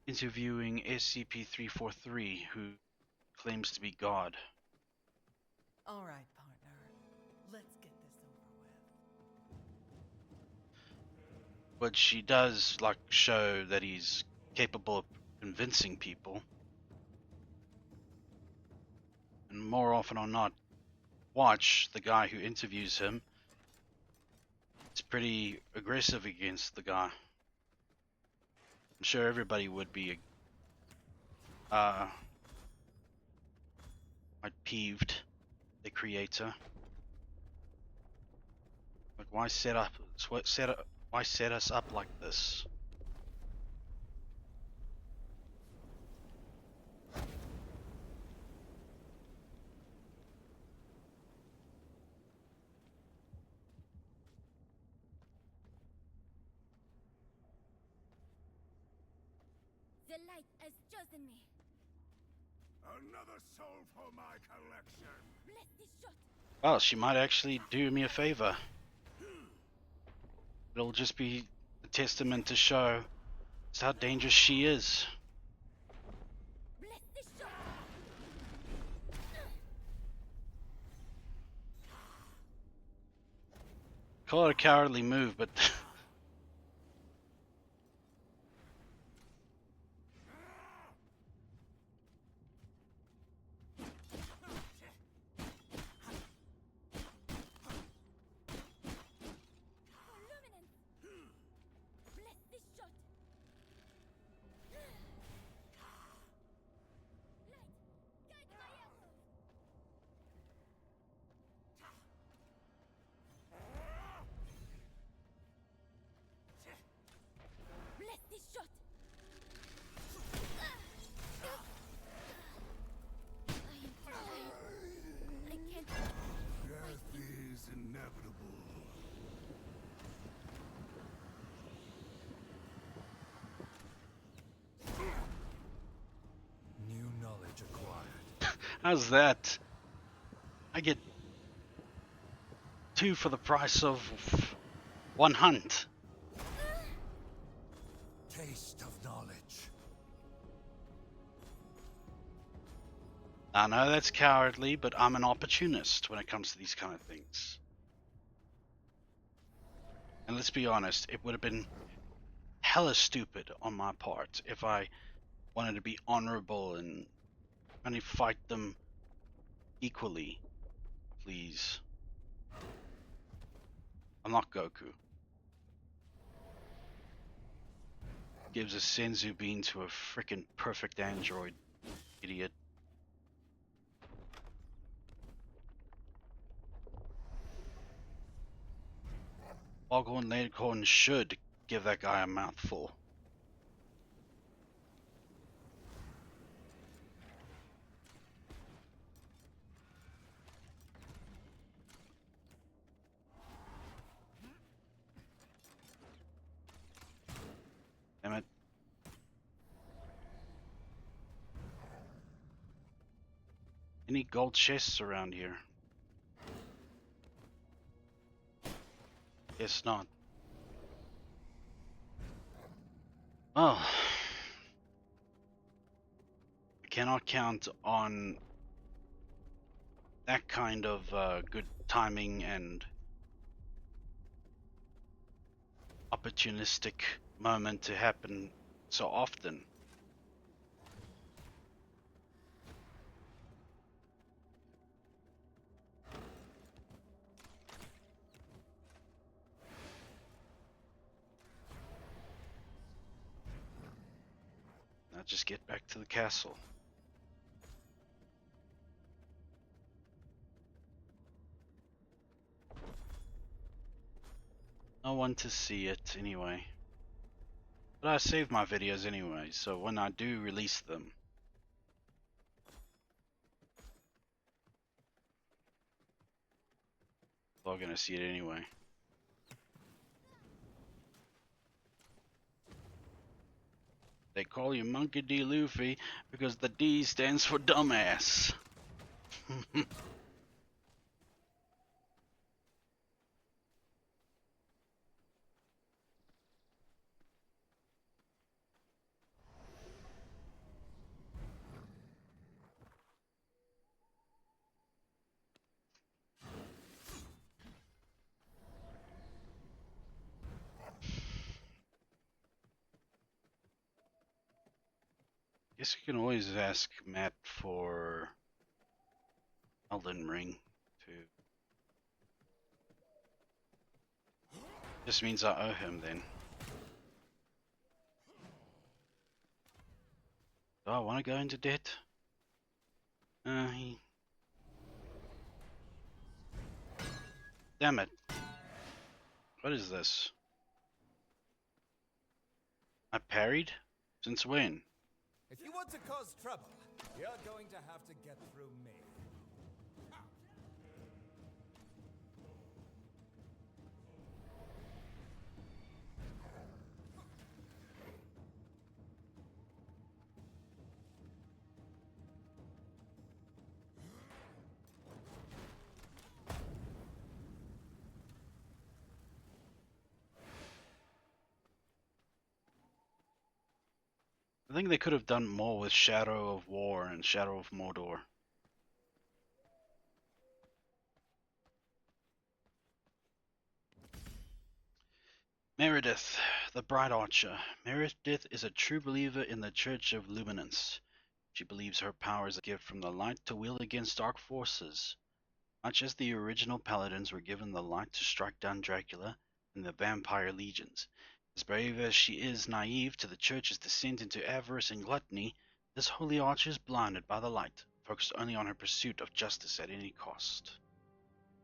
interviewing SCP-343, who claims to be God. All right, partner. Let's get this over with. But she does like show that he's capable of convincing people. And more often or not, watch the guy who interviews him. It's pretty aggressive against the guy. I'm sure everybody would be quite peeved, the creator. Like, why set us up like this? The light has chosen me. Another soul for my collection. Bless this shot. Well, she might actually do me a favor. It'll just be a testament to show just how dangerous she is. Bless this shot. Call it a cowardly move, but For luminance. Bless this shot. Light, guide my arrow. Bless this shot. I am tired. I can't. Death is inevitable. New knowledge acquired. how's that? I get 2 for the price of 1 hunt. Taste of knowledge. I know that's cowardly, but I'm an opportunist when it comes to these kind of things. And let's be honest, it would have been hella stupid on my part if I wanted to be honorable and only fight them equally. Please. I'm not Goku. Gives a senzu bean to a frickin' perfect android, idiot. Foghorn Leghorn should give that guy a mouthful. Damn it. Any gold chests around here? Guess not. Oh. cannot count on that kind of good timing and opportunistic moment to happen so often. Now just get back to the castle. No one to see it anyway. But I save my videos anyway, so when I do release them, they're gonna see it anyway. They call you Monkey D. Luffy because the D stands for dumbass. Guess you can always ask Matt for Elden Ring too. Just means I owe him then. Do I want to go into debt? He... Damn it. What is this? I parried? Since when? If you want to cause trouble, you're going to have to get through me. I think they could have done more with Shadow of War and Shadow of Mordor. Meredith, the Bright Archer. Meredith is a true believer in the Church of Luminance. She believes her power is a gift from the light to wield against dark forces. Much as the original paladins were given the light to strike down Dracula and the vampire legions. As brave as she is naive to the Church's descent into avarice and gluttony, this holy archer is blinded by the light, focused only on her pursuit of justice at any cost.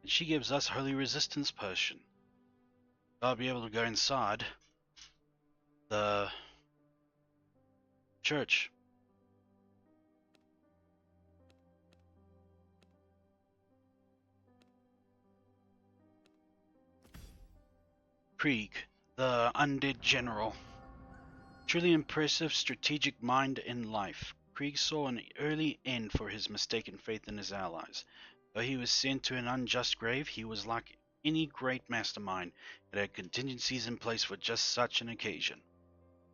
And she gives us Holy Resistance Potion. I'll be able to go inside the church. Krieg, the undead general. Truly impressive strategic mind in life. Krieg saw an early end for his mistaken faith in his allies. Though he was sent to an unjust grave, he was like any great mastermind that had contingencies in place for just such an occasion.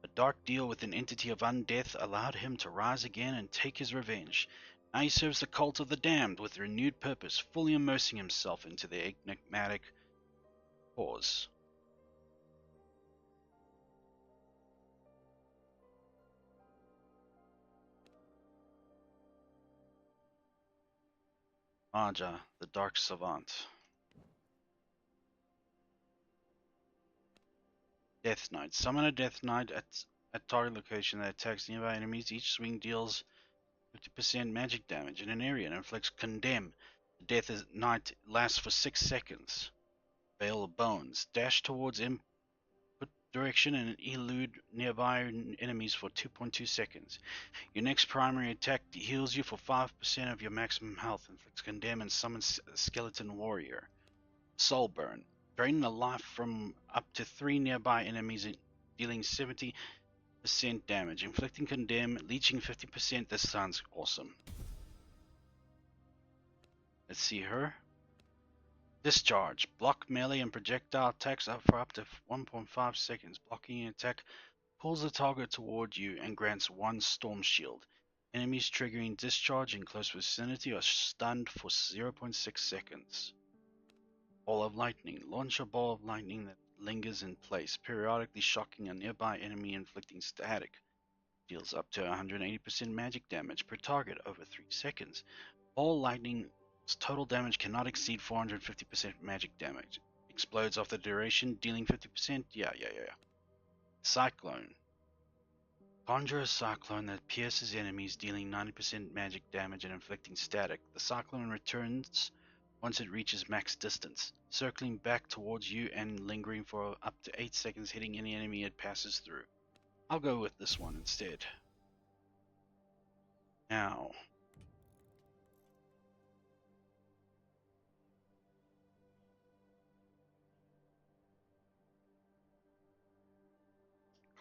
A dark deal with an entity of undeath allowed him to rise again and take his revenge. Now he serves the cult of the damned with renewed purpose, fully immersing himself into the enigmatic cause. Aja, the Dark Savant. Death Knight. Summon a Death Knight at target location that attacks nearby enemies. Each swing deals 50% magic damage in an area and inflicts Condemn. The Death Knight lasts for 6 seconds. Veil of Bones. Dash towards input direction and elude nearby enemies for 2.2 seconds. Your next primary attack heals you for 5% of your maximum health, inflicts Condemn, and summons Skeleton Warrior. Soul Burn. Drain the life from up to 3 nearby enemies, dealing 70% damage, inflicting Condemn, leeching 50%. This sounds awesome. Let's see her. Discharge. Block melee and projectile attacks up for up to 1.5 seconds. Blocking an attack pulls the target toward you and grants 1 Storm Shield. Enemies triggering discharge in close vicinity are stunned for 0.6 seconds. Ball of lightning. Launch a ball of lightning that lingers in place, periodically shocking a nearby enemy, inflicting static. Deals up to 180% magic damage per target over 3 seconds. Ball lightning's total damage cannot exceed 450% magic damage. Explodes after duration, dealing 50%. Yeah. Cyclone. Conjure a cyclone that pierces enemies, dealing 90% magic damage and inflicting static. The cyclone returns once it reaches max distance, circling back towards you and lingering for up to 8 seconds, hitting any enemy it passes through. I'll go with this one instead. Now,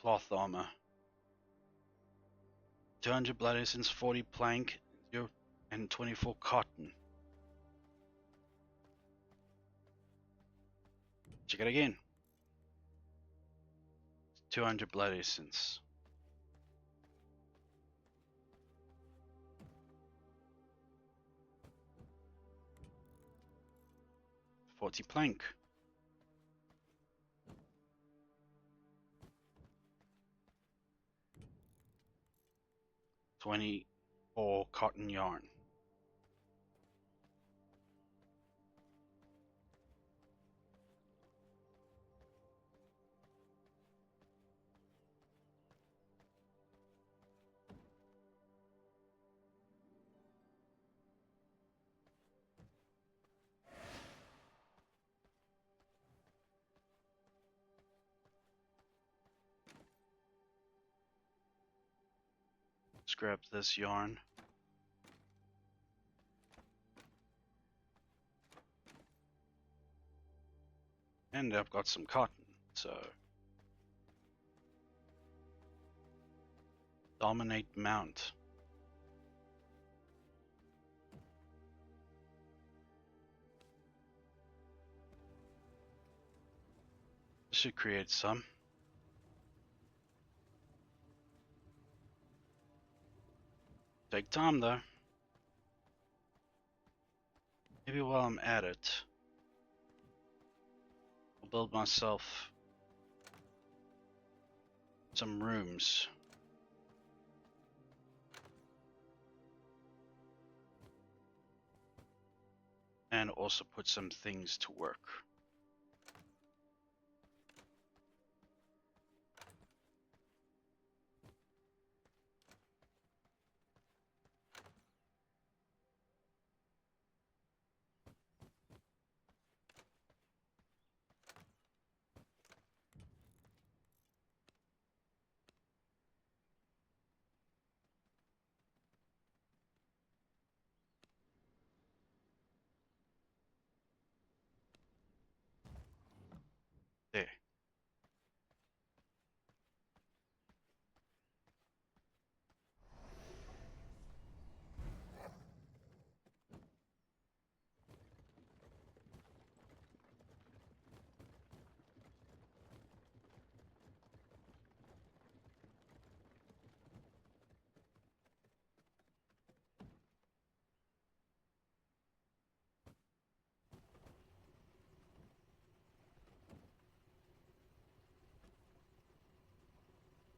cloth armor. 200 blood essence, 40 plank, and 24 cotton. Check it again. 200 blood essence. 40 plank. 24 cotton yarn. Let's grab this yarn. And I've got some cotton, so dominate mount. This should create some. Take time though. Maybe while I'm at it, I'll build myself some rooms. And also put some things to work. There.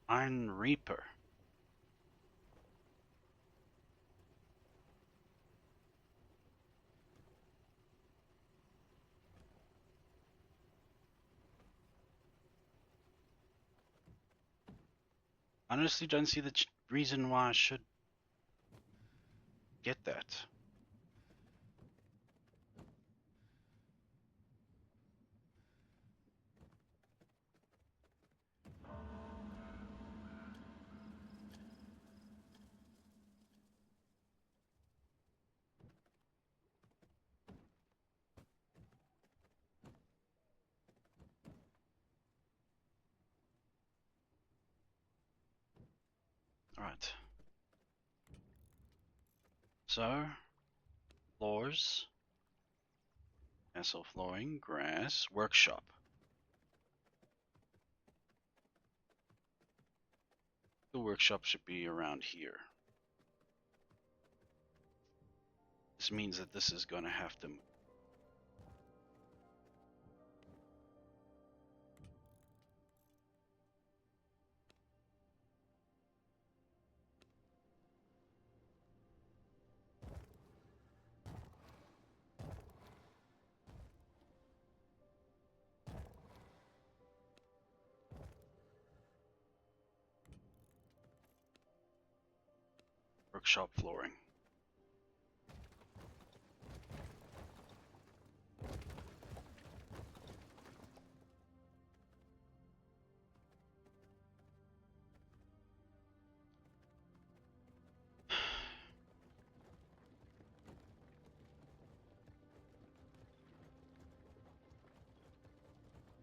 Iron Reaper. Honestly, don't see the reason why I should get that. Alright. So, floors, castle flooring, grass, workshop. The workshop should be around here. which means that this is going to have to move. Workshop flooring.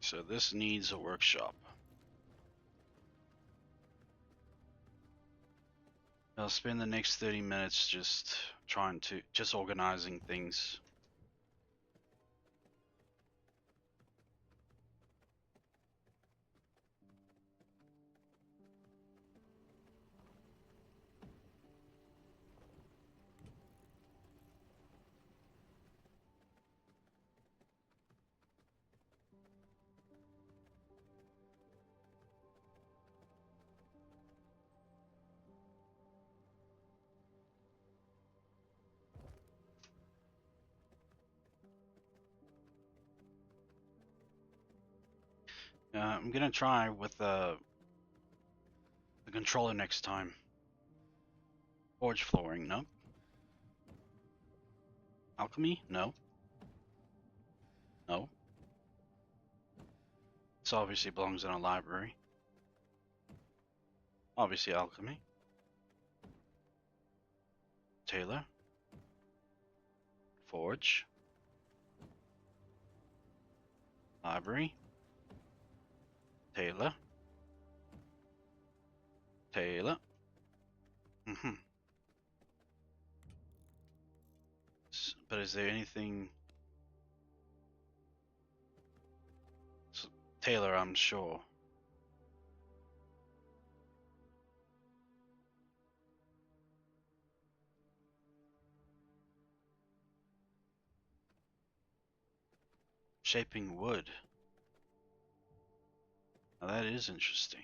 So this needs a workshop. I'll spend the next 30 minutes just organizing things. I'm gonna try with the controller next time. Forge flooring, no. Alchemy, no. No. This obviously belongs in a library. Obviously alchemy. Tailor. Forge. Library. Tailor. Tailor. But is there anything... Tailor, I'm sure. Shaping wood. Now that is interesting.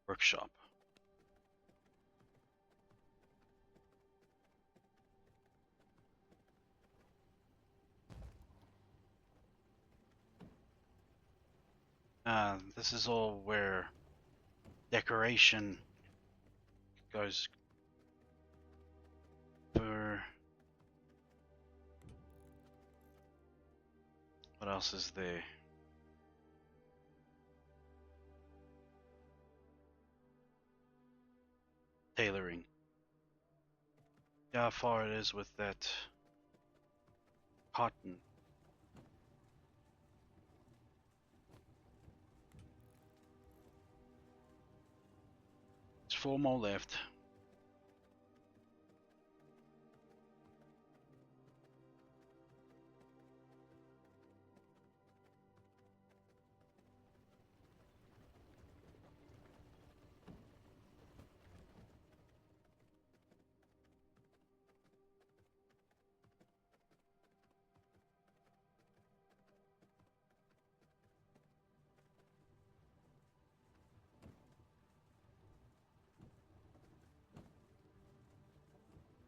Workshop. This is all where decoration goes for... What else is there? Tailoring. How far it is with that cotton. There's 4 more left.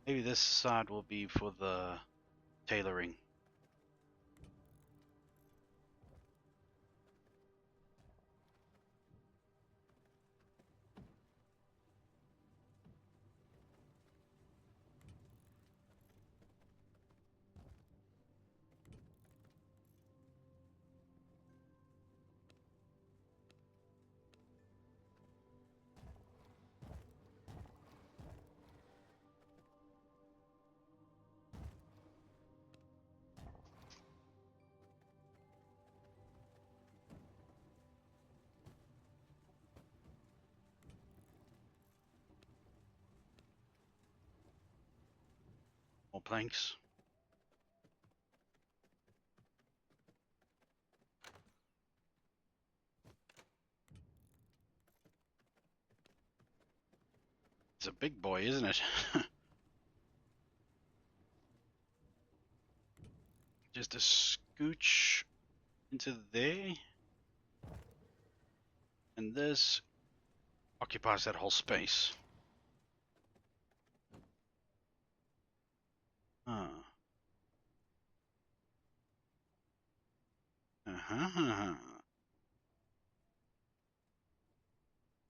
Maybe this side will be for the tailoring. More planks. It's a big boy, isn't it? Just a scooch into there. And this occupies that whole space. Huh. Uh-huh.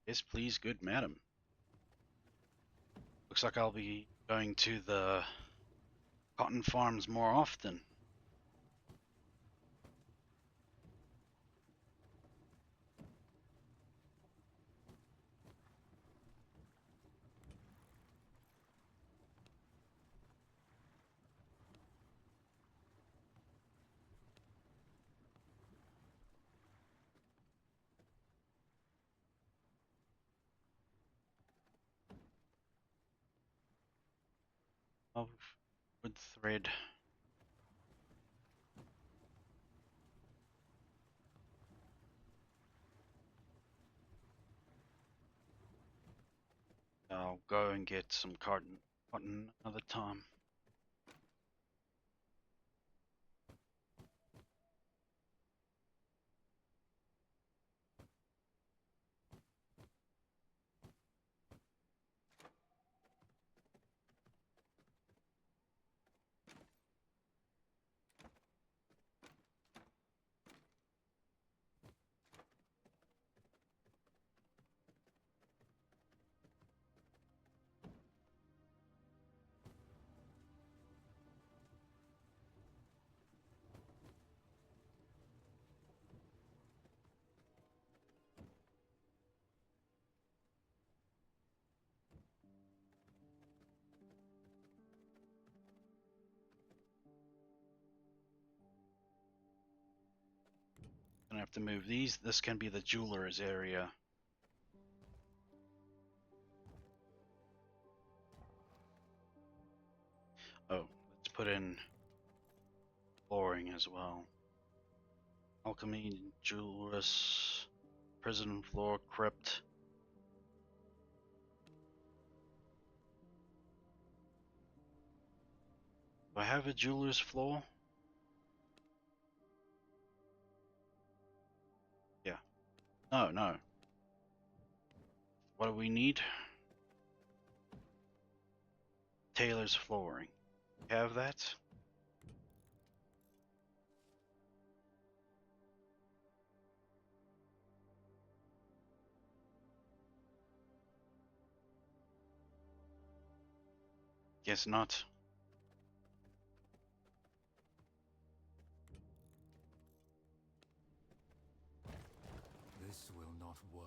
Yes, please, good madam. Looks like I'll be going to the cotton farms more often. Of wood thread. I'll go and get some cotton another time. Gonna have to move these. This can be the jeweler's area. Oh, let's put in flooring as well. Alchemy, jeweler's, prison floor, crypt. Do I have a jeweler's floor? Yeah. No, no. What do we need? Tailor's flooring. Have that? Guess not. This will not work.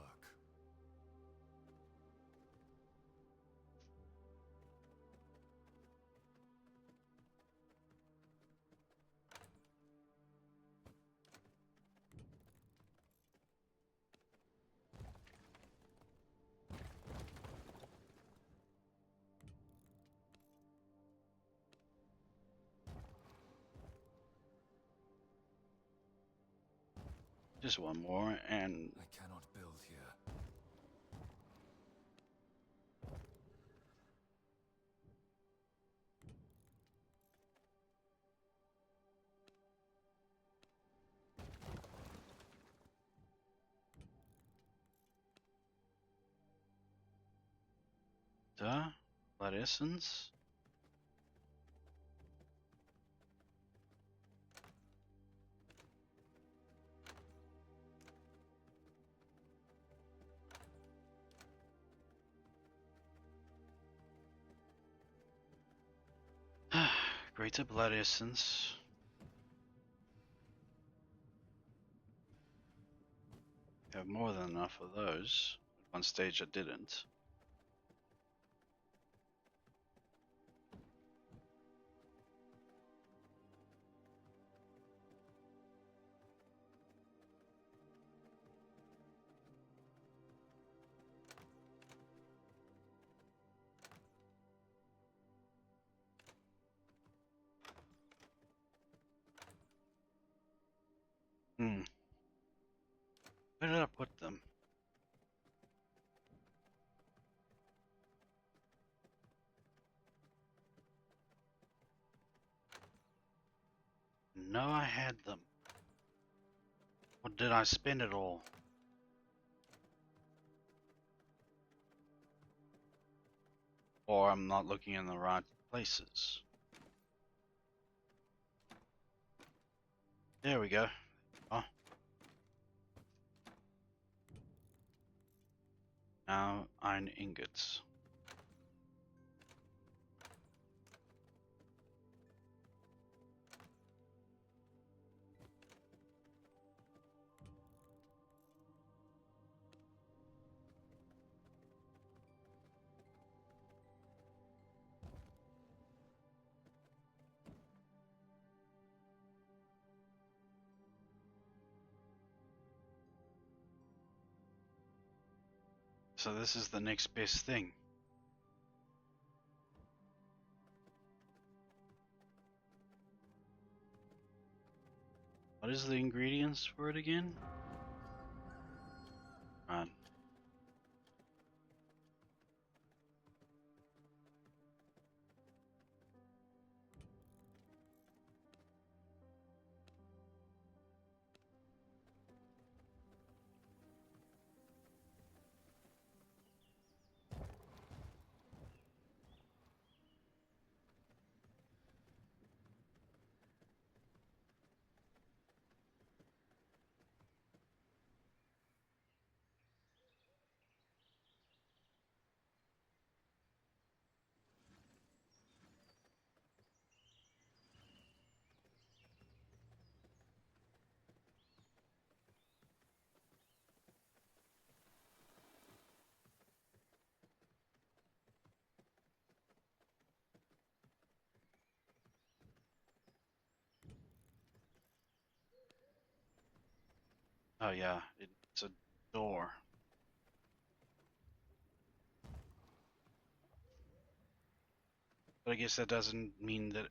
Just one more, and I cannot build here. blood essence. Greater blood essence. Have more than enough of those. At one stage I didn't. Hmm. Where did I put them? No, I had them. Or did I spend it all? Or I'm not looking in the right places. There we go. Oh. Now iron ingots. So this is the next best thing. What is the ingredients for it again? Right. Oh yeah, it's a door. But I guess that doesn't mean that...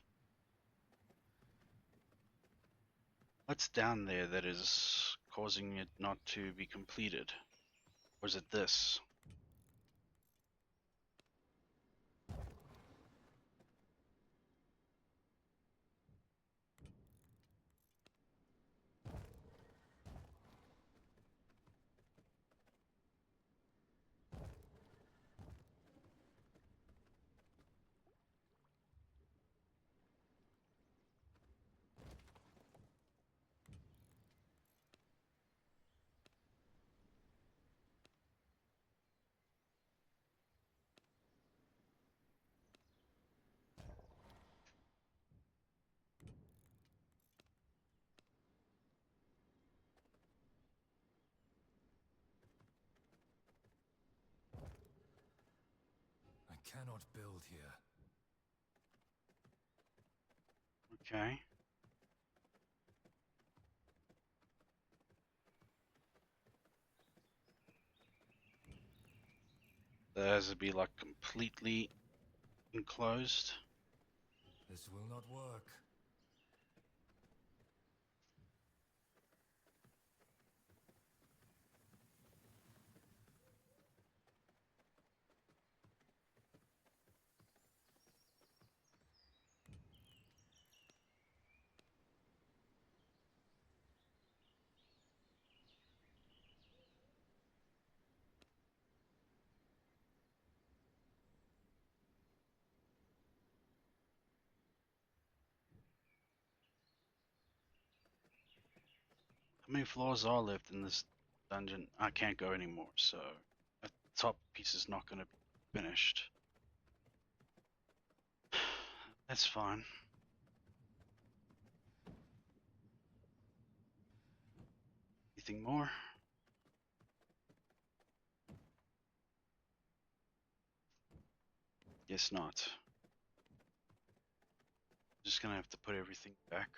What's down there that is causing it not to be completed? Or is it this? I cannot build here. Okay. That has to be like completely enclosed. This will not work. How many floors are left in this dungeon? I can't go anymore, so that top piece is not going to be finished. That's fine. Anything more? Guess not. Just gonna have to put everything back.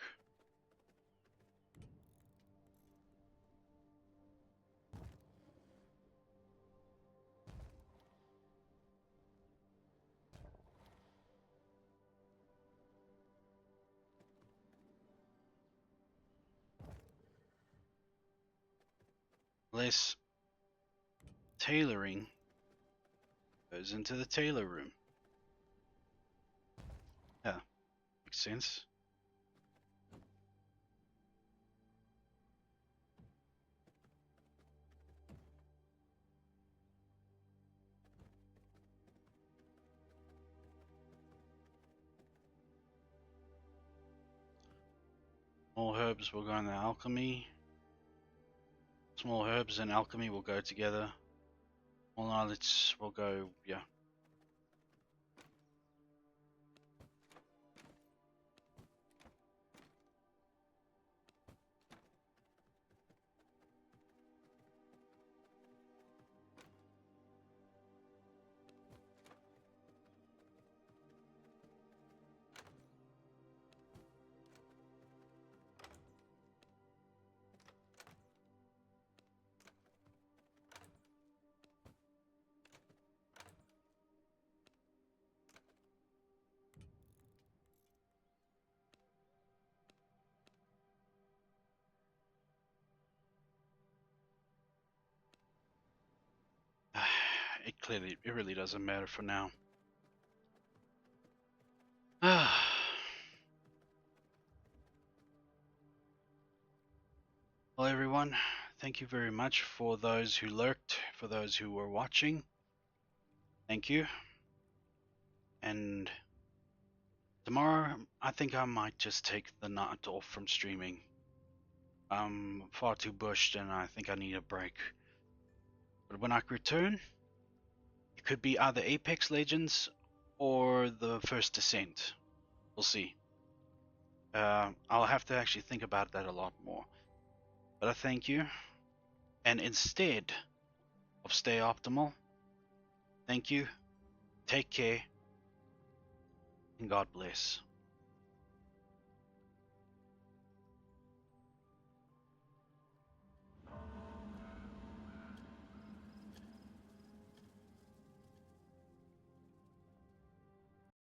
less tailoring goes into the tailor room. Yeah, makes sense. Small herbs will go in the alchemy. Small herbs and alchemy will go together. All knowledge will go, yeah. It really doesn't matter for now. Well, everyone, thank you very much for those who lurked, for those who were watching. Thank you. And tomorrow, I think I might just take the night off from streaming. I'm far too bushed and I think I need a break. But when I return, it could be either Apex Legends or the first Descent. We'll see. I'll have to actually think about that a lot more. But I thank you. And instead of stay optimal, thank you, take care, and God bless.